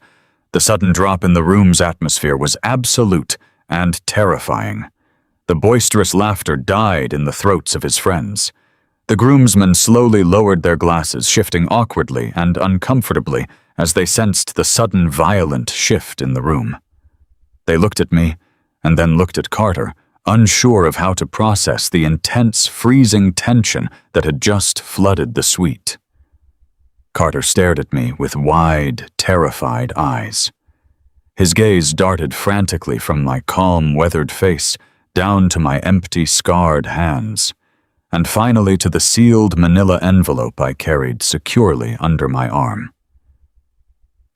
[SPEAKER 1] The sudden drop in the room's atmosphere was absolute and terrifying. The boisterous laughter died in the throats of his friends. The groomsmen slowly lowered their glasses, shifting awkwardly and uncomfortably as they sensed the sudden violent shift in the room. They looked at me, and then looked at Carter, unsure of how to process the intense, freezing tension that had just flooded the suite. Carter stared at me with wide, terrified eyes. His gaze darted frantically from my calm, weathered face down to my empty, scarred hands, and finally to the sealed manila envelope I carried securely under my arm.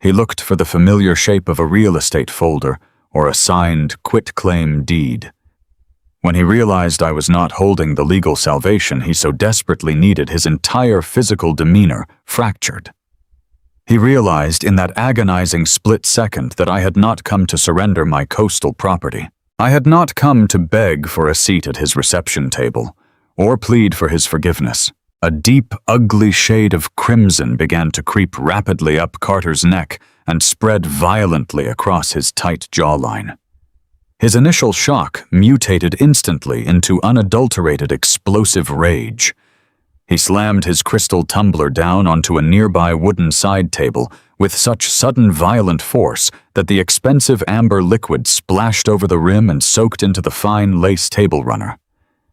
[SPEAKER 1] He looked for the familiar shape of a real estate folder or a signed quitclaim deed. When he realized I was not holding the legal salvation he so desperately needed, his entire physical demeanor fractured. He realized in that agonizing split second that I had not come to surrender my coastal property. I had not come to beg for a seat at his reception table or plead for his forgiveness. A deep, ugly shade of crimson began to creep rapidly up Carter's neck and spread violently across his tight jawline. His initial shock mutated instantly into unadulterated explosive rage. He slammed his crystal tumbler down onto a nearby wooden side table with such sudden violent force that the expensive amber liquid splashed over the rim and soaked into the fine lace table runner.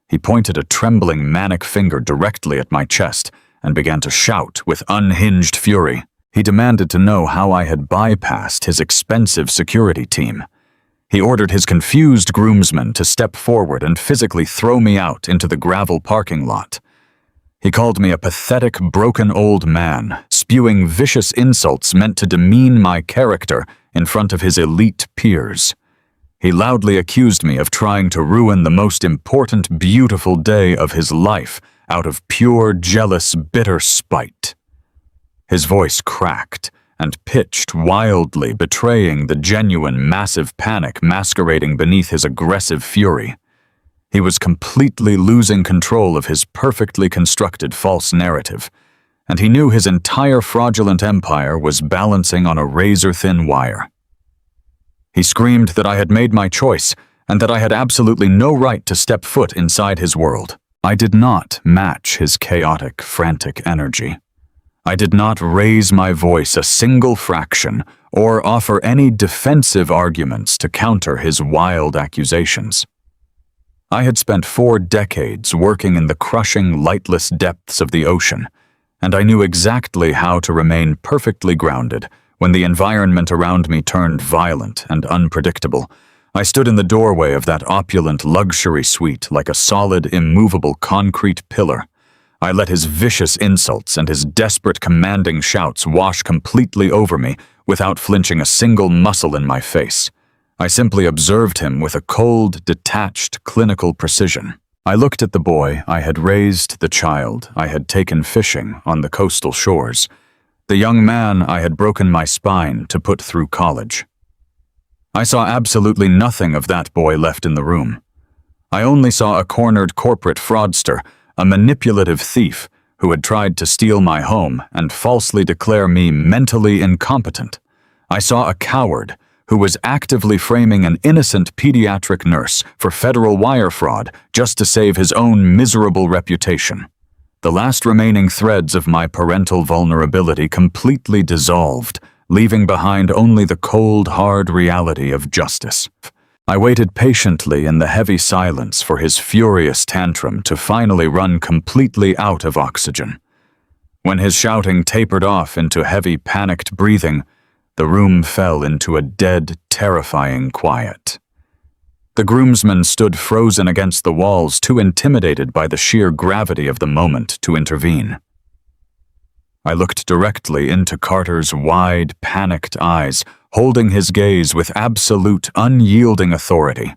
[SPEAKER 1] He pointed a trembling manic finger directly at my chest and began to shout with unhinged fury. He demanded to know how I had bypassed his expensive security team. He ordered his confused groomsmen to step forward and physically throw me out into the gravel parking lot. He called me a pathetic, broken old man, spewing vicious insults meant to demean my character in front of his elite peers. He loudly accused me of trying to ruin the most important, beautiful day of his life out of pure, jealous, bitter spite. His voice cracked and pitched wildly, betraying the genuine, massive panic masquerading beneath his aggressive fury. He was completely losing control of his perfectly constructed false narrative, and he knew his entire fraudulent empire was balancing on a razor-thin wire. He screamed that I had made my choice and that I had absolutely no right to step foot inside his world. I did not match his chaotic, frantic energy. I did not raise my voice a single fraction or offer any defensive arguments to counter his wild accusations. I had spent 4 decades working in the crushing, lightless depths of the ocean, and I knew exactly how to remain perfectly grounded when the environment around me turned violent and unpredictable. I stood in the doorway of that opulent luxury suite like a solid, immovable concrete pillar. I let his vicious insults and his desperate commanding shouts wash completely over me without flinching a single muscle in my face. I simply observed him with a cold, detached, clinical precision. I looked at the boy I had raised, the child I had taken fishing on the coastal shores, the young man I had broken my spine to put through college. I saw absolutely nothing of that boy left in the room. I only saw a cornered corporate fraudster, a manipulative thief who had tried to steal my home and falsely declare me mentally incompetent. I saw a coward who was actively framing an innocent pediatric nurse for federal wire fraud just to save his own miserable reputation. The last remaining threads of my parental vulnerability completely dissolved, leaving behind only the cold, hard reality of justice. I waited patiently in the heavy silence for his furious tantrum to finally run completely out of oxygen. When his shouting tapered off into heavy, panicked breathing, the room fell into a dead, terrifying quiet. The groomsmen stood frozen against the walls, too intimidated by the sheer gravity of the moment to intervene. I looked directly into Carter's wide, panicked eyes, holding his gaze with absolute, unyielding authority.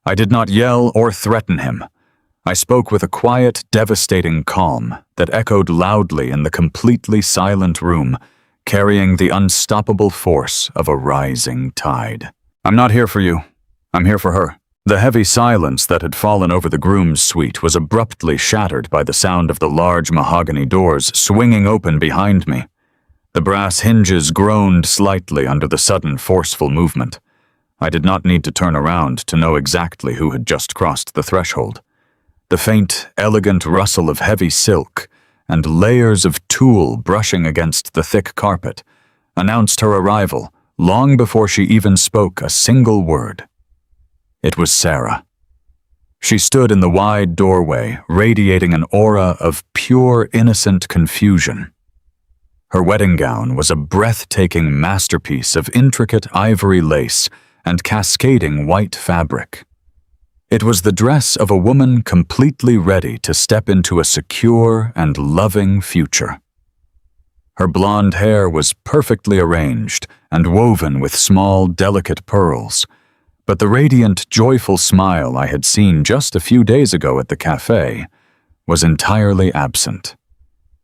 [SPEAKER 1] I did not yell or threaten him. I spoke with a quiet, devastating calm that echoed loudly in the completely silent room, carrying the unstoppable force of a rising tide. "I'm not here for you. I'm here for her." The heavy silence that had fallen over the groom's suite was abruptly shattered by the sound of the large mahogany doors swinging open behind me. The brass hinges groaned slightly under the sudden, forceful movement. I did not need to turn around to know exactly who had just crossed the threshold. The faint, elegant rustle of heavy silk and layers of tulle brushing against the thick carpet announced her arrival long before she even spoke a single word. It was Sarah. She stood in the wide doorway, radiating an aura of pure, innocent confusion. Her wedding gown was a breathtaking masterpiece of intricate ivory lace and cascading white fabric. It was the dress of a woman completely ready to step into a secure and loving future. Her blonde hair was perfectly arranged and woven with small, delicate pearls, but the radiant, joyful smile I had seen just a few days ago at the cafe was entirely absent.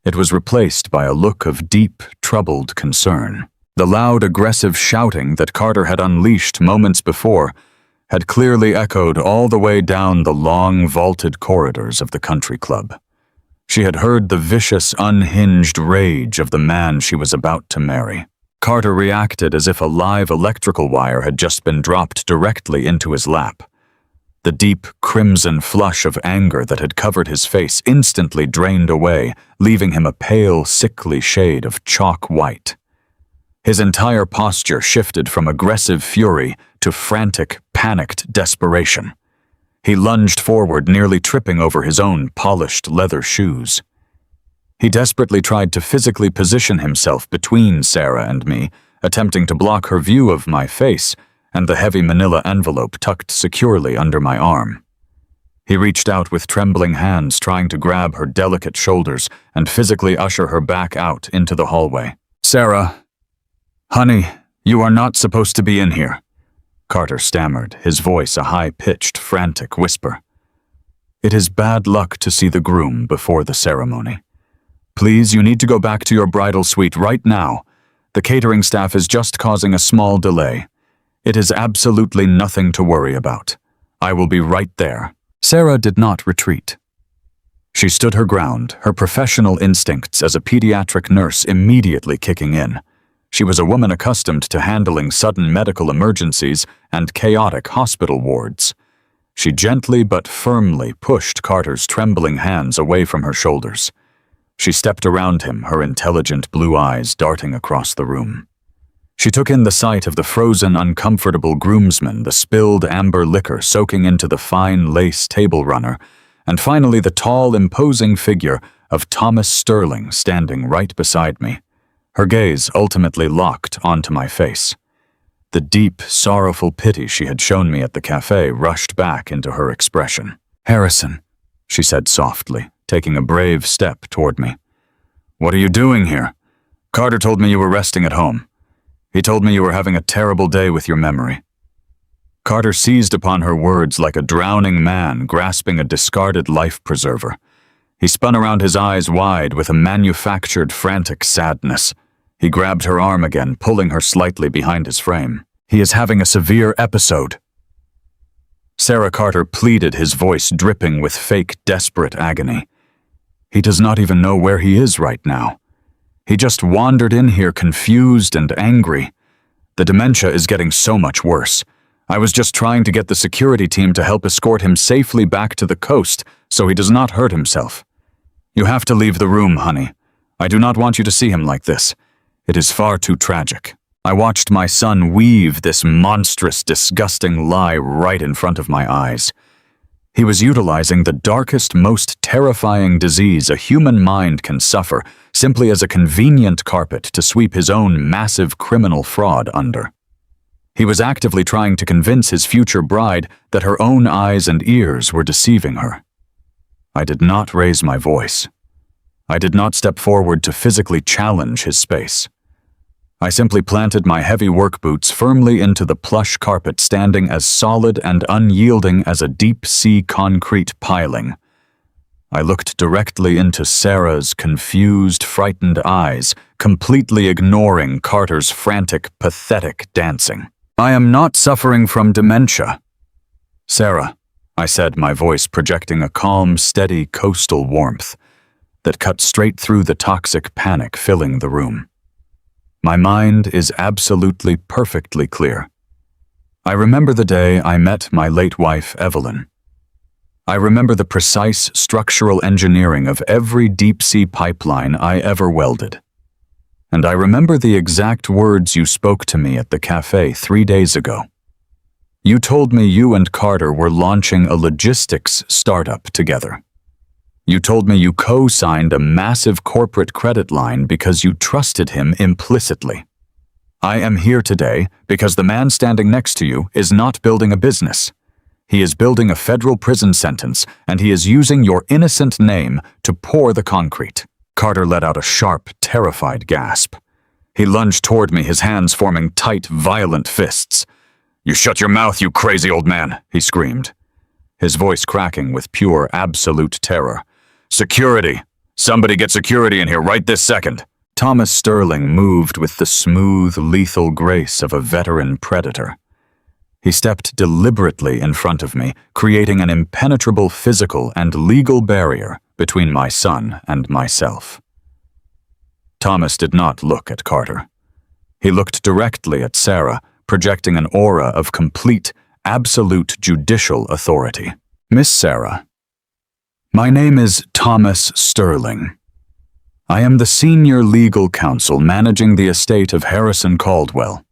[SPEAKER 1] It was replaced by a look of deep, troubled concern. The loud, aggressive shouting that Carter had unleashed moments before had clearly echoed all the way down the long, vaulted corridors of the country club. She had heard the vicious, unhinged rage of the man she was about to marry. Carter reacted as if a live electrical wire had just been dropped directly into his lap. The deep, crimson flush of anger that had covered his face instantly drained away, leaving him a pale, sickly shade of chalk white. His entire posture shifted from aggressive fury to frantic, panicked desperation. He lunged forward, nearly tripping over his own polished leather shoes. He desperately tried to physically position himself between Sarah and me, attempting to block her view of my face and the heavy manila envelope tucked securely under my arm. He reached out with trembling hands, trying to grab her delicate shoulders and physically usher her back out into the hallway. "Sarah, honey, you are not supposed to be in here," Carter stammered, his voice a high-pitched, frantic whisper. "It is bad luck to see the groom before the ceremony. Please, you need to go back to your bridal suite right now. The catering staff is just causing a small delay. It is absolutely nothing to worry about. I will be right there." Sarah did not retreat. She stood her ground, her professional instincts as a pediatric nurse immediately kicking in. She was a woman accustomed to handling sudden medical emergencies and chaotic hospital wards. She gently but firmly pushed Carter's trembling hands away from her shoulders. She stepped around him, her intelligent blue eyes darting across the room. She took in the sight of the frozen, uncomfortable groomsmen, the spilled amber liquor soaking into the fine lace table runner, and finally the tall, imposing figure of Thomas Sterling standing right beside me. Her gaze ultimately locked onto my face. The deep, sorrowful pity she had shown me at the cafe rushed back into her expression. "Harrison," she said softly, taking a brave step toward me. "What are you doing here? Carter told me you were resting at home. He told me you were having a terrible day with your memory." Carter seized upon her words like a drowning man grasping a discarded life preserver. He spun around, his eyes wide with a manufactured, frantic sadness. He grabbed her arm again, pulling her slightly behind his frame. "He is having a severe episode." Sarah Carter pleaded, his voice dripping with fake, desperate agony. "He does not even know where he is right now. He just wandered in here confused and angry. The dementia is getting so much worse. I was just trying to get the security team to help escort him safely back to the coast so he does not hurt himself. You have to leave the room, honey. I do not want you to see him like this. It is far too tragic." I watched my son weave this monstrous, disgusting lie right in front of my eyes. He was utilizing the darkest, most terrifying disease a human mind can suffer simply as a convenient carpet to sweep his own massive criminal fraud under. He was actively trying to convince his future bride that her own eyes and ears were deceiving her. I did not raise my voice. I did not step forward to physically challenge his space. I simply planted my heavy work boots firmly into the plush carpet, standing as solid and unyielding as a deep-sea concrete piling. I looked directly into Sarah's confused, frightened eyes, completely ignoring Carter's frantic, pathetic dancing. "I am not suffering from dementia." "Sarah," I said, my voice projecting a calm, steady, coastal warmth that cut straight through the toxic panic filling the room. "My mind is absolutely perfectly clear. I remember the day I met my late wife, Evelyn. I remember the precise structural engineering of every deep-sea pipeline I ever welded. And I remember the exact words you spoke to me at the cafe 3 days ago. You told me you and Carter were launching a logistics startup together. You told me you co-signed a massive corporate credit line because you trusted him implicitly. I am here today because the man standing next to you is not building a business. He is building a federal prison sentence, and he is using your innocent name to pour the concrete. Carter let out a sharp, terrified gasp. He lunged toward me, his hands forming tight, violent fists. "You shut your mouth, you crazy old man," he screamed, his voice cracking with pure, absolute terror. "Security! Somebody get security in here right this second!" Thomas Sterling moved with the smooth, lethal grace of a veteran predator. He stepped deliberately in front of me, creating an impenetrable physical and legal barrier between my son and myself. Thomas did not look at Carter. He looked directly at Sarah, projecting an aura of complete, absolute judicial authority. "Miss Sarah, my name is Thomas Sterling. I am the senior legal counsel managing the estate of Harrison Caldwell.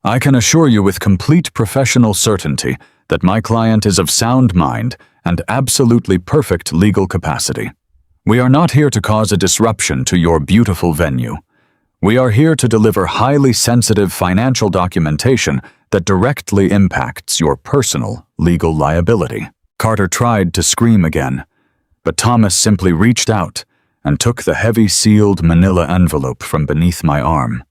[SPEAKER 1] I can assure you with complete professional certainty that my client is of sound mind and absolutely perfect legal capacity. We are not here to cause a disruption to your beautiful venue. We are here to deliver highly sensitive financial documentation that directly impacts your personal legal liability." Carter tried to scream again, but Thomas simply reached out and took the heavy sealed manila envelope from beneath my arm.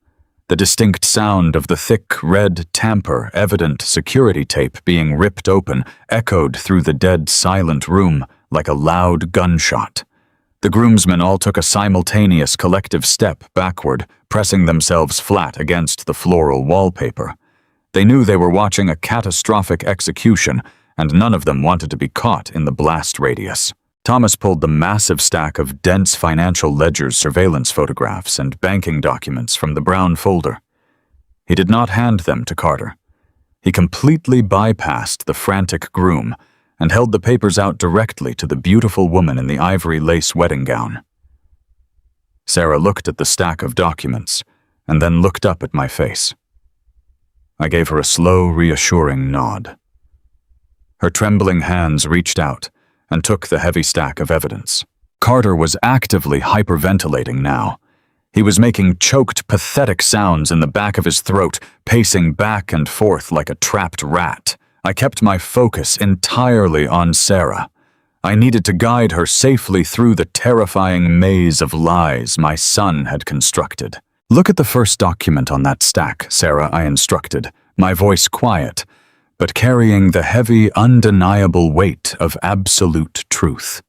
[SPEAKER 1] The distinct sound of the thick, red, tamper-evident security tape being ripped open echoed through the dead, silent room like a loud gunshot. The groomsmen all took a simultaneous collective step backward, pressing themselves flat against the floral wallpaper. They knew they were watching a catastrophic execution, and none of them wanted to be caught in the blast radius. Thomas pulled the massive stack of dense financial ledgers, surveillance photographs, and banking documents from the brown folder. He did not hand them to Carter. He completely bypassed the frantic groom and held the papers out directly to the beautiful woman in the ivory lace wedding gown. Sarah looked at the stack of documents and then looked up at my face. I gave her a slow, reassuring nod. Her trembling hands reached out and took the heavy stack of evidence. Carter was actively hyperventilating now. He was making choked, pathetic sounds in the back of his throat, pacing back and forth like a trapped rat. I kept my focus entirely on Sarah. I needed to guide her safely through the terrifying maze of lies my son had constructed. "Look at the first document on that stack, Sarah," I instructed, my voice quiet, but carrying the heavy, undeniable weight of absolute truth.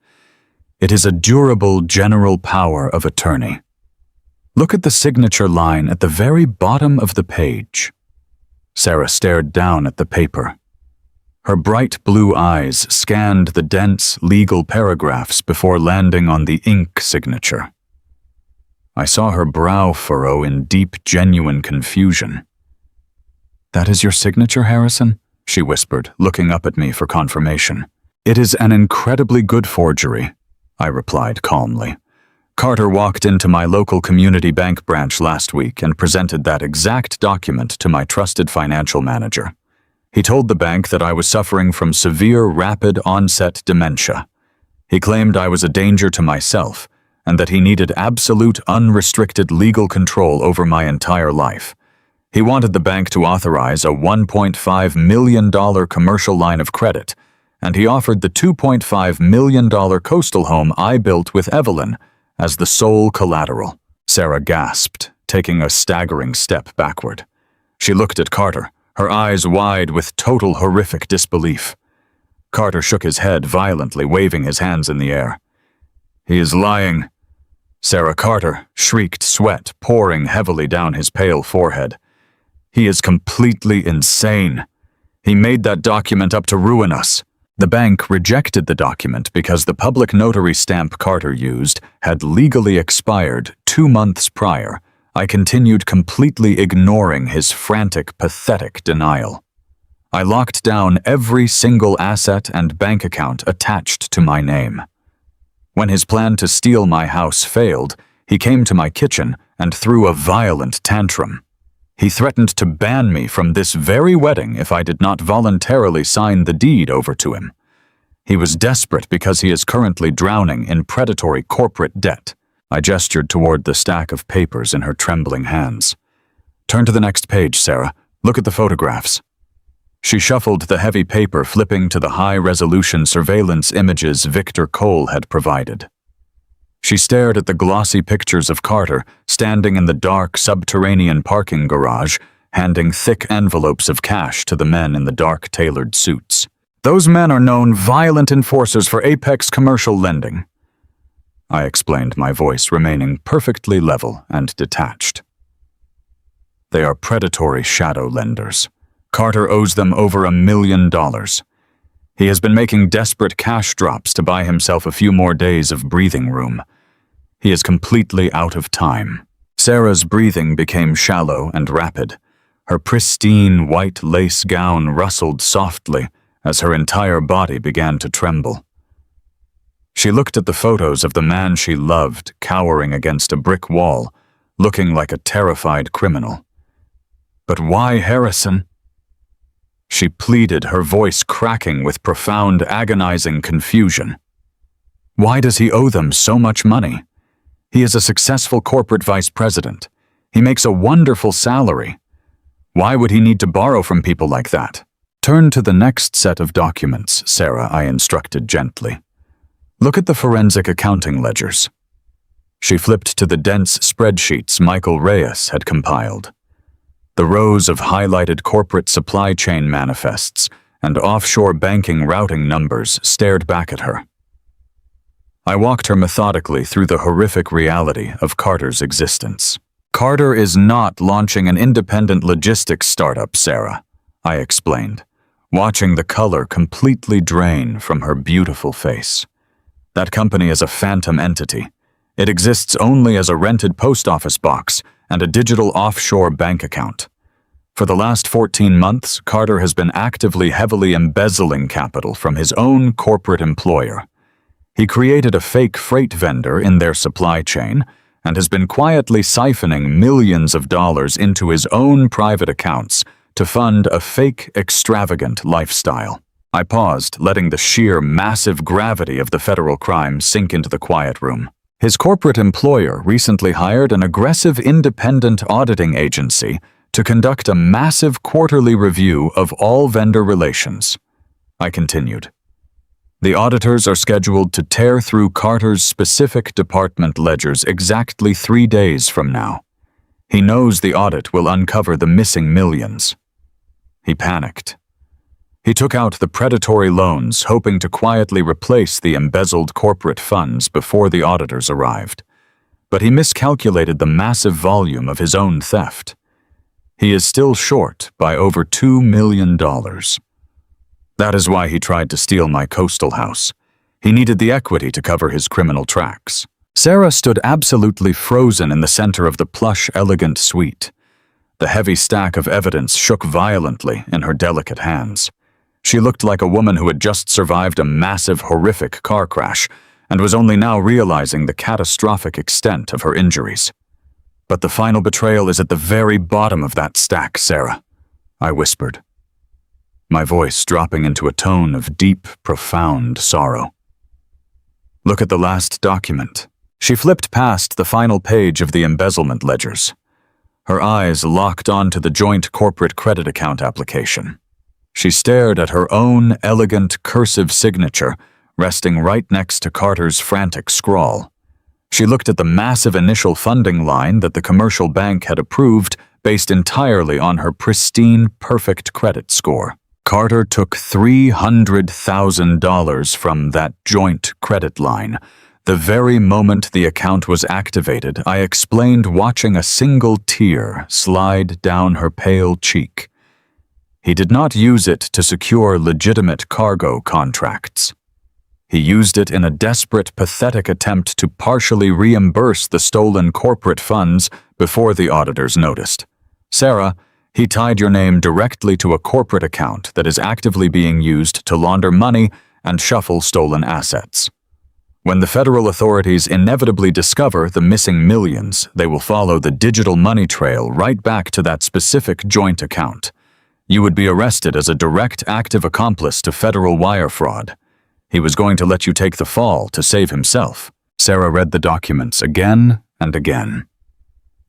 [SPEAKER 1] It is a durable general power of attorney. Look at the signature line at the very bottom of the page. Sarah stared down at the paper. Her bright blue eyes scanned the dense legal paragraphs before landing on the ink signature. I saw her brow furrow in deep, genuine confusion. "That is your signature, Harrison?" she whispered, looking up at me for confirmation. "It is an incredibly good forgery," I replied calmly. "Carter walked into my local community bank branch last week and presented that exact document to my trusted financial manager. He told the bank that I was suffering from severe rapid onset dementia. He claimed I was a danger to myself and that he needed absolute unrestricted legal control over my entire life. He wanted the bank to authorize a $1.5 million commercial line of credit, and he offered the $2.5 million coastal home I built with Evelyn as the sole collateral." Sarah gasped, taking a staggering step backward. She looked at Carter, her eyes wide with total horrific disbelief. Carter shook his head violently, waving his hands in the air. "He is lying." Sarah Carter shrieked, sweat pouring heavily down his pale forehead. "He is completely insane. He made that document up to ruin us." The bank rejected the document because the public notary stamp Carter used had legally expired 2 months prior. I continued completely ignoring his frantic, pathetic denial. I locked down every single asset and bank account attached to my name. When his plan to steal my house failed, he came to my kitchen and threw a violent tantrum. He threatened to ban me from this very wedding if I did not voluntarily sign the deed over to him. He was desperate because he is currently drowning in predatory corporate debt. I gestured toward the stack of papers in her trembling hands. Turn to the next page, Sarah. Look at the photographs. She shuffled the heavy paper, flipping to the high-resolution surveillance images Victor Cole had provided. She stared at the glossy pictures of Carter, standing in the dark subterranean parking garage, handing thick envelopes of cash to the men in the dark tailored suits. Those men are known violent enforcers for Apex commercial lending. I explained, my voice remaining perfectly level and detached. They are predatory shadow lenders. Carter owes them over $1 million. He has been making desperate cash drops to buy himself a few more days of breathing room. He is completely out of time. Sarah's breathing became shallow and rapid. Her pristine white lace gown rustled softly as her entire body began to tremble. She looked at the photos of the man she loved cowering against a brick wall, looking like a terrified criminal. But why Harrison? She pleaded, her voice cracking with profound, agonizing confusion. Why does he owe them so much money? He is a successful corporate vice president. He makes a wonderful salary. Why would he need to borrow from people like that? Turn to the next set of documents, Sarah, I instructed gently. Look at the forensic accounting ledgers. She flipped to the dense spreadsheets Michael Reyes had compiled. The rows of highlighted corporate supply chain manifests and offshore banking routing numbers stared back at her. I walked her methodically through the horrific reality of Carter's existence. Carter is not launching an independent logistics startup, Sarah, I explained, watching the color completely drain from her beautiful face. That company is a phantom entity. It exists only as a rented post office box and a digital offshore bank account. For the last 14 months, Carter has been actively heavily embezzling capital from his own corporate employer. He created a fake freight vendor in their supply chain and has been quietly siphoning millions of dollars into his own private accounts to fund a fake, extravagant lifestyle. I paused, letting the sheer massive gravity of the federal crime sink into the quiet room. His corporate employer recently hired an aggressive independent auditing agency to conduct a massive quarterly review of all vendor relations. I continued. The auditors are scheduled to tear through Carter's specific department ledgers exactly 3 days from now. He knows the audit will uncover the missing millions. He panicked. He took out the predatory loans, hoping to quietly replace the embezzled corporate funds before the auditors arrived. But he miscalculated the massive volume of his own theft. He is still short by over $2 million. That is why he tried to steal my coastal house. He needed the equity to cover his criminal tracks. Sarah stood absolutely frozen in the center of the plush, elegant suite. The heavy stack of evidence shook violently in her delicate hands. She looked like a woman who had just survived a massive, horrific car crash and was only now realizing the catastrophic extent of her injuries. But the final betrayal is at the very bottom of that stack, Sarah, I whispered, my voice dropping into a tone of deep, profound sorrow. Look at the last document. She flipped past the final page of the embezzlement ledgers. Her eyes locked onto the joint corporate credit account application. She stared at her own elegant cursive signature resting right next to Carter's frantic scrawl. She looked at the massive initial funding line that the commercial bank had approved based entirely on her pristine, perfect credit score. Carter took $300,000 from that joint credit line. The very moment the account was activated, I explained, watching a single tear slide down her pale cheek. He did not use it to secure legitimate cargo contracts. He used it in a desperate, pathetic attempt to partially reimburse the stolen corporate funds before the auditors noticed. Sarah, He tied your name directly to a corporate account that is actively being used to launder money and shuffle stolen assets. When the federal authorities inevitably discover the missing millions, they will follow the digital money trail right back to that specific joint account. You would be arrested as a direct active accomplice to federal wire fraud. He was going to let you take the fall to save himself. Sarah read the documents again and again.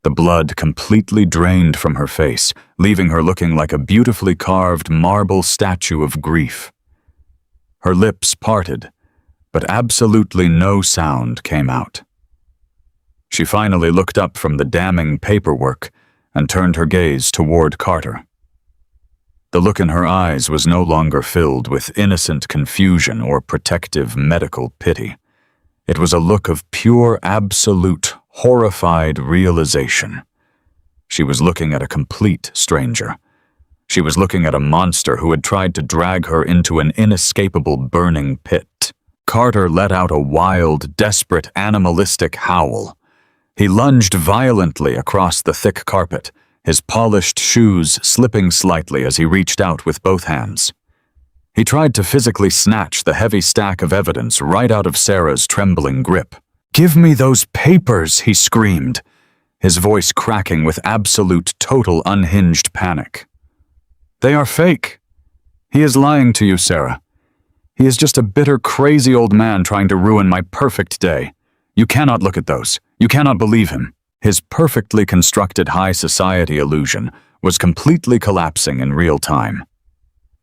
[SPEAKER 1] The blood completely drained from her face, leaving her looking like a beautifully carved marble statue of grief. Her lips parted, but absolutely no sound came out. She finally looked up from the damning paperwork and turned her gaze toward Carter. The look in her eyes was no longer filled with innocent confusion or protective medical pity. It was a look of pure, absolute, horrified realization. She was looking at a complete stranger. She was looking at a monster who had tried to drag her into an inescapable burning pit. Carter let out a wild, desperate, animalistic howl. He lunged violently across the thick carpet, his polished shoes slipping slightly as he reached out with both hands. He tried to physically snatch the heavy stack of evidence right out of Sarah's trembling grip. "Give me those papers," he screamed, his voice cracking with absolute, total, unhinged panic. "They are fake. He is lying to you, Sarah. He is just a bitter, crazy old man trying to ruin my perfect day. You cannot look at those. You cannot believe him." His perfectly constructed high society illusion was completely collapsing in real time.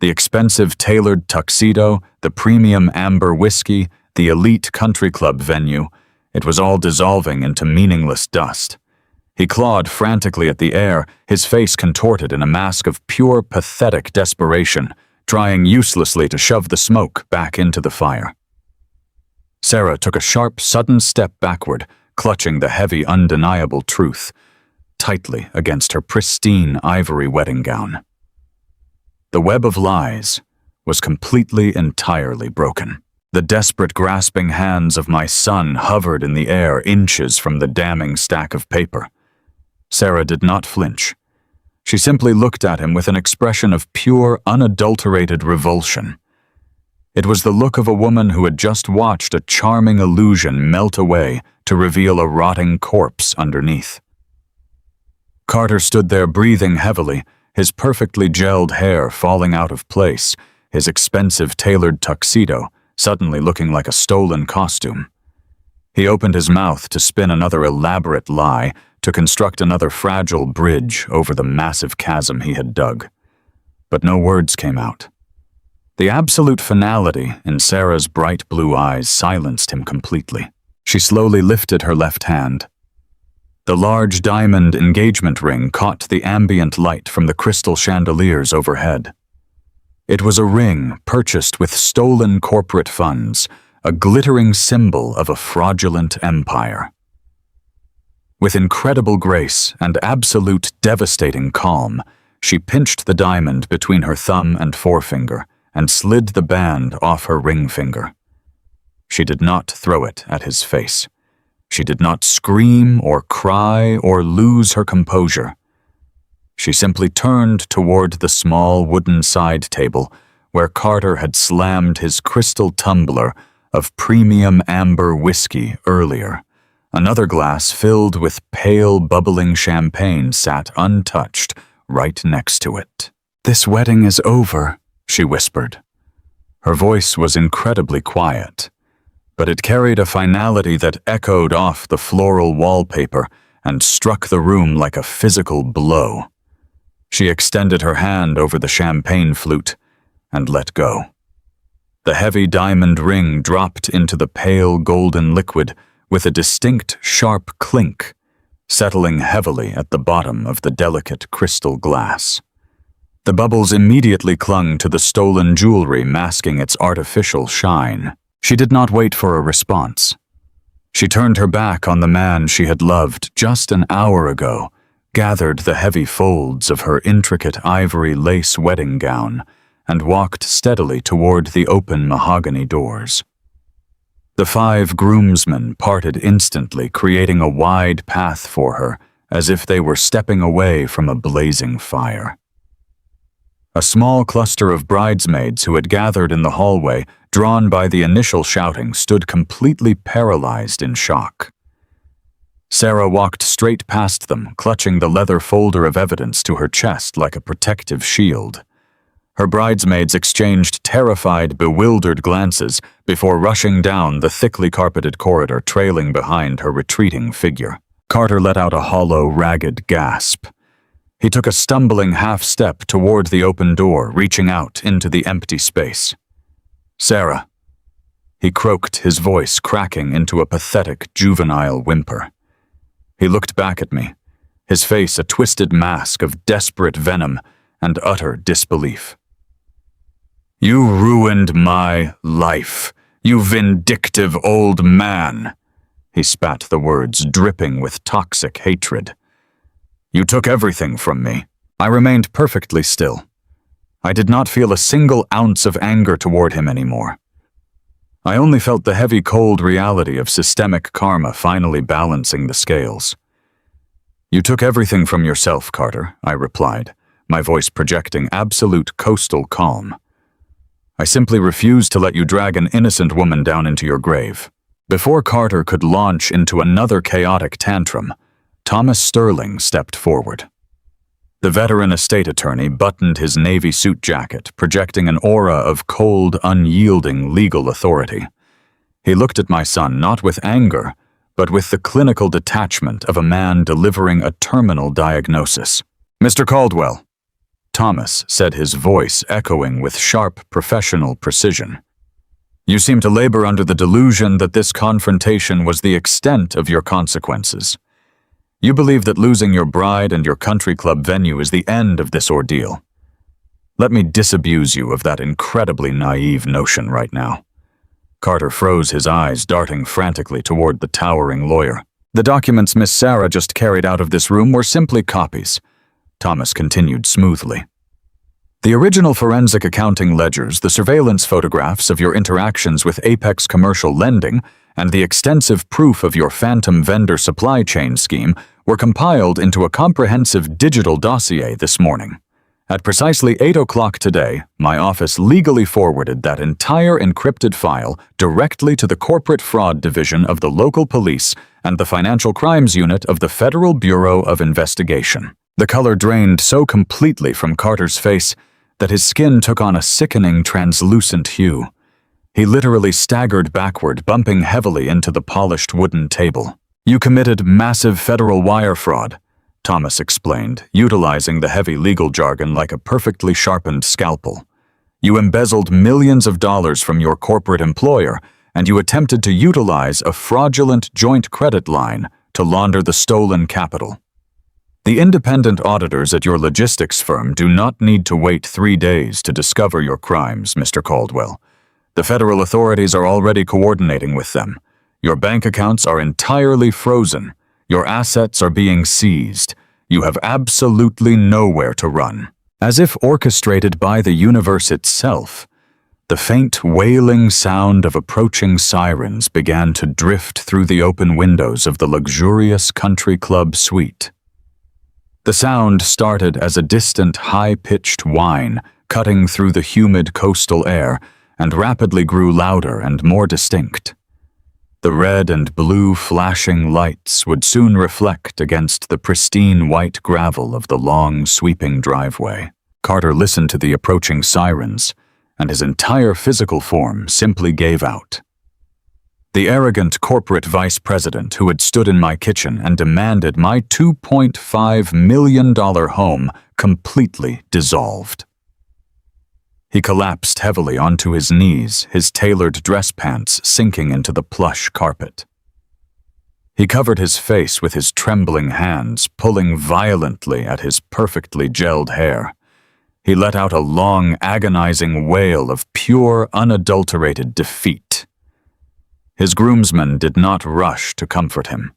[SPEAKER 1] The expensive tailored tuxedo, the premium amber whiskey, the elite country club venue, it was all dissolving into meaningless dust. He clawed frantically at the air, his face contorted in a mask of pure, pathetic desperation, trying uselessly to shove the smoke back into the fire. Sarah took a sharp, sudden step backward, clutching the heavy, undeniable truth tightly against her pristine ivory wedding gown. The web of lies was completely, entirely broken. The desperate, grasping hands of my son hovered in the air inches from the damning stack of paper. Sarah did not flinch. She simply looked at him with an expression of pure, unadulterated revulsion. It was the look of a woman who had just watched a charming illusion melt away to reveal a rotting corpse underneath. Carter stood there breathing heavily, his perfectly gelled hair falling out of place, his expensive tailored tuxedo suddenly looking like a stolen costume. He opened his mouth to spin another elaborate lie, to construct another fragile bridge over the massive chasm he had dug. But no words came out. The absolute finality in Sarah's bright blue eyes silenced him completely. She slowly lifted her left hand. The large diamond engagement ring caught the ambient light from the crystal chandeliers overhead. It was a ring purchased with stolen corporate funds, a glittering symbol of a fraudulent empire. With incredible grace and absolute devastating calm, she pinched the diamond between her thumb and forefinger and slid the band off her ring finger. She did not throw it at his face. She did not scream or cry or lose her composure. She simply turned toward the small wooden side table where Carter had slammed his crystal tumbler of premium amber whiskey earlier. Another glass filled with pale, bubbling champagne sat untouched right next to it. "This wedding is over," she whispered. Her voice was incredibly quiet, but it carried a finality that echoed off the floral wallpaper and struck the room like a physical blow. She extended her hand over the champagne flute and let go. The heavy diamond ring dropped into the pale golden liquid with a distinct sharp clink, settling heavily at the bottom of the delicate crystal glass. The bubbles immediately clung to the stolen jewelry, masking its artificial shine. She did not wait for a response. She turned her back on the man she had loved just an hour ago, gathered the heavy folds of her intricate ivory lace wedding gown, and walked steadily toward the open mahogany doors. The 5 groomsmen parted instantly, creating a wide path for her as if they were stepping away from a blazing fire. A small cluster of bridesmaids who had gathered in the hallway, drawn by the initial shouting, stood completely paralyzed in shock. Sarah walked straight past them, clutching the leather folder of evidence to her chest like a protective shield. Her bridesmaids exchanged terrified, bewildered glances before rushing down the thickly carpeted corridor, trailing behind her retreating figure. Carter let out a hollow, ragged gasp. He took a stumbling half-step toward the open door, reaching out into the empty space. "Sarah," he croaked, his voice cracking into a pathetic, juvenile whimper. He looked back at me, his face a twisted mask of desperate venom and utter disbelief. "You ruined my life, you vindictive old man," he spat the words, dripping with toxic hatred. "You took everything from me." I remained perfectly still. I did not feel a single ounce of anger toward him anymore. I only felt the heavy, cold reality of systemic karma finally balancing the scales. "You took everything from yourself, Carter," I replied, my voice projecting absolute coastal calm. "I simply refuse to let you drag an innocent woman down into your grave." Before Carter could launch into another chaotic tantrum, Thomas Sterling stepped forward. The veteran estate attorney buttoned his navy suit jacket, projecting an aura of cold, unyielding legal authority. He looked at my son not with anger, but with the clinical detachment of a man delivering a terminal diagnosis. "Mr. Caldwell," Thomas said, his voice echoing with sharp professional precision. "You seem to labor under the delusion that this confrontation was the extent of your consequences. You believe that losing your bride and your country club venue is the end of this ordeal. Let me disabuse you of that incredibly naive notion right now." Carter froze, his eyes darting frantically toward the towering lawyer. "The documents Miss Sarah just carried out of this room were simply copies," Thomas continued smoothly. "The original forensic accounting ledgers, the surveillance photographs of your interactions with Apex Commercial Lending, and the extensive proof of your phantom vendor supply chain scheme were compiled into a comprehensive digital dossier this morning. At precisely 8 o'clock today, my office legally forwarded that entire encrypted file directly to the Corporate Fraud Division of the local police and the Financial Crimes Unit of the Federal Bureau of Investigation." The color drained so completely from Carter's face that his skin took on a sickening translucent hue. He literally staggered backward, bumping heavily into the polished wooden table. "You committed massive federal wire fraud," Thomas explained, utilizing the heavy legal jargon like a perfectly sharpened scalpel. "You embezzled millions of dollars from your corporate employer, and you attempted to utilize a fraudulent joint credit line to launder the stolen capital. The independent auditors at your logistics firm do not need to wait 3 days to discover your crimes, Mr. Caldwell. The federal authorities are already coordinating with them. Your bank accounts are entirely frozen. Your assets are being seized. You have absolutely nowhere to run." As if orchestrated by the universe itself, the faint wailing sound of approaching sirens began to drift through the open windows of the luxurious country club suite. The sound started as a distant, high-pitched whine cutting through the humid coastal air and rapidly grew louder and more distinct. The red and blue flashing lights would soon reflect against the pristine white gravel of the long, sweeping driveway. Carter listened to the approaching sirens, and his entire physical form simply gave out. The arrogant corporate vice president who had stood in my kitchen and demanded my $2.5 million home completely dissolved. He collapsed heavily onto his knees, his tailored dress pants sinking into the plush carpet. He covered his face with his trembling hands, pulling violently at his perfectly gelled hair. He let out a long, agonizing wail of pure, unadulterated defeat. His groomsmen did not rush to comfort him.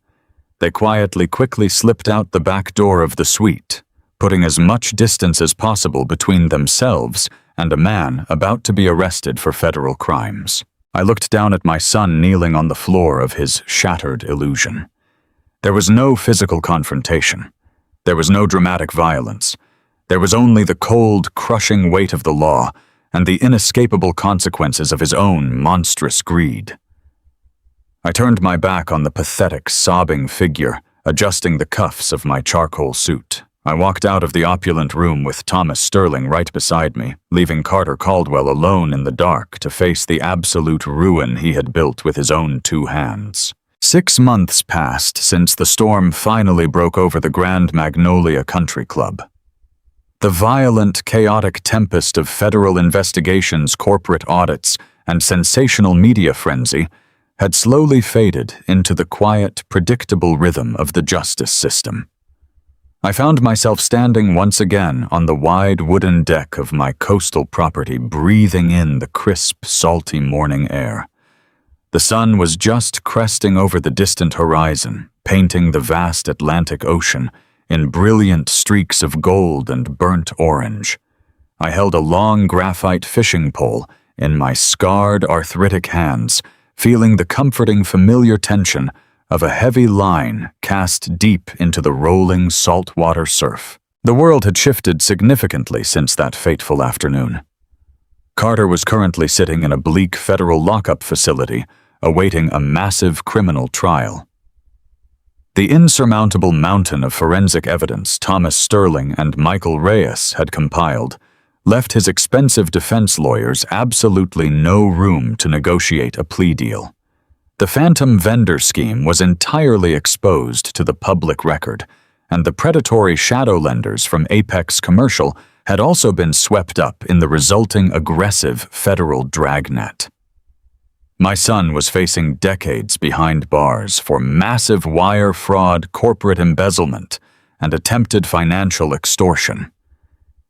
[SPEAKER 1] They quickly slipped out the back door of the suite, putting as much distance as possible between themselves and a man about to be arrested for federal crimes. I looked down at my son kneeling on the floor of his shattered illusion. There was no physical confrontation. There was no dramatic violence. There was only the cold, crushing weight of the law and the inescapable consequences of his own monstrous greed. I turned my back on the pathetic, sobbing figure, adjusting the cuffs of my charcoal suit. I walked out of the opulent room with Thomas Sterling right beside me, leaving Carter Caldwell alone in the dark to face the absolute ruin he had built with his own 2 hands. 6 months passed since the storm finally broke over the Grand Magnolia Country Club. The violent, chaotic tempest of federal investigations, corporate audits, and sensational media frenzy had slowly faded into the quiet, predictable rhythm of the justice system. I found myself standing once again on the wide wooden deck of my coastal property, breathing in the crisp, salty morning air. The sun was just cresting over the distant horizon, painting the vast Atlantic Ocean in brilliant streaks of gold and burnt orange. I held a long graphite fishing pole in my scarred, arthritic hands, feeling the comforting, familiar tension of a heavy line cast deep into the rolling saltwater surf. The world had shifted significantly since that fateful afternoon. Carter was currently sitting in a bleak federal lockup facility, awaiting a massive criminal trial. The insurmountable mountain of forensic evidence Thomas Sterling and Michael Reyes had compiled left his expensive defense lawyers absolutely no room to negotiate a plea deal. The phantom vendor scheme was entirely exposed to the public record, and the predatory shadow lenders from Apex Commercial had also been swept up in the resulting aggressive federal dragnet. My son was facing decades behind bars for massive wire fraud, corporate embezzlement, and attempted financial extortion.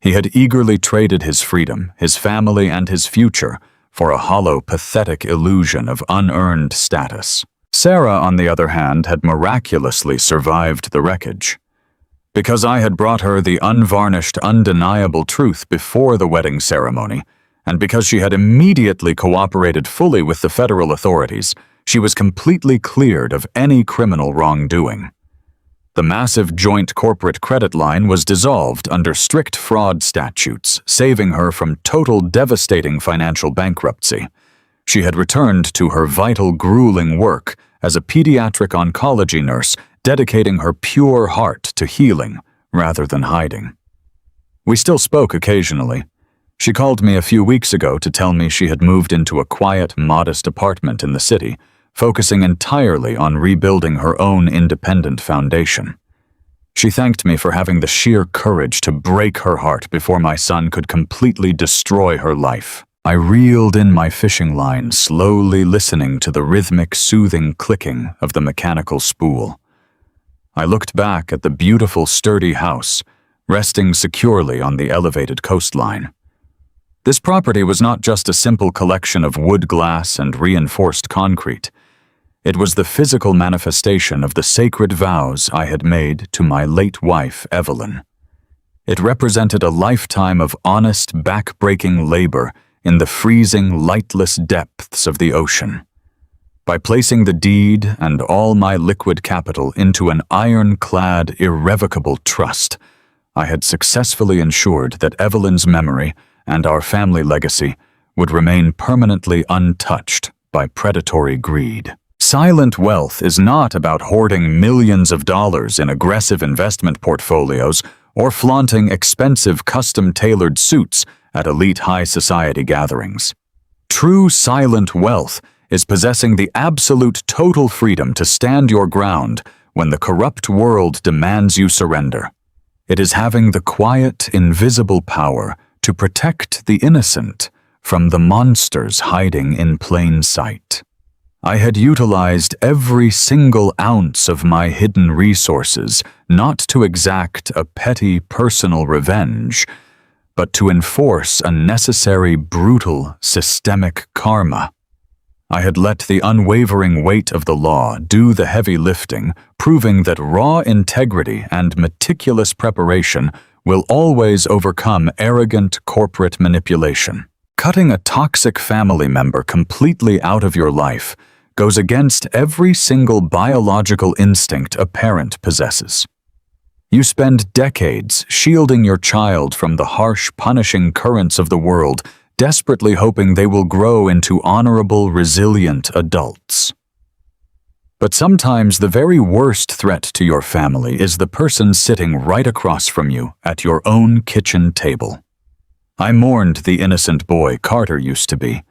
[SPEAKER 1] He had eagerly traded his freedom, his family, and his future for a hollow, pathetic illusion of unearned status. Sarah, on the other hand, had miraculously survived the wreckage. Because I had brought her the unvarnished, undeniable truth before the wedding ceremony, and because she had immediately cooperated fully with the federal authorities, she was completely cleared of any criminal wrongdoing. The massive joint corporate credit line was dissolved under strict fraud statutes, saving her from total devastating financial bankruptcy. She had returned to her vital, grueling work as a pediatric oncology nurse, dedicating her pure heart to healing rather than hiding. We still spoke occasionally. She called me a few weeks ago to tell me she had moved into a quiet, modest apartment in the city, focusing entirely on rebuilding her own independent foundation. She thanked me for having the sheer courage to break her heart before my son could completely destroy her life. I reeled in my fishing line, slowly listening to the rhythmic, soothing clicking of the mechanical spool. I looked back at the beautiful, sturdy house, resting securely on the elevated coastline. This property was not just a simple collection of wood glass and reinforced concrete. It was the physical manifestation of the sacred vows I had made to my late wife, Evelyn. It represented a lifetime of honest, back-breaking labor in the freezing, lightless depths of the ocean. By placing the deed and all my liquid capital into an ironclad, irrevocable trust, I had successfully ensured that Evelyn's memory and our family legacy would remain permanently untouched by predatory greed. Silent wealth is not about hoarding millions of dollars in aggressive investment portfolios or flaunting expensive custom-tailored suits at elite high society gatherings. True silent wealth is possessing the absolute total freedom to stand your ground when the corrupt world demands you surrender. It is having the quiet, invisible power to protect the innocent from the monsters hiding in plain sight. I had utilized every single ounce of my hidden resources not to exact a petty personal revenge, but to enforce a necessary, brutal, systemic karma. I had let the unwavering weight of the law do the heavy lifting, proving that raw integrity and meticulous preparation will always overcome arrogant corporate manipulation. Cutting a toxic family member completely out of your life goes against every single biological instinct a parent possesses. You spend decades shielding your child from the harsh, punishing currents of the world, desperately hoping they will grow into honorable, resilient adults. But sometimes the very worst threat to your family is the person sitting right across from you at your own kitchen table. I mourned the innocent boy Carter used to be,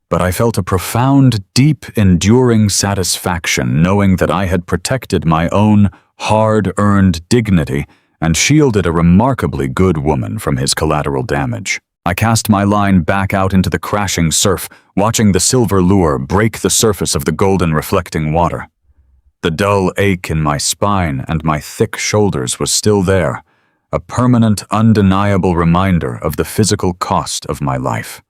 [SPEAKER 1] but I felt a profound, deep, enduring satisfaction knowing that I had protected my own hard-earned dignity and shielded a remarkably good woman from his collateral damage. I cast my line back out into the crashing surf, watching the silver lure break the surface of the golden reflecting water. The dull ache in my spine and my thick shoulders was still there, a permanent, undeniable reminder of the physical cost of my life.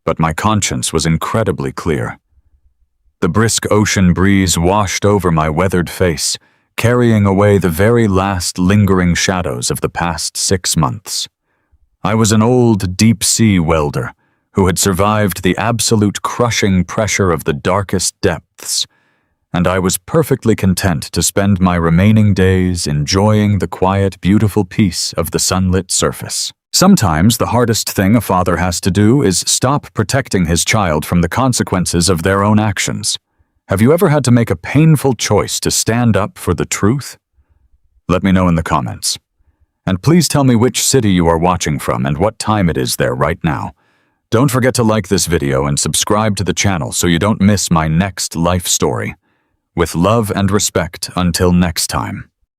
[SPEAKER 1] But my conscience was incredibly clear. The brisk ocean breeze washed over my weathered face, carrying away the very last lingering shadows of the past 6 months. I was an old deep-sea welder who had survived the absolute crushing pressure of the darkest depths, and I was perfectly content to spend my remaining days enjoying the quiet, beautiful peace of the sunlit surface. Sometimes the hardest thing a father has to do is stop protecting his child from the consequences of their own actions. Have you ever had to make a painful choice to stand up for the truth? Let me know in the comments. And please tell me which city you are watching from and what time it is there right now. Don't forget to like this video and subscribe to the channel so you don't miss my next life story. With love and respect, until next time.